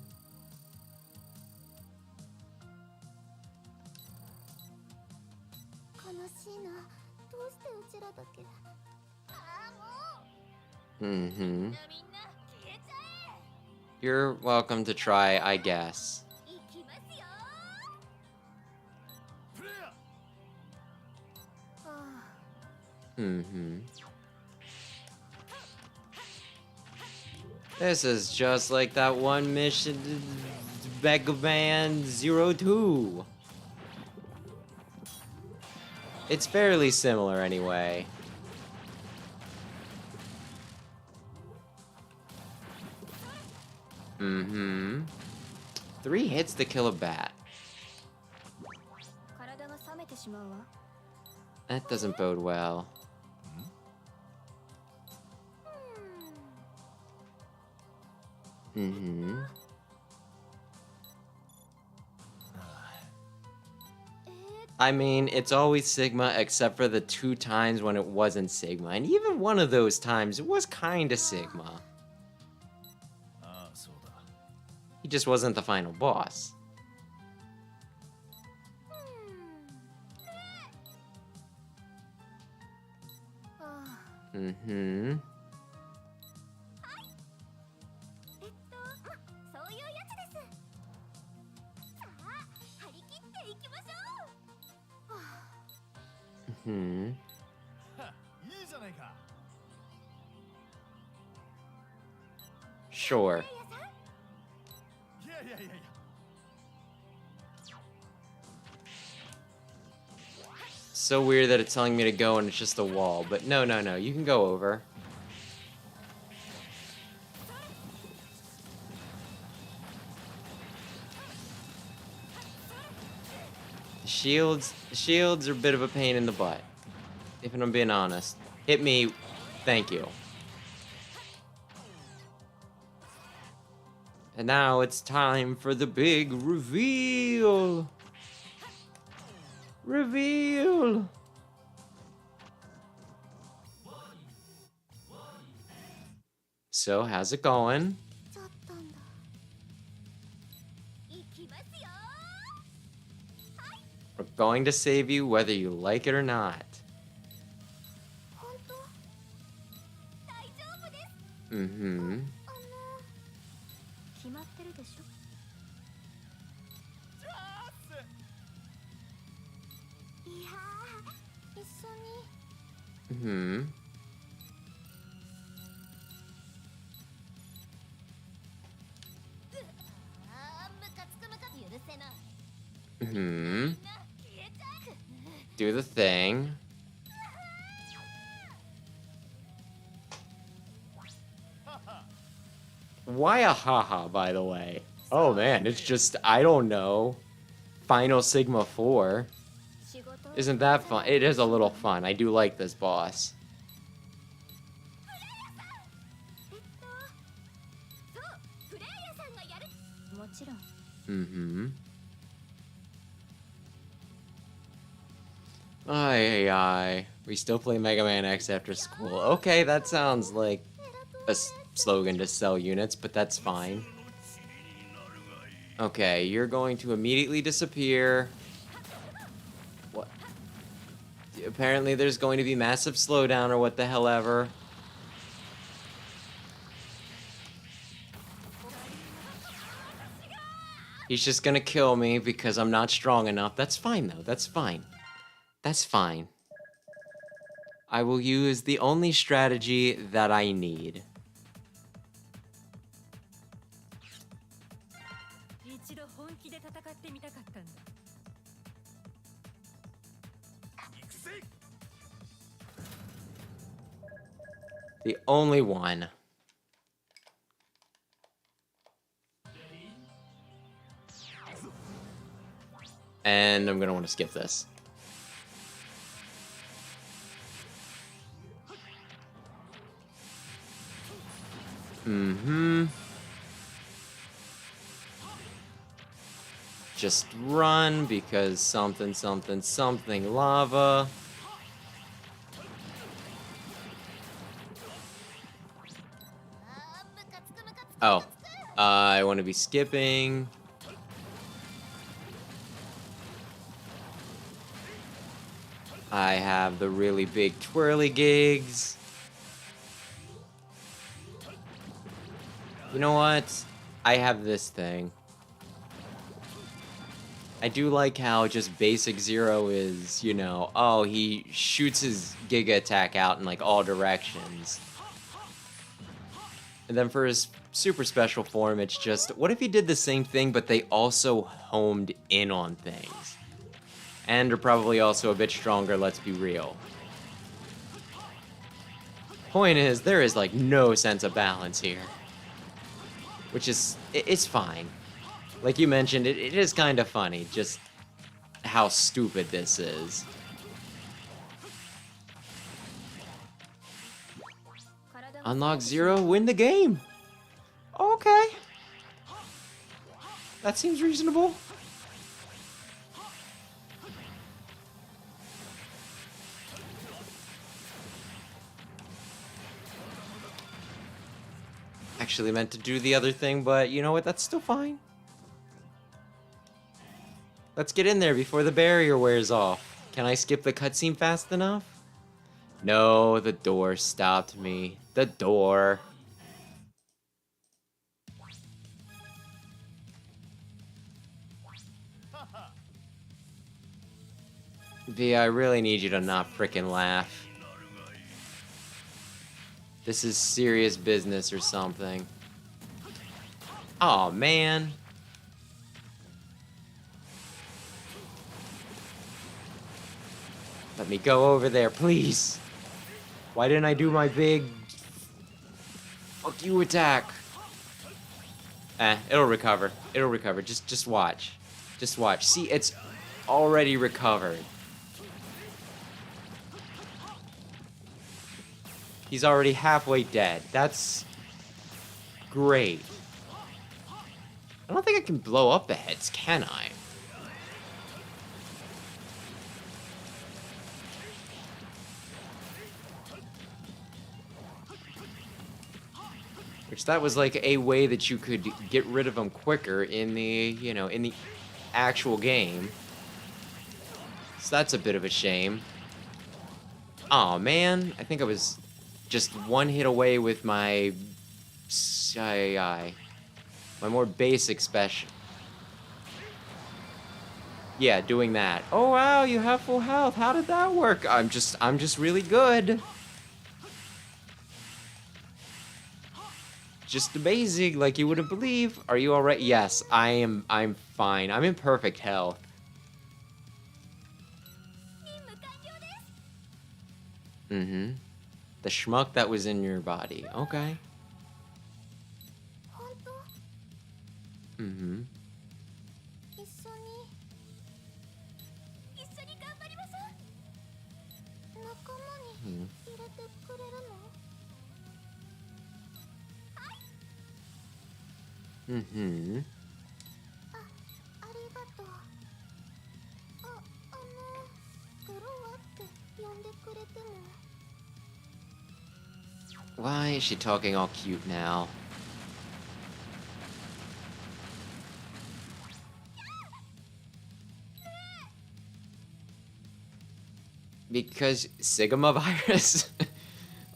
悲しいな。どうしてうちらだけ。ああ、もう。 Mm-hmm. みんな消えちゃえ。 You're welcome to try, I guess. 行きますよ。 プレイヤー はあ。 Mm-hmm. This is just like that one mission, Mega Man 02. It's fairly similar anyway. Mm-hmm. 3 hits to kill a bat. 体が冷めてしまうわ。 That doesn't bode well. Mm-hmm. I mean, it's always Sigma except for the 2 times when it wasn't Sigma. And even one of those times, it was kinda Sigma. ああそうだ He just wasn't the final boss. Mm-hmm. そういうやつです。さあ、張り切っていきましょう。 Mm-hmm. いいじゃないか Sure. いやいやいやいや So weird that it's telling me to go and it's just a wall. But no, no, no. You can go over. Shields are a bit of a pain in the butt. If I'm being honest. Hit me. Thank you. And now it's time for the big reveal. Reveal. So, how's it going? ちゃったんだ。行きますよ。 We're going to save you whether you like it or not. 本当？大丈夫です。 Mm-hmm. 決まってるでしょ。 チャンス いやー、一緒に。 Mm-hmm. あー、ムカつくムカ許せない。 Mm-hmm. みんな消えちゃえ。 Do the thing. Why a haha, by the way? Oh man, it's just, I don't know. Final Sigma 4. 仕事。 Isn't that fun? It is a little fun. I do like this boss. そう、プレイヤーさんがやる。もちろん。 Mm-hmm. Aye. We still play Mega Man X after school. Okay, that sounds like a slogan to sell units, but that's fine. Okay, you're going to immediately disappear. What? Apparently there's going to be massive slowdown or what the hell ever. He's just gonna kill me because I'm not strong enough. That's fine, though. That's fine. That's fine. I will use the only strategy that I need. 一度本気で戦ってみたかったんだ。行くぜ。 The only one. And I'm gonna want to skip this. Just run because something, something, something lava. Oh, I want to be skipping. I have the really big twirly gigs. You know what? I have this thing. I do like how just basic Zero is, you know, oh, he shoots his Giga attack out in like all directions. And then for his super special form, it's just, what if he did the same thing, but they also homed in on things? And are probably also a bit stronger, let's be real. Point is, there is like no sense of balance here. Which is, it's fine. Like you mentioned, it is kind of funny, just how stupid this is. Unlock Zero, win the game. Okay. That seems reasonable. Actually meant to do the other thing, but you know what? That's still fine. Let's get in there before the barrier wears off. Can I skip the cutscene fast enough? No, the door stopped me. The door. V, I really need you to not frickin' laugh. This is serious business or something. Aw, man. Let me go over there, please. Why didn't I do my big fuck you attack? It'll recover. It'll recover. Just watch. Just watch. See, it's already recovered. He's already halfway dead. That's great. I don't think I can blow up the heads, can I? Which that was like a way that you could get rid of them quicker in the, you know, in the actual game. So that's a bit of a shame. Aw, man. I think I was just one hit away with my my more basic special. Yeah, doing that. Oh wow, you have full health. How did that work? I'm just really good. Just amazing, like you wouldn't believe. Are you all right? Yes, I'm fine. I'm in perfect health. Mm-hmm. The schmuck that was in your body. Okay. Mm-hmm. Mm-hmm. Why is she talking all cute now? Because Sigma virus?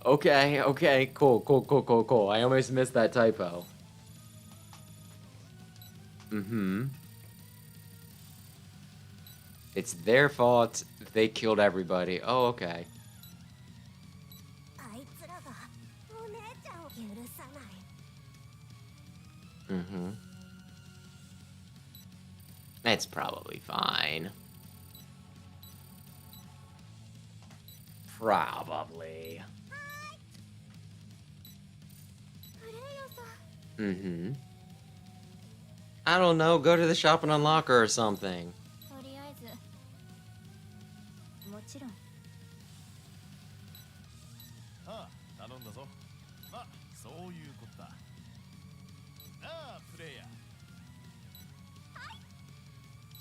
Okay, cool. I almost missed that typo. Mm-hmm. It's their fault. They killed everybody. Oh, okay. あいつらがお姉ちゃんを許さない。 Mm-hmm. That's probably fine. Probably. フレイヤさん、 Mm-hmm. I don't know, go to the shop and unlock her or something. とりあえずもちろん。ああ頼んだぞ。まあそういうことだ。なあプレイヤー。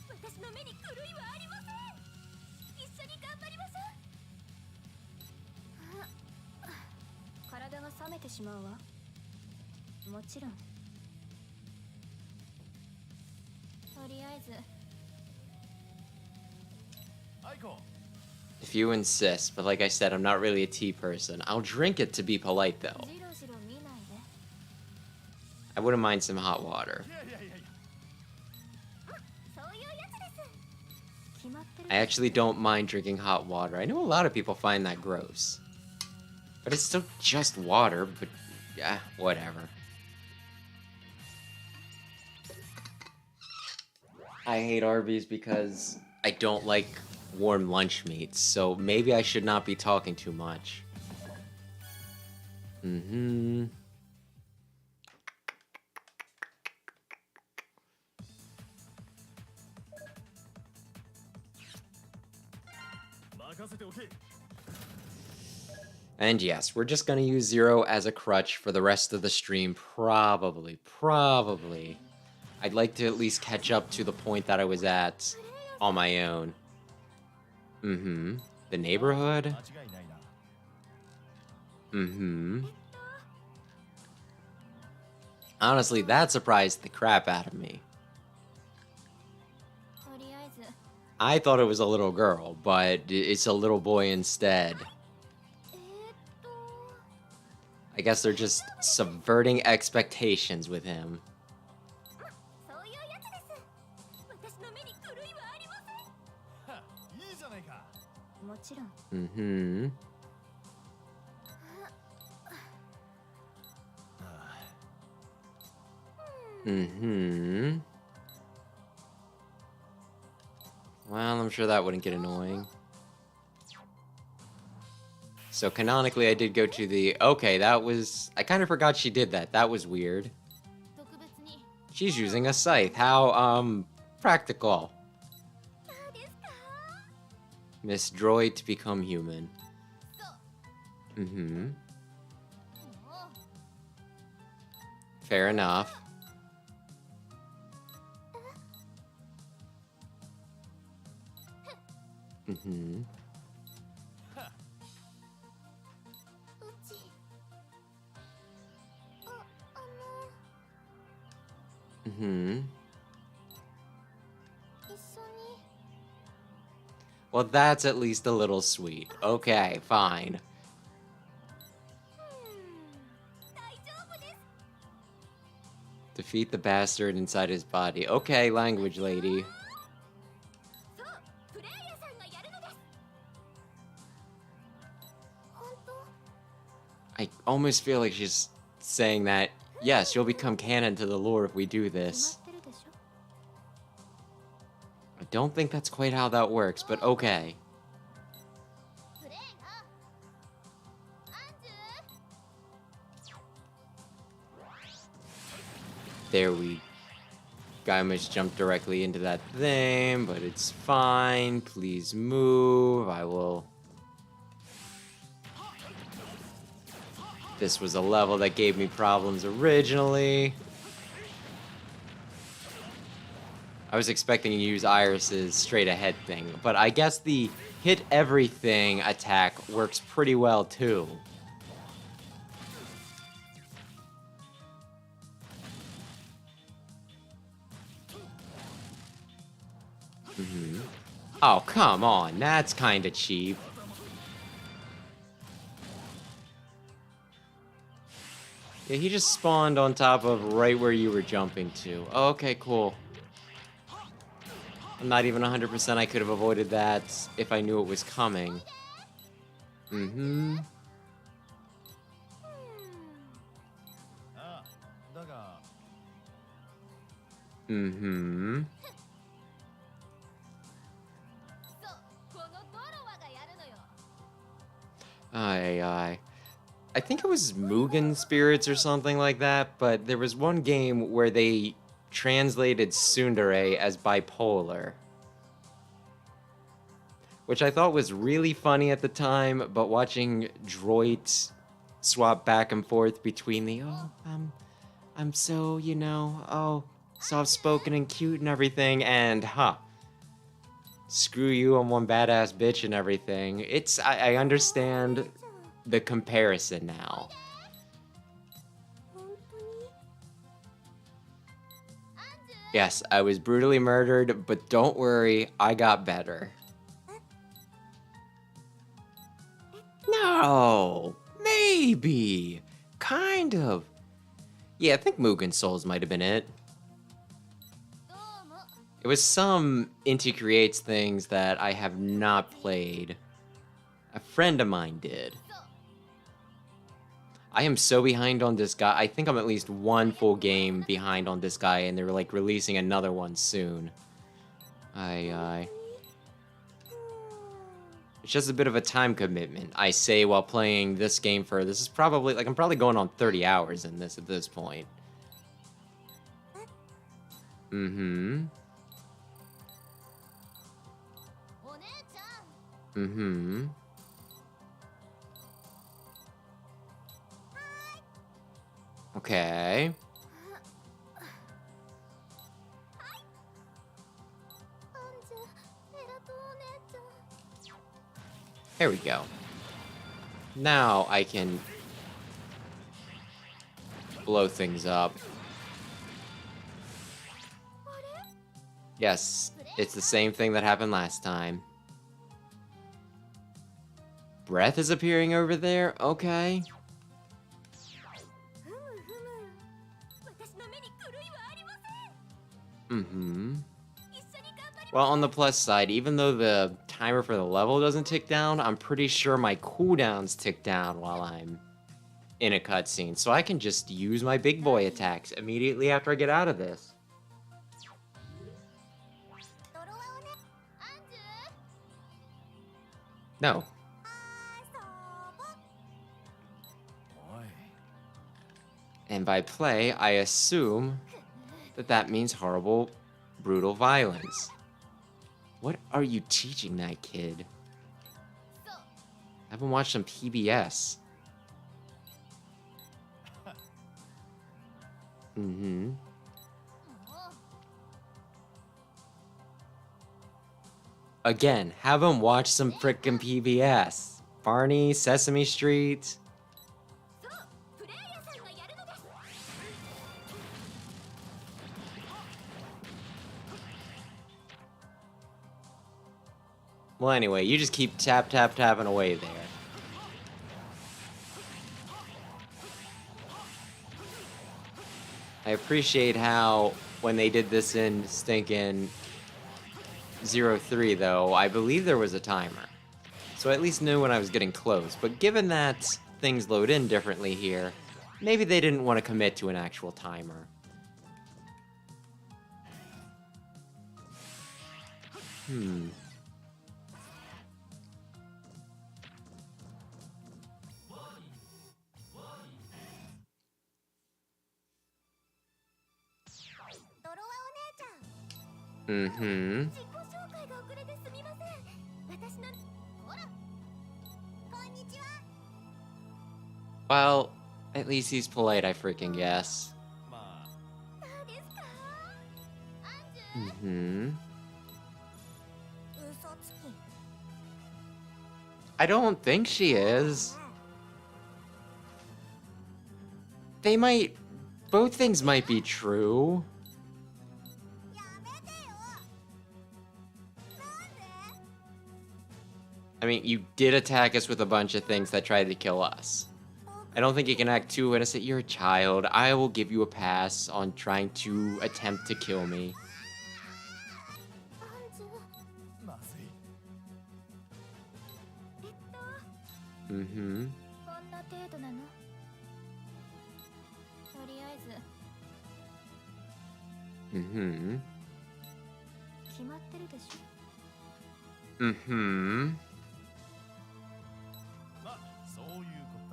私の目に狂いはありません。一緒に頑張りましょう。体が冷めてしまうわ。もちろん。とりあえず アイコ。 If you insist, but like I said, I'm not really a tea person. I'll drink it to be polite, though. じろじろ見ないで。 I wouldn't mind some hot water. いやいやいやいや。そういうやつです。決まってる。 I actually don't mind drinking hot water. I know a lot of people find that gross. But it's still just water, but yeah, whatever. I hate Arby's because I don't like warm lunch meats, so maybe I should not be talking too much. Mm-hmm. And yes, we're just gonna use Zero as a crutch for the rest of the stream, probably. I'd like to at least catch up to the point that I was at on my own. Mm-hmm. The neighborhood? 間違いないな。 Mm-hmm. Honestly, that surprised the crap out of me. とりあえず I thought it was a little girl, but it's a little boy instead. I guess they're just subverting expectations with him. そういうやつです。私の目に狂いはありません。はっいいじゃないか。もちろん。 Mm-hmm. あ Mm-hmm. Well, I'm sure that wouldn't get annoying. So canonically, I did go to the... Okay, that was... I kind of forgot she did that. That was weird. 特別に。 She's using a scythe. How, practical. そうですか。 Miss Droid to become human. そう。 Mm-hmm. もう Fair enough. Mm-hmm. うち。Mm-hmm. 一緒に。 Well, that's at least a little sweet. Okay, fine. 大丈夫です。 Defeat the bastard inside his body. Okay, language lady. そう、プレイヤーさんがやるのです。本当？ I almost feel like she's saying that, yes, you'll become canon to the lore if we do 決 this. まってるでしょ。 I don't think that's quite how that works, but okay. プレイが。アンジュ。 There we... I almost jumped directly into that thing, but it's fine. Please move. I will... This was a level that gave me problems originally. I was expecting to use Iris's straight ahead thing, but I guess the hit everything attack works pretty well too. Mm-hmm. Oh, come on, that's kinda cheap. Yeah, he just spawned on top of right where you were jumping to. Oh, okay, cool. I'm not even 100% I could have avoided that if I knew it was coming. Mm-hmm. ああだが Mm-hmm. そうこのドロワがやるのよ I think it was Mugen Spirits or something like that, but there was one game where they translated tsundere as bipolar. Which I thought was really funny at the time, but watching Droid swap back and forth between the, I'm so, soft-spoken and cute and everything, and, screw you, I'm one badass bitch and everything. I understand the comparison now. 本当に Yes, I was brutally murdered, but don't worry, I got better. No, maybe, kind of. Yeah, I think Mugen Souls might have been it. どうも It was some Inti Creates things that I have not played. A friend of mine did. そう I am so behind on this guy. I think I'm at least one full game behind on this guy, and they're like releasing another one soon. Aye. It's just a bit of a time commitment. I say while playing this game for this is probably like I'm probably going on 30 hours in this at this point. Mm-hmm. お姉ちゃん Mm-hmm. Okay. アンジュエラとお姉ちゃん Here we go. Now I can blow things up. あれ Yes, it's the same thing that happened last time. Breath is appearing over there? Okay. ふむふむ私の目に狂いはありません Mm-hmm. 一緒に頑張り Well, on the plus side, even though the timer for the level doesn't tick down, I'm pretty sure my cooldowns tick down while I'm in a cutscene. So I can just use my big boy attacks immediately after I get out of this. ドロワをねアンジュ No. 遊ぼ おい And by play, I assume that that means horrible, brutal violence. What are you teaching that kid? そう I haven't watched some PBS. Mm-hmm. もう Again, haven't watched some frickin' PBS. Barney, Sesame Street. そうプレイヤーさんがやるのです Well, anyway, you just keep tapping away there. I appreciate how when they did this in stinking 03, though, I believe there was a timer. So I at least knew when I was getting close. But given that things load in differently here, maybe they didn't want to commit to an actual timer. Hmm. Mm-hmm. 自己紹介が遅れてすみません私のほらこんにちは Well, at least he's polite, I freaking guess. まあ何ですかアンジュ Mm-hmm. 嘘つき I don't think she is. They might... Both things might be true. やめてよなんで I mean, you did attack us with a bunch of things that tried to kill us. I don't think you can act too innocent. You're a child. I will give you a pass on trying to attempt to kill me. アンジ Mm-hmm. こんな程度なの？とりあえず Mm-hmm. 決まってるでしょ。 Mm-hmm. まあそういうこっ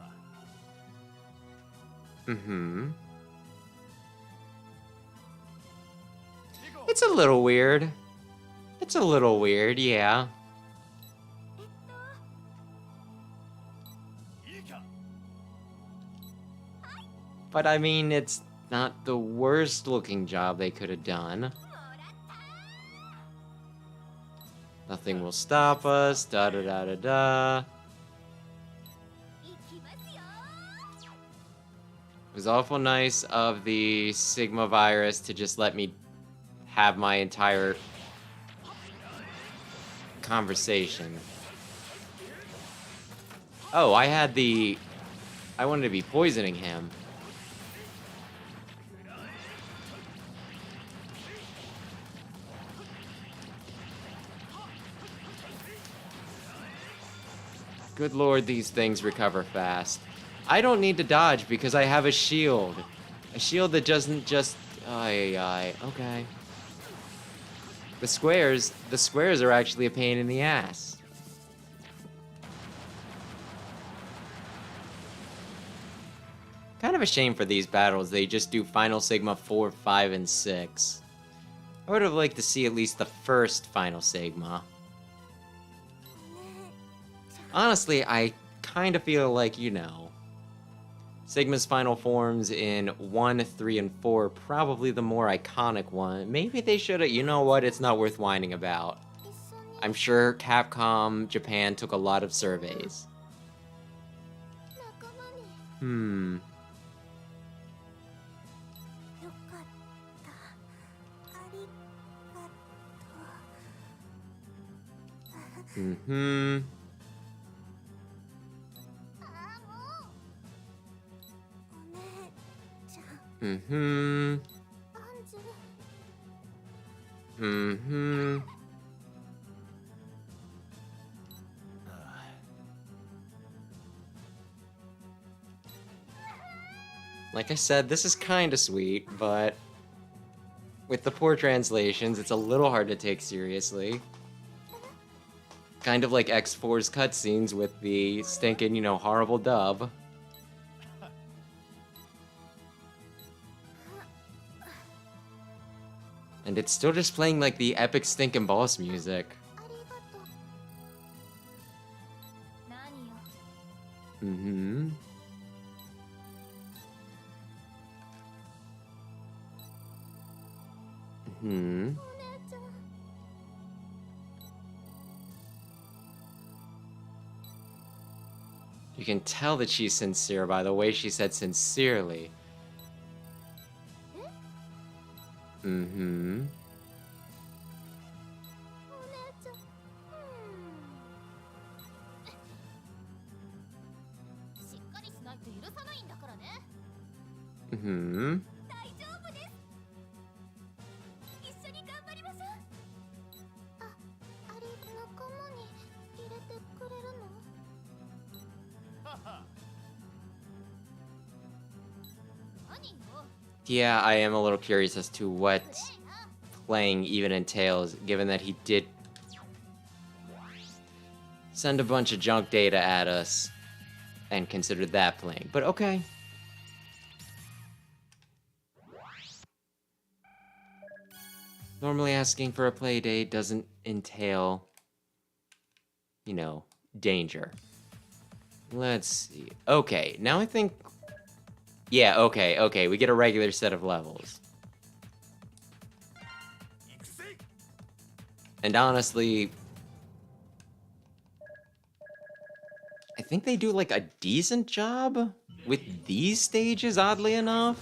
た。 Mm-hmm. 行こう。 It's a little weird. It's a little weird, yeah. いいか。 But I mean, it's not the worst looking job they could have done. Nothing will stop us, da da da da da. いきますよ。 It was awful nice of the Sigma virus to just let me have my entire conversation. Oh, I wanted to be poisoning him. Good lord, these things recover fast. I don't need to dodge because I have a shield. A shield that doesn't just... okay. The squares are actually a pain in the ass. Kind of a shame for these battles, they just do Final Sigma 4, 5, and 6. I would have liked to see at least the first Final Sigma. Honestly, I kind of feel like, you know, Sigma's final forms in 1, 3, and 4 are probably the more iconic one. Maybe they should have, you know what, it's not worth whining about. 一緒に I'm sure Capcom Japan took a lot of surveys. 仲間に Hmm. よかった。ありがとう。 Mm-hmm. ああもう。お姉ちゃん、 Mm-hmm. アンジュ。 Mm-hmm. Like I said, this is kinda sweet, but with the poor translations, it's a little hard to take seriously. Kind of like X4's cutscenes with the stinking, you know, horrible dub. And it's still just playing like the epic stinking boss music. ありがとう。何よ。 Mm-hmm. Hmm. お姉ちゃん。 You can tell that she's sincere by the way she said sincerely. Mm-hmm. お姉ちゃん。しっかりしないと許さないんだからね。 Mm-hmm. 大丈夫です。一緒に頑張りましょう。あれ仲間に入れてくれるの？ はは。 何よ。 Yeah, I am a little curious as to what ねえな。 playing even entails, given that he did send a bunch of junk data at us and considered that playing. But okay. Normally asking for a play date doesn't entail, you know, danger. Let's see. Okay, now I think... Yeah, okay, we get a regular set of levels. 行くぜ。 And honestly, I think they do like a decent job with these stages, oddly enough.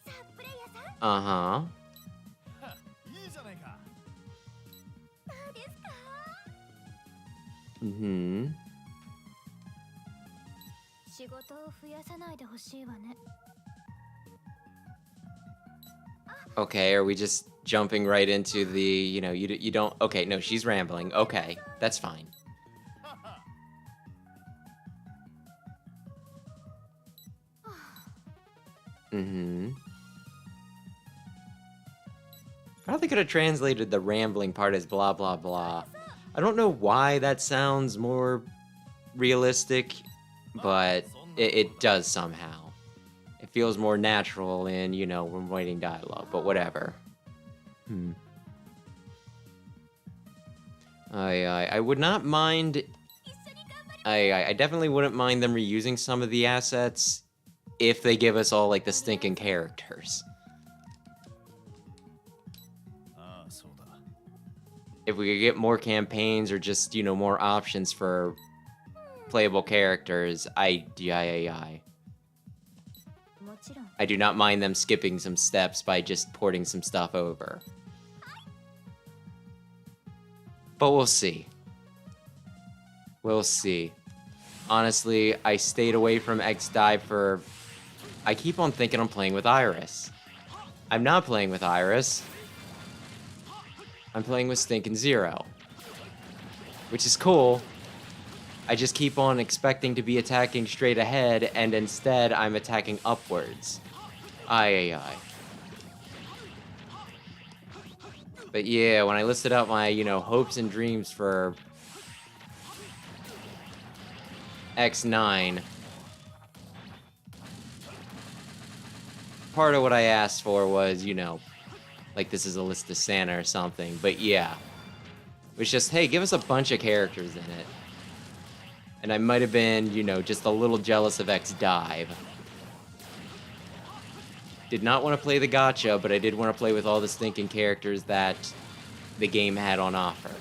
さあプレイヤーさん、 Uh-huh. いいじゃないか。 どうですか？ Mm-hmm. 仕事を増やさないでほしいわね。 Okay, are we just jumping right into the, you know, you don't... Okay, no, she's rambling. Okay, that's fine. はは。Mm-hmm. Probably could have translated the rambling part as blah blah blah. I don't know why that sounds more realistic, but it does somehow. It feels more natural in, you know, when writing dialogue, but whatever. I would not mind. I definitely wouldn't mind them reusing some of the assets if they give us all like the stinking characters. ああそうだ If we could get more campaigns or just, you know, more options for playable characters, I do not mind them skipping some steps by just porting some stuff over. But we'll see. We'll see. Honestly, I stayed away from X-Dive for... I keep on thinking I'm playing with Iris. I'm not playing with Iris. I'm playing with Stinkin' Zero. Which is cool. I just keep on expecting to be attacking straight ahead, and instead I'm attacking upwards. Aye. But yeah, when I listed out my, you know, hopes and dreams for X9, part of what I asked for was, you know, like this is a list of Santa or something, but yeah. It was just, hey, give us a bunch of characters in it. And I might have been, you know, just a little jealous of X-Dive. Did not want to play the gacha, but I did want to play with all the stinking characters that the game had on offer.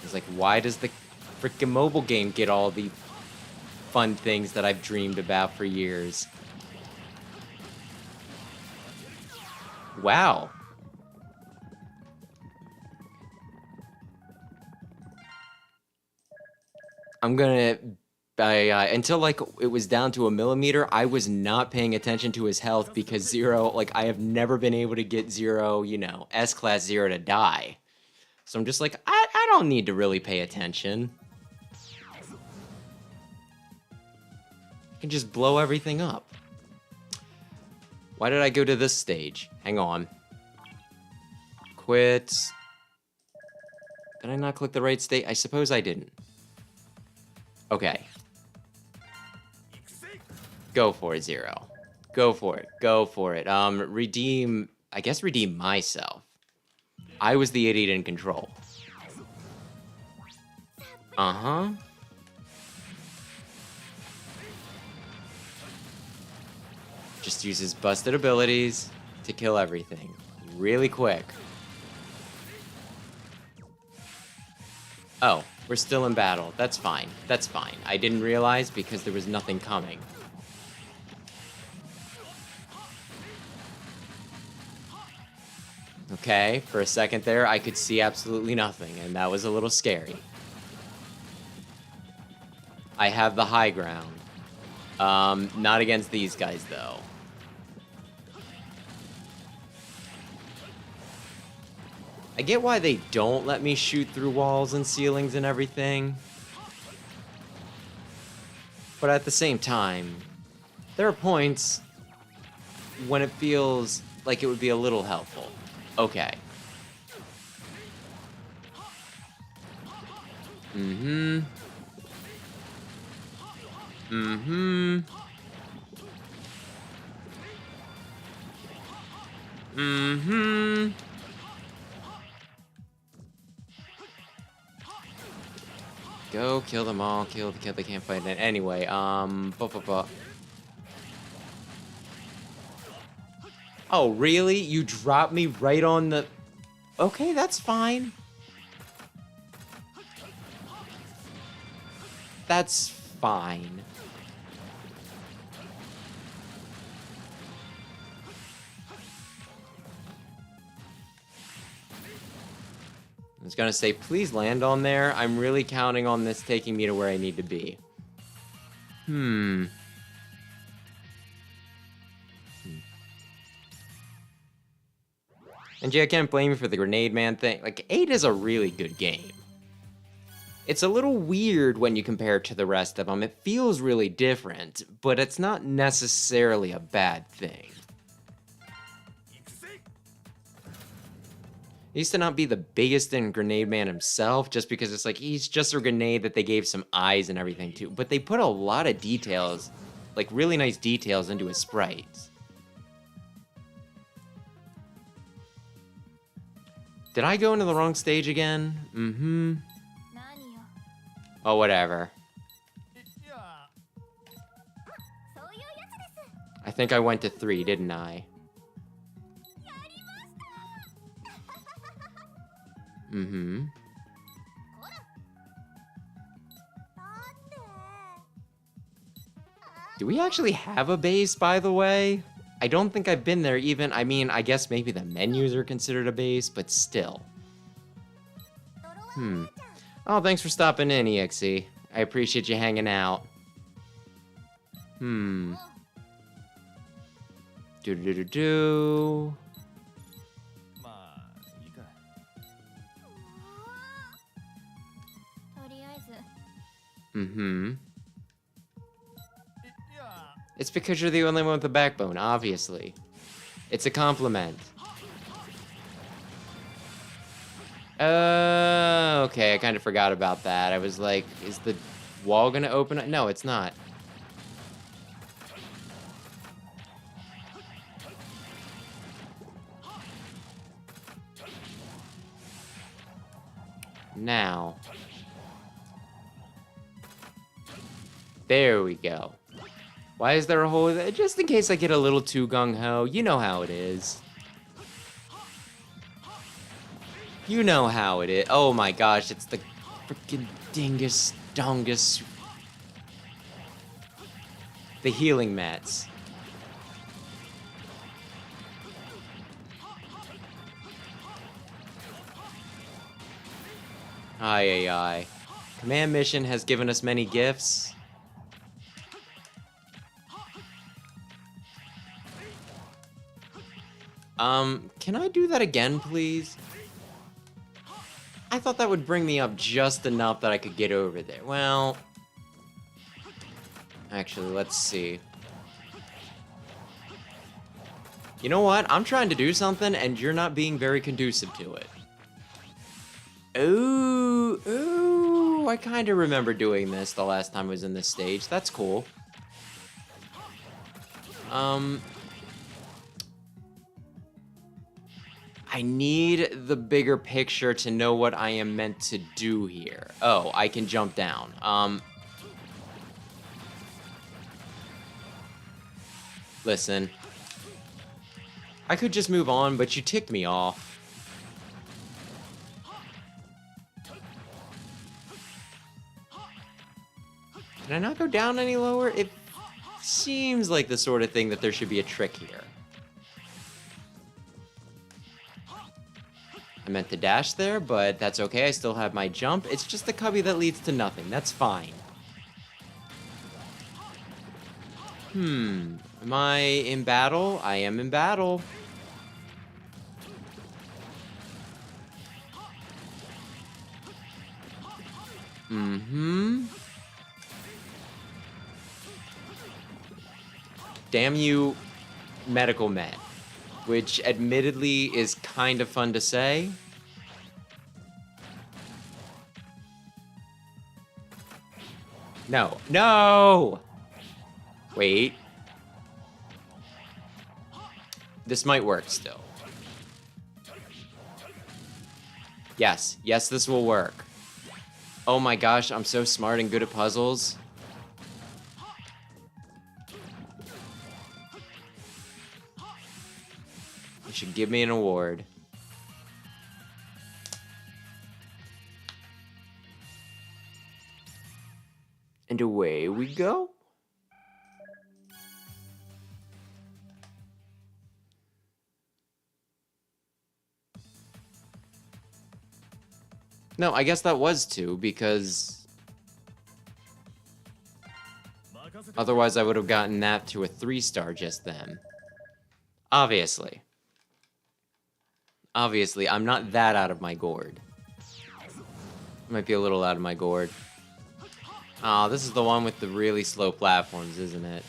It's like, why does the freaking mobile game get all the fun things that I've dreamed about for years? Wow. I'm gonna... until, like, it was down to a millimeter, I was not paying attention to his health because Zero, like, I have never been able to get Zero, you know, S-Class Zero to die. So I'm just like, I don't need to really pay attention. I can just blow everything up. Why did I go to this stage? Hang on. Quit. Did I not click the right state? I suppose I didn't. Okay. Go for it, Zero. Go for it. Go for it. Redeem... I guess redeem myself. I was the idiot in control. Uh-huh. Just use his busted abilities to kill everything. Really quick. Oh, we're still in battle. That's fine. That's fine. I didn't realize because there was nothing coming. Okay, for a second there, I could see absolutely nothing, and that was a little scary. I have the high ground. Not against these guys, though. I get why they don't let me shoot through walls and ceilings and everything. But at the same time, there are points when it feels like it would be a little helpful. Okay. Mm-hmm. Mm-hmm. Mm-hmm. Go kill them all. Kill they can't fight it. Anyway, Oh, really? You dropped me right on the... Okay, that's fine. That's fine. I was gonna say, please land on there. I'm really counting on this taking me to where I need to be. And yeah, I can't blame you for the Grenade Man thing. Like, 8 is a really good game. It's a little weird when you compare it to the rest of them. It feels really different, but it's not necessarily a bad thing. He used to not be the biggest in Grenade Man himself, just because it's like, he's just a grenade that they gave some eyes and everything to. But they put a lot of details, like really nice details into his sprites. Did I go into the wrong stage again? Mm-hmm. 何よ Oh, whatever. いやそういうやつです I think I went to 3, didn't I? やりました Mm-hmm. ほらだって Do we actually have a base, by the way? I don't think I've been there even. I mean, I guess maybe the menus are considered a base, but still. ドロワ Hmm. 姉ちゃん Oh, thanks for stopping in, EXE. I appreciate you hanging out. Hmm. Do-do-do-do-do. まあいいか。とりあえず Mm-hmm. いや It's because you're the only one with a backbone, obviously. It's a compliment. Okay, I kind of forgot about that. I was like, is the wall gonna open up? No, it's not. Now. There we go. Why is there a hole? Just in case I get a little too gung-ho. You know how it is. You know how it is. Oh my gosh, it's the freaking dingus dongus. The healing mats. Aye, aye, aye. Command mission has given us many gifts. Can I do that again, please? I thought that would bring me up just enough that I could get over there. Well... Actually, let's see. You know what? I'm trying to do something, and you're not being very conducive to it. Ooh, ooh, I kind of remember doing this the last time I was in this stage. That's cool. I need the bigger picture to know what I am meant to do here. Oh, I can jump down. Listen. I could just move on, but you ticked me off. Can I not go down any lower? It seems like the sort of thing that there should be a trick here. I meant to dash there, but that's okay. I still have my jump. It's just a cubby that leads to nothing. That's fine. Am I in battle? I am in battle. Damn you, medical men. Which admittedly is kind of fun to say. No. No! Wait. This might work still. Yes. Yes, this will work. Oh my gosh, I'm so smart and good at puzzles. You should give me an award. And away we go. No, I guess that was 2, because otherwise I would have gotten that to a 3-star just then. Obviously. Obviously, I'm not that out of my gourd. Might be a little out of my gourd. Oh, this is the one with the really slow platforms, isn't it?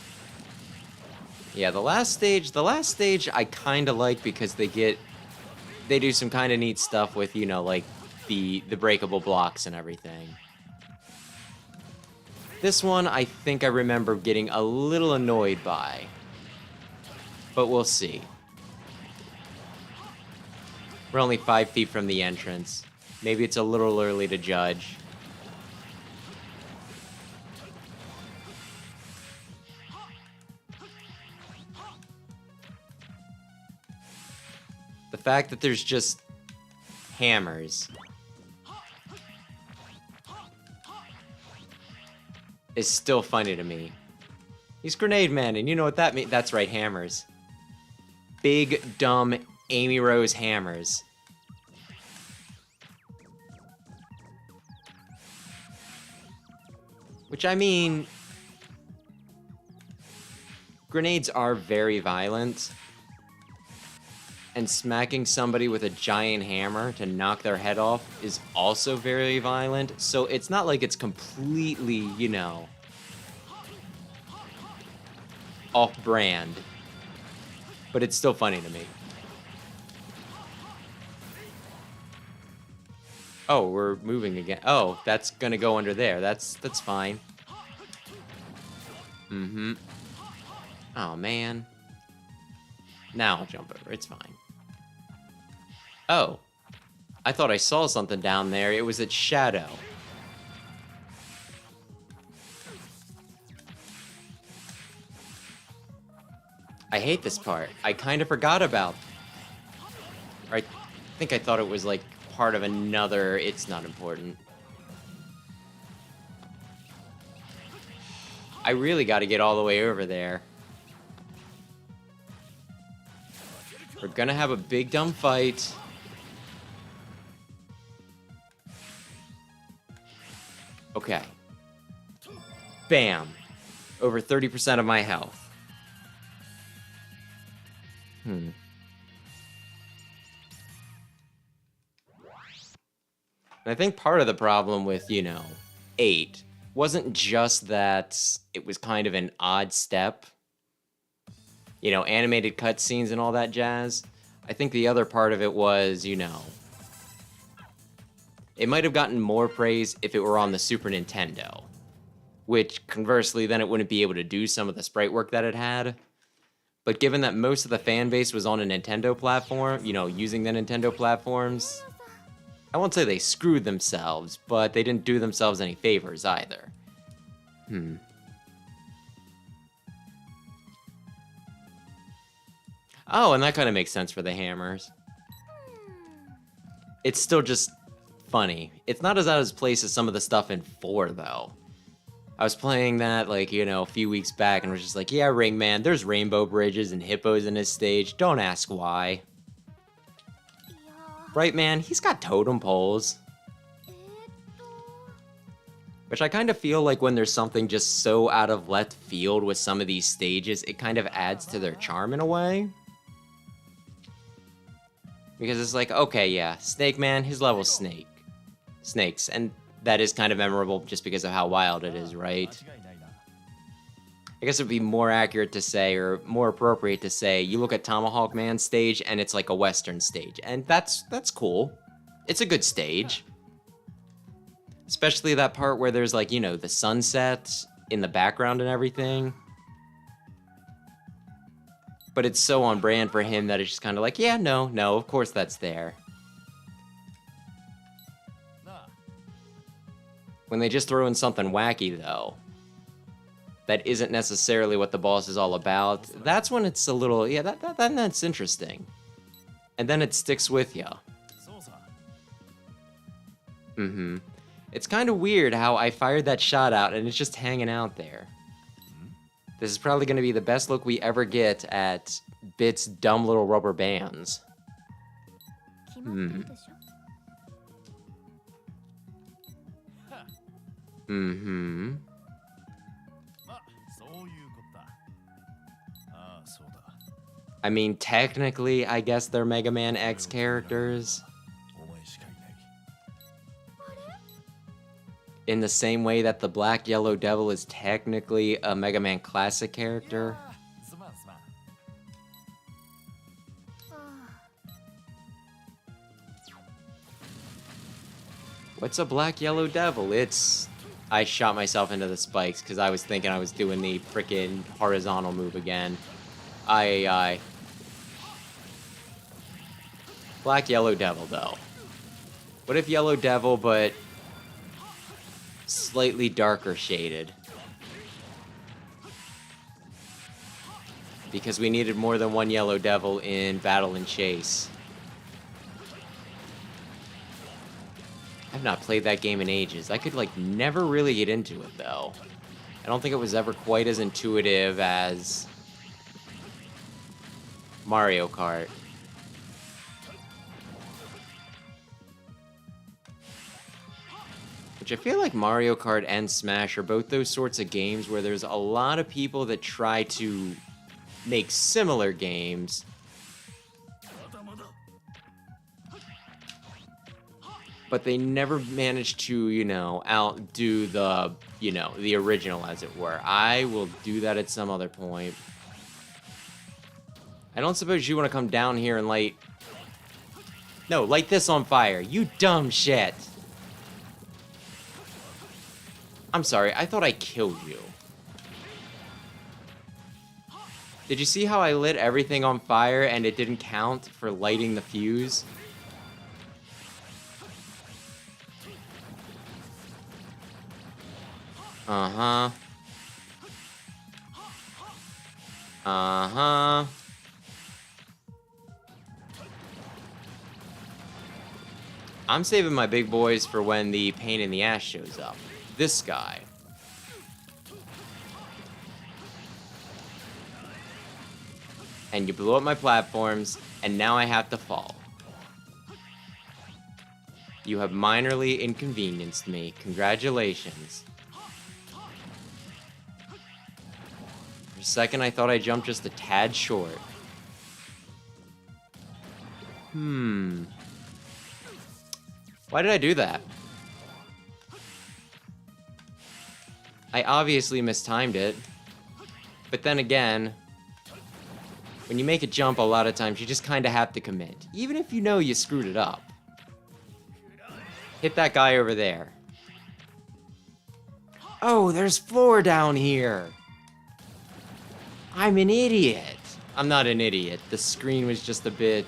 Yeah, the last stage I kind of like because they do some kind of neat stuff with, you know, like the breakable blocks and everything. This one I think I remember getting a little annoyed by, but we'll see. We're only 5 feet from the entrance. Maybe it's a little early to judge. The fact that there's just hammers is still funny to me. He's Grenade Man, and you know what that means. That's right, hammers. Big, dumb Amy Rose hammers. Which, I mean, grenades are very violent. And smacking somebody with a giant hammer to knock their head off is also very violent. So it's not like it's completely, you know, off-brand. But it's still funny to me. Oh, we're moving again. Oh, that's gonna go under there. That's fine. Mm-hmm. Oh, man. Now I'll jump over. It's fine. Oh. I thought I saw something down there. It was its shadow. I hate this part. I kind of forgot about... Or I think I thought it was, like, part of another... It's not important. I really got to get all the way over there. We're gonna have a big dumb fight. Okay. Bam. Over 30% of my health. And I think part of the problem with, you know, 8 wasn't just that it was kind of an odd step. You know, animated cutscenes and all that jazz. I think the other part of it was, you know, it might have gotten more praise if it were on the Super Nintendo. Which, conversely, then it wouldn't be able to do some of the sprite work that it had. But given that most of the fan base was on a Nintendo platform, you know, using the Nintendo platforms, I won't say they screwed themselves, but they didn't do themselves any favors either. Oh, and that kind of makes sense for the hammers. It's still just funny. It's not as out of place as some of the stuff in 4, though. I was playing that, like, you know, a few weeks back and was just like, yeah, Ringman, there's rainbow bridges and hippos in his stage. Don't ask why. Right, man? He's got totem poles. Which I kind of feel like when there's something just so out of left field with some of these stages, it kind of adds to their charm in a way. Because it's like, okay, yeah, Snake Man, his level's snakes, and that is kind of memorable just because of how wild it is, right? I guess it would be more accurate to say, or more appropriate to say, you look at Tomahawk Man's stage, and it's like a Western stage, and that's cool. It's a good stage. Especially that part where there's, like, you know, the sunset in the background and everything. But it's so on brand for him that it's just kind of like, yeah, no, of course that's there. When they just throw in something wacky, though, that isn't necessarily what the boss is all about, that's when it's a little, yeah, that's interesting. And then it sticks with you. It's kind of weird how I fired that shot out and it's just hanging out there. This is probably going to be the best look we ever get at Bit's dumb little rubber bands. I mean, technically, I guess they're Mega Man X characters. in the same way that the Black Yellow Devil is technically a Mega Man Classic い character. やーすまんすまん。What's a Black Yellow Devil? It's... I shot myself into the spikes because I was thinking I was doing the frickin' horizontal move again. Aye. Black Yellow Devil, though. What if Yellow Devil, but slightly darker shaded? Because we needed more than one Yellow Devil in Battle and Chase. I've not played that game in ages. I could, like, never really get into it, though. I don't think it was ever quite as intuitive as Mario Kart. Which I feel like Mario Kart and Smash are both those sorts of games where there's a lot of people that try to make similar games, but they never manage to, you know, outdo the, you know, the original, as it were. I will do that at some other point. I don't suppose you want to come down here and light... No, light this on fire, you dumb shit! I'm sorry, I thought I killed you. Did you see how I lit everything on fire and it didn't count for lighting the fuse? Uh-huh. Uh-huh. I'm saving my big boys for when the pain in the ass shows up. This guy. And you blew up my platforms, and now I have to fall. You have minorly inconvenienced me. Congratulations. For a second, I thought I jumped just a tad short. Why did I do that? I obviously mistimed it. But then again, when you make a jump, a lot of times you just kind of have to commit. Even if you know you screwed it up. Hit that guy over there. Oh, there's floor down here. I'm an idiot. I'm not an idiot. The screen was just a bit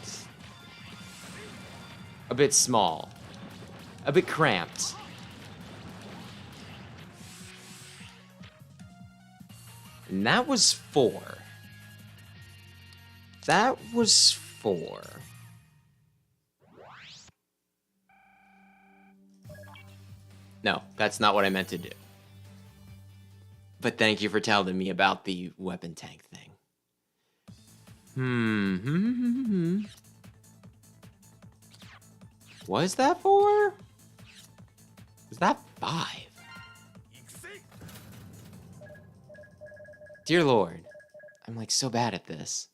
small. A bit cramped. And that was 4. That was 4. No, that's not what I meant to do. But thank you for telling me about the weapon tank thing. Was that 4? Was that 5? Dear Lord, I'm like so bad at this.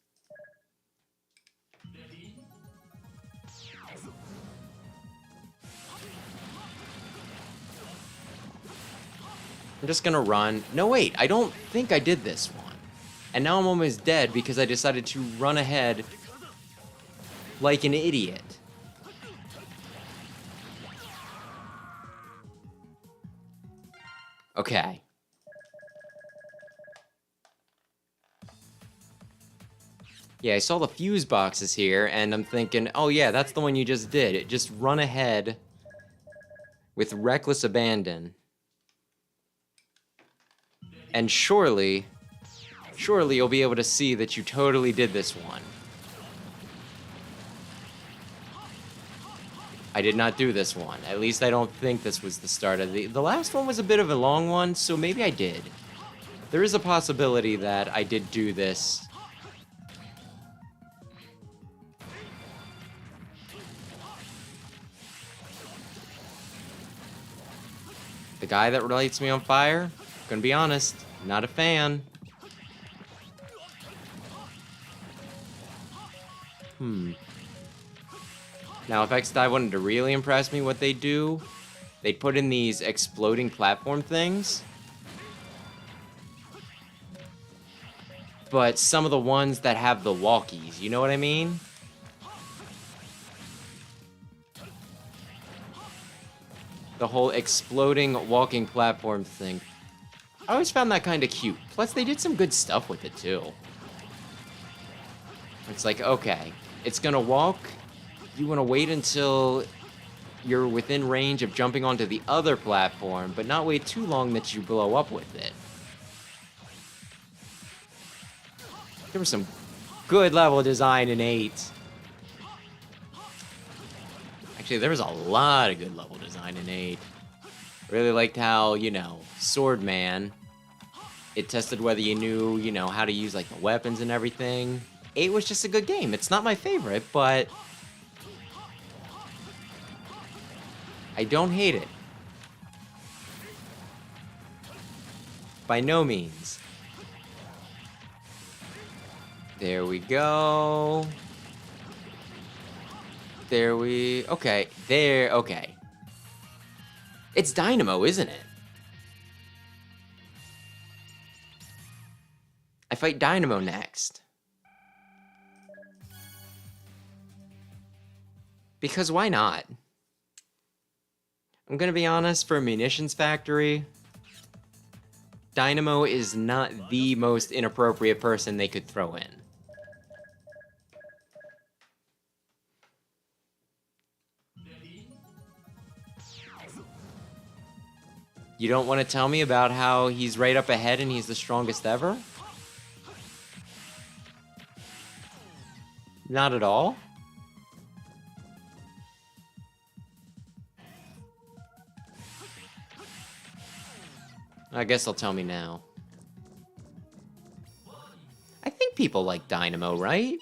I'm just gonna run. No, wait, I don't think I did this one. And now I'm almost dead because I decided to run ahead like an idiot. Okay. Yeah, I saw the fuse boxes here, and I'm thinking, oh yeah, that's the one you just did. Just run ahead with reckless abandon. And surely you'll be able to see that you totally did this one. I did not do this one. At least I don't think this was the start of the last one was a bit of a long one, so maybe I did. There is a possibility that I did do this. The guy that lights me on fire, gonna be honest, not a fan. Now, if X-Dive wanted to really impress me, what they do They put in these exploding platform things. But some of the ones that have the walkies, you know what I mean? The whole exploding walking platform thing. I always found that kind of cute. Plus, they did some good stuff with it, too. It's like, okay, it's gonna walk. You wanna wait until you're within range of jumping onto the other platform, but not wait too long that you blow up with it. There was some good level design in 8. Actually, there was a lot of good level design in 8. Really liked how, you know, Swordman, it tested whether you knew, you know, how to use, like, the weapons and everything. 8 was just a good game. It's not my favorite, but I don't hate it. By no means. There we go. Okay. Okay. It's Dynamo, isn't it? I fight Dynamo next. Because why not? I'm gonna be honest, for a munitions factory, Dynamo is not the most inappropriate person they could throw in. You don't want to tell me about how he's right up ahead and he's the strongest ever? Not at all? I guess they'll tell me now. I think people like Dynamo, right?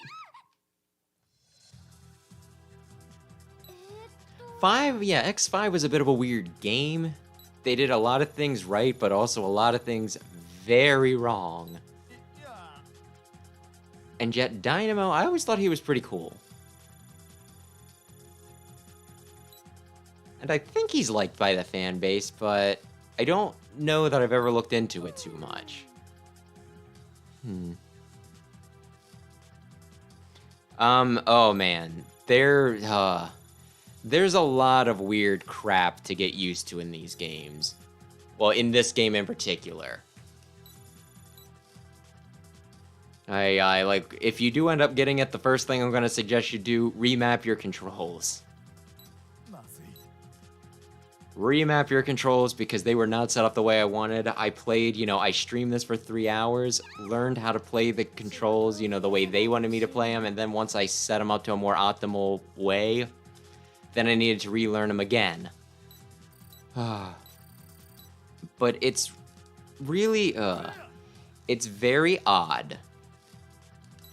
5, yeah, X5 was a bit of a weird game. They did a lot of things right, but also a lot of things very wrong. And yet Dynamo, I always thought he was pretty cool. And I think he's liked by the fan base, but I don't know that I've ever looked into it too much. Oh man. There's a lot of weird crap to get used to in these games. Well, in this game in particular. I like, if you do end up getting it, the first thing I'm gonna suggest you do, remap your controls. Remap your controls because they were not set up the way I wanted. I played, you know, I streamed this for 3 hours, learned how to play the controls, you know, the way they wanted me to play them, and then once I set them up to a more optimal way, then I needed to relearn them again. But it's really, it's very odd.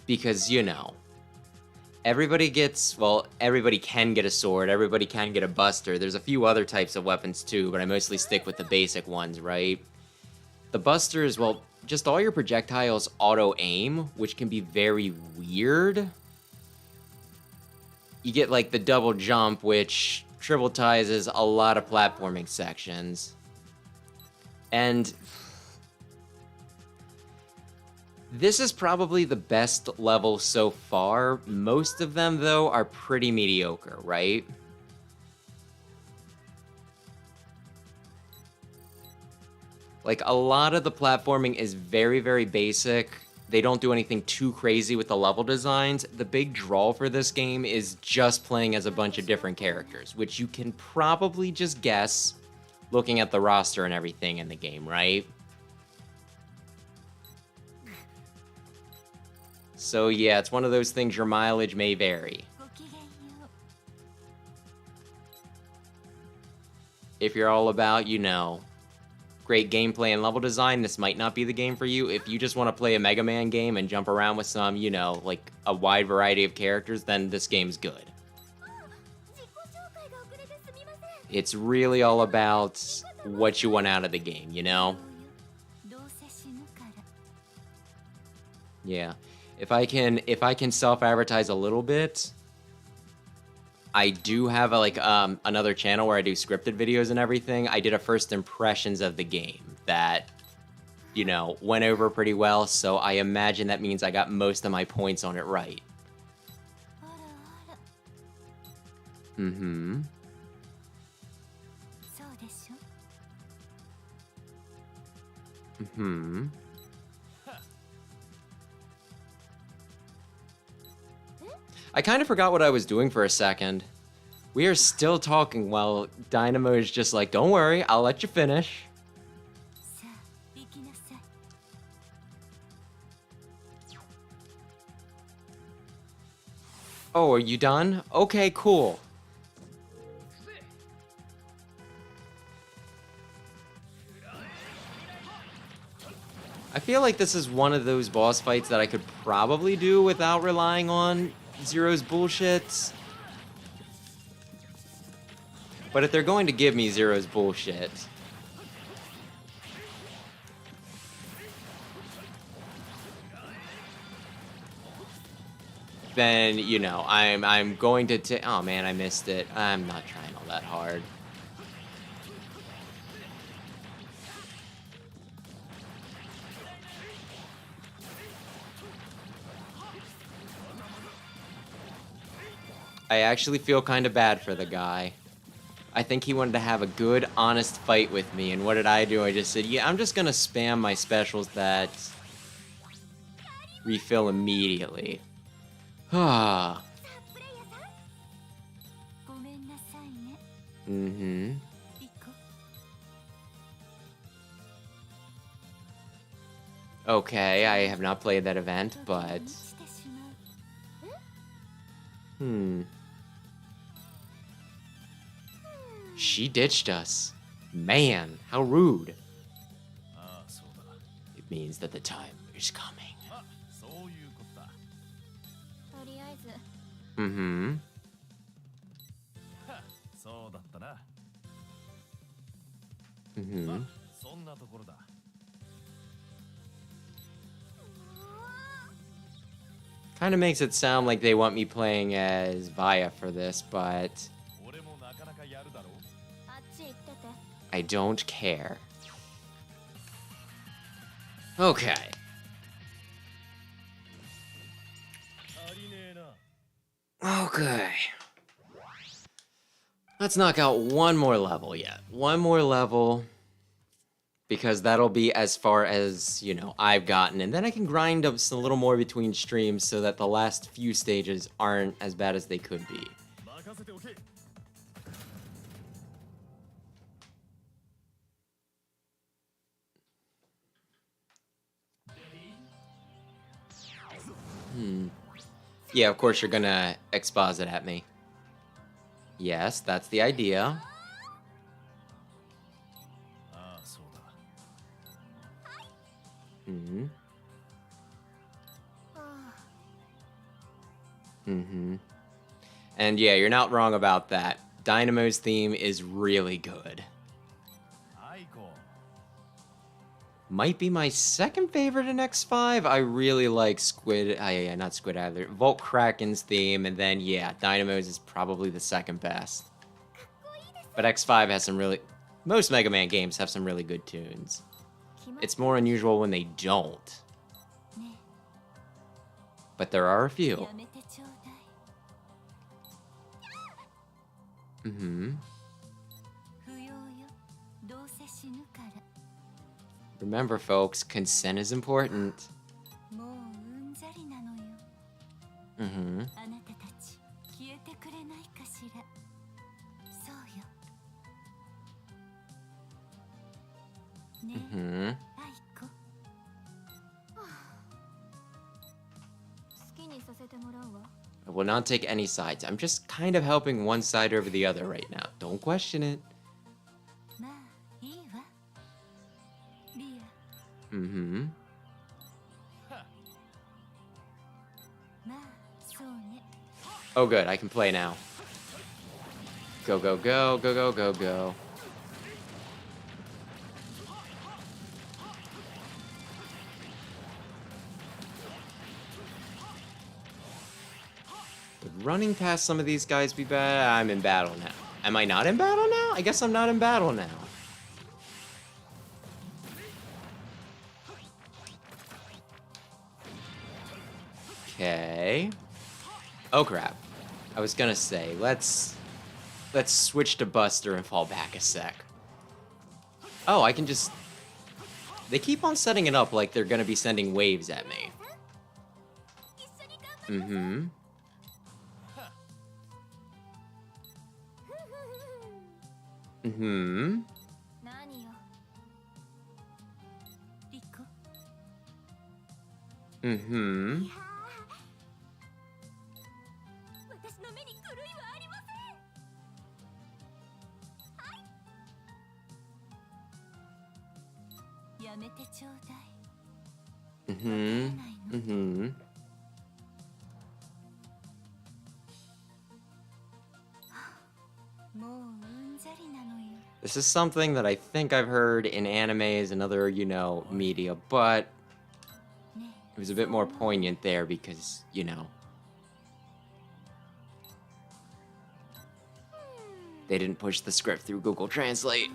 Because, you know, everybody can get a sword, everybody can get a buster. There's a few other types of weapons too, but I mostly stick with the basic ones, right? The busters, well, just all your projectiles auto-aim, which can be very weird. You get, like, the double jump, which trivializes a lot of platforming sections. And this is probably the best level so far. Most of them, though, are pretty mediocre, right? Like, a lot of the platforming is very, very basic. They don't do anything too crazy with the level designs. The big draw for this game is just playing as a bunch of different characters, which you can probably just guess looking at the roster and everything in the game, right? So yeah, it's one of those things your mileage may vary. If you're all about, you know, great gameplay and level design, this might not be the game for you. If you just want to play a Mega Man game and jump around with some, you know, like a wide variety of characters, then this game's good. It's really all about what you want out of the game, you know? Yeah. If I can self-advertise a little bit, I do have another channel where I do scripted videos and everything. I did a first impressions of the game that, you know, went over pretty well, so I imagine that means I got most of my points on it right. あらあら Mm-hmm. そうでしょ Mm-hmm. I kind of forgot what I was doing for a second. We are still talking while Dynamo is just like, don't worry, I'll let you finish. さあ行きなさい Oh, are you done? Okay, cool. I feel like this is one of those boss fights that I could probably do without relying on Zero's bullshit. But if they're going to give me Zero's bullshit, then, you know, I'm going to oh man, I missed it. I'm not trying all that hard. I actually feel kind of bad for the guy. I think he wanted to have a good, honest fight with me, and what did I do? I just said, yeah, I'm just gonna spam my specials that refill immediately. Ah. さあプレイヤーさんごめんなさいね Mm-hmm. 行こ Okay, I have not played that event, う but... 時にしてしまう Hmm. She ditched us. Man, how rude. ああ、そうだ。 It means that the time is coming. あ、そういうことだ。とりあえず Mm-hmm. はそうだったな。 Mm-hmm. そんなところだ。 Kind of makes it sound like they want me playing as Vaya for this, but 俺もなかなかやるだろう。 あっち行ってて I don't care. Okay. 足りねえな。 Okay. Let's knock out one more level yet. One more level. Because that'll be as far as, you know, I've gotten. And then I can grind up a little more between streams so that the last few stages aren't as bad as they could be. 任せておけ。 Yeah, of course you're gonna exposit at me. Yes, that's the idea. ああ、そうだ。 Hmm. あ Mm-hmm. And yeah, you're not wrong about that. Dynamo's theme is really good. アイコン。 Might be my second favorite in X5. I really like Squid, yeah, not Squid either. Volt Kraken's theme, and then yeah, Dynamo's is probably the second best. But X5 has some really, most Mega Man games have some really good tunes. 決まっ It's more unusual when they don't, ね but there are a や few. めてちょうだい Mm-hmm. 不要よどうせ死ぬから Remember, folks, consent is important. もううんざりなのよ Mm-hmm. あなたたち消えてくれないかしらそうよね Mm-hmm. アイコ好きにさせてもらうわ I will not take any sides. I'm just kind of helping one side over the other right now. Don't question it. まあいいわリア Mm-hmm. まあそうね Oh, good. I can play now. Go, go, go, go, go, go, go. Would running past some of these guys be bad? I'm in battle now. Am I not in battle now? I guess I'm not in battle now. Okay. Oh crap. I was gonna say, let's switch to Buster and fall back a sec. Oh, I can just... They keep on setting it up like they're gonna be sending waves at me. 一緒に頑張り Mm-hmm. ふふふ Mm-hmm. 何よ リコ Mm-hmm. いやー私の目に狂いはありませんやめてちょうだい Mm-hmm. Mm-hmm. もううんざりなのよ This is something that I think I've heard in animes and other, you know, media, but ね it was a bit more poignant there because, you know, they didn't push the script through Google Translate.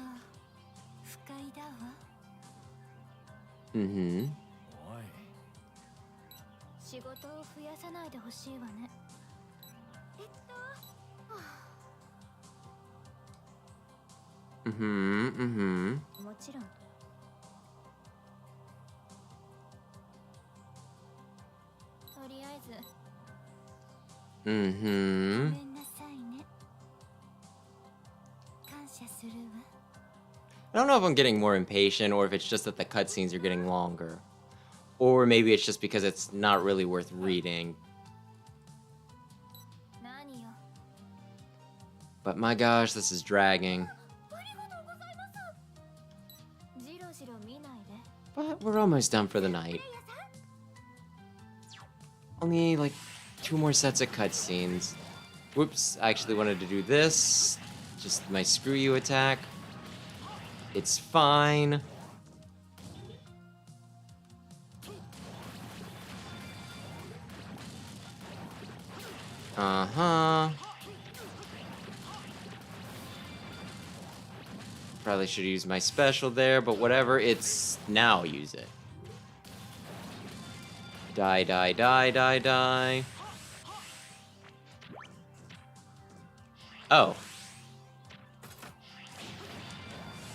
不快だわ Mm-hmm. おい仕事を増やさないでほしいわねはあ Mm-hmm. Mm-hmm. もちろんとりあえず ご Mm-hmm. めんなさいね感謝するわ I don't know if I'm getting more impatient or if it's just that the cutscenes are getting longer. Or maybe it's just because it's not really worth reading. 何よ But my gosh, this is dragging. ありがとうございますじろじろ見ないで But we're almost done for the night. Only like 2 more sets of cutscenes. Whoops, I actually wanted to do this. Just my screw you attack. It's fine. Uh-huh. Probably should use my special there, but whatever, it's... Now use it. Die, die, die, die, die. Oh.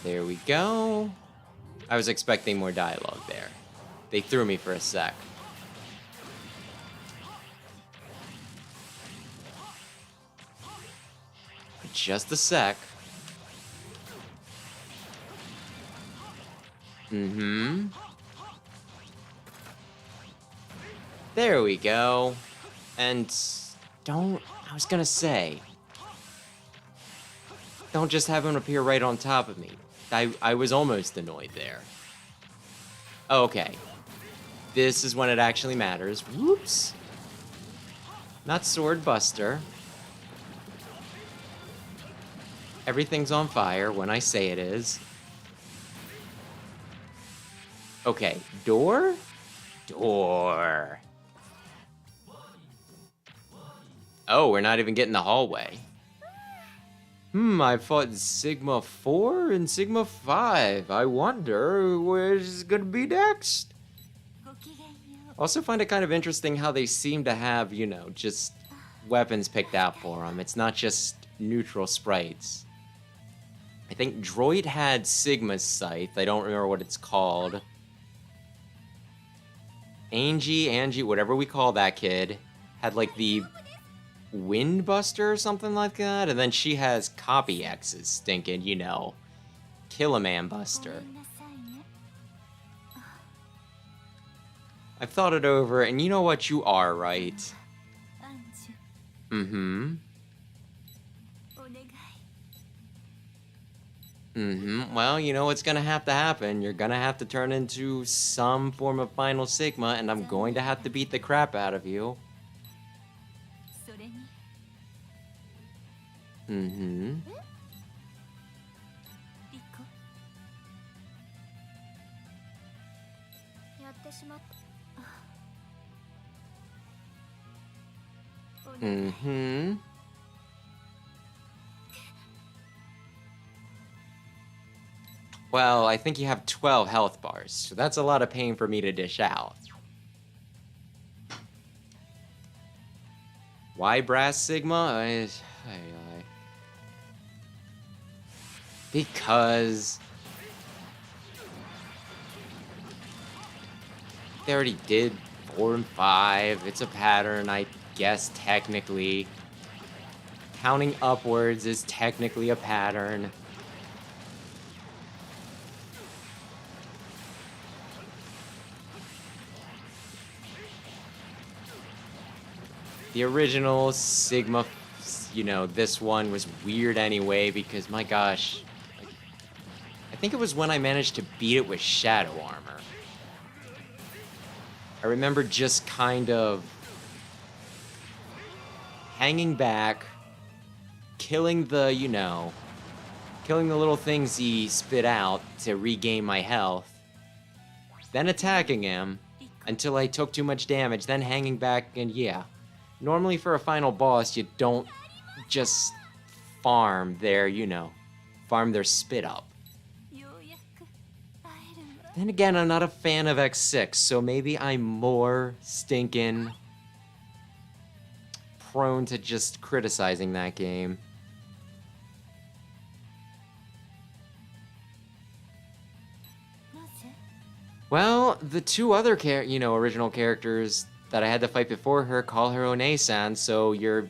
There we go. I was expecting more dialogue there. They threw me for a sec. Just a sec. Mm-hmm. There we go. And don't... I was gonna say... Don't just have him appear right on top of me. I was almost annoyed there. Okay. This is when it actually matters. Whoops. Not Sword Buster. Everything's on fire when I say it is. Okay, door? Door. Oh, we're not even getting the hallway. I fought Sigma 4 and Sigma 5. I wonder where's gonna be next. ごきげんよう Also find it kind of interesting how they seem to have, you know, just weapons picked out for them. It's not just neutral sprites. I think Droid had Sigma's scythe. I don't remember what it's called. Angie, whatever we call that kid, had like the Windbuster or something like that. And then she has Copy X's stinking, you know, Kill-A-Man ご Buster. めんなさいね I've thought it over, and you know what? You are right. アンジ Mm-hmm. ュお願い Mm-hmm. Well, you know what's gonna have to happen. You're gonna have to turn into some form of Final Sigma, and I'm going to have to beat the crap out of you. それに Mm-hmm. リコやってしまった Mm-hmm. Well, I think you have 12 health bars, so that's a lot of pain for me to dish out. Why Brass Sigma? Because they already did 4 and 5. It's a pattern, I guess, technically. Counting upwards is technically a pattern. The original Sigma, you know, this one was weird anyway because, my gosh, I think it was when I managed to beat it with Shadow Armor. I remember just kind of hanging back, killing the, you know, killing the little things he spit out to regain my health, then attacking him until I took too much damage, then hanging back, and yeah. Normally for a final boss, you don't just farm their, you know, farm their spit up. ようやく会えるんだ Then again, I'm not a fan of X6, so maybe I'm more stinking prone to just criticizing that game. なぜ Well, the two other original characters that I had to fight before her call her One-san, so you're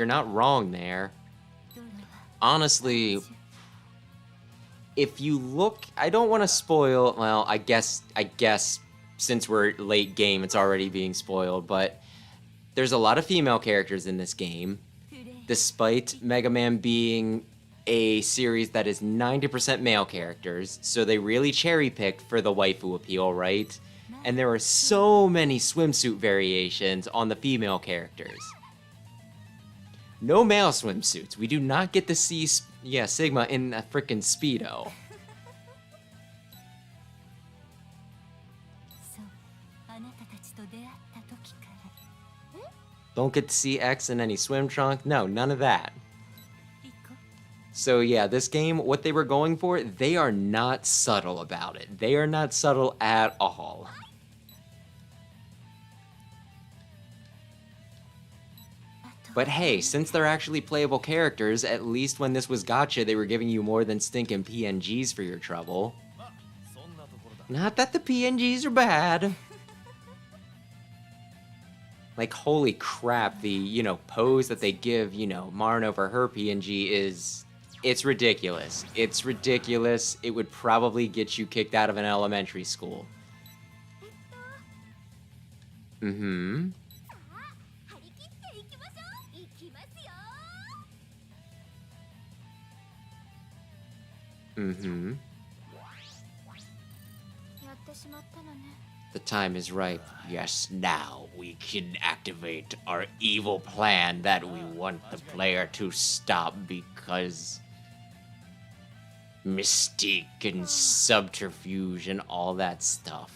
not wrong there. ドラは Honestly, if you look, I don't want to spoil. Well, I guess since we're late game, it's already being spoiled. But there's a lot of female characters in this game, プレイ despite Mega Man being a series that is 90% male characters. So they really cherry picked for the waifu appeal, right? And there are so many swimsuit variations on the female characters. No male swimsuits. We do not get to see, Sigma in a frickin' Speedo. そうあなたたちと出会った時から Don't get to see X in any swim trunk. No, none of that. リコ So yeah, this game, what they were going for, they are not subtle about it. They are not subtle at all. But hey, since they're actually playable characters, at least when this was gacha, they were giving you more than stinking PNGs for your trouble. まあそんなところだ Not that the PNGs are bad. Like, holy crap, the, pose that they give, Marno for her PNG it's ridiculous. It's ridiculous. It would probably get you kicked out of an elementary school. Mm-hmm. 張り切っていきましょう。いきますよ。 Mm-hmm. やってしまったのね。 The time is ripe. Yes, now we can activate our evil plan that we want the player to stop because mystique and subterfuge and all that stuff.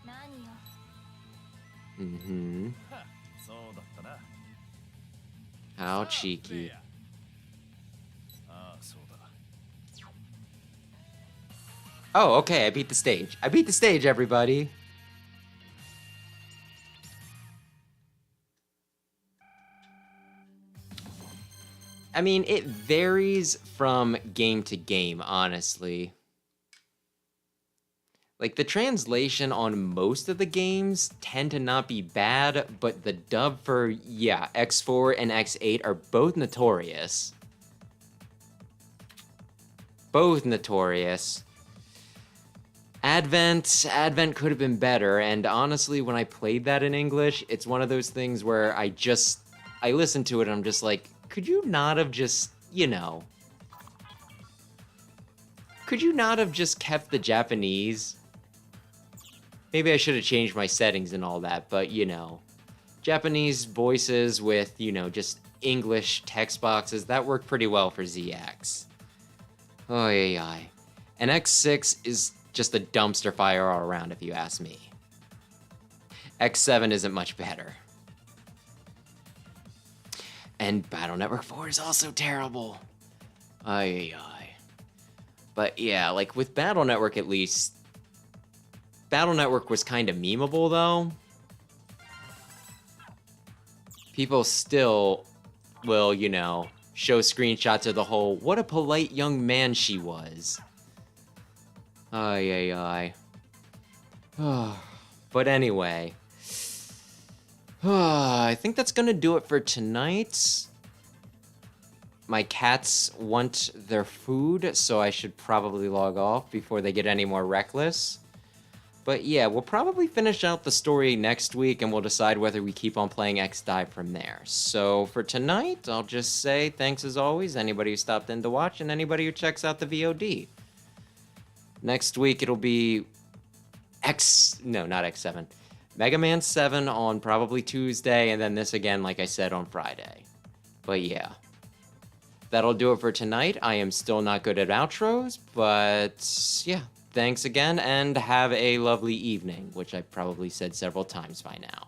何よ。 Mm-hmm. そうだったな How cheeky. ああそうだ Oh, okay, I beat the stage. I beat the stage, everybody. I mean, it varies from game to game, honestly. Like, the translation on most of the games tend to not be bad, but the dub for, X4 and X8 are both notorious. Both notorious. Advent could have been better, and honestly, when I played that in English, it's one of those things where I listened to it and I'm just like, could you not have just, could you not have just kept the Japanese? Maybe I should have changed my settings and all that, but, Japanese voices with, just English text boxes, that worked pretty well for ZX. Oh, yeah. And X6 is just a dumpster fire all around, if you ask me. X7 isn't much better. And Battle Network 4 is also terrible. Ay. But yeah, like with Battle Network at least, Battle Network was kind of memeable though. People still will, you know, show screenshots of the whole, what a polite young man she was. Ay. But anyway, I think that's gonna do it for tonight. My cats want their food, so I should probably log off before they get any more reckless. But yeah, we'll probably finish out the story next week, and we'll decide whether we keep on playing X-Dive from there. So for tonight, I'll just say thanks as always, anybody who stopped in to watch, and anybody who checks out the VOD. Next week, it'll be not X7. Mega Man 7 on probably Tuesday, and then this again, like I said, on Friday. But yeah. That'll do it for tonight. I am still not good at outros, but yeah. Thanks again, and have a lovely evening, which I've probably said several times by now.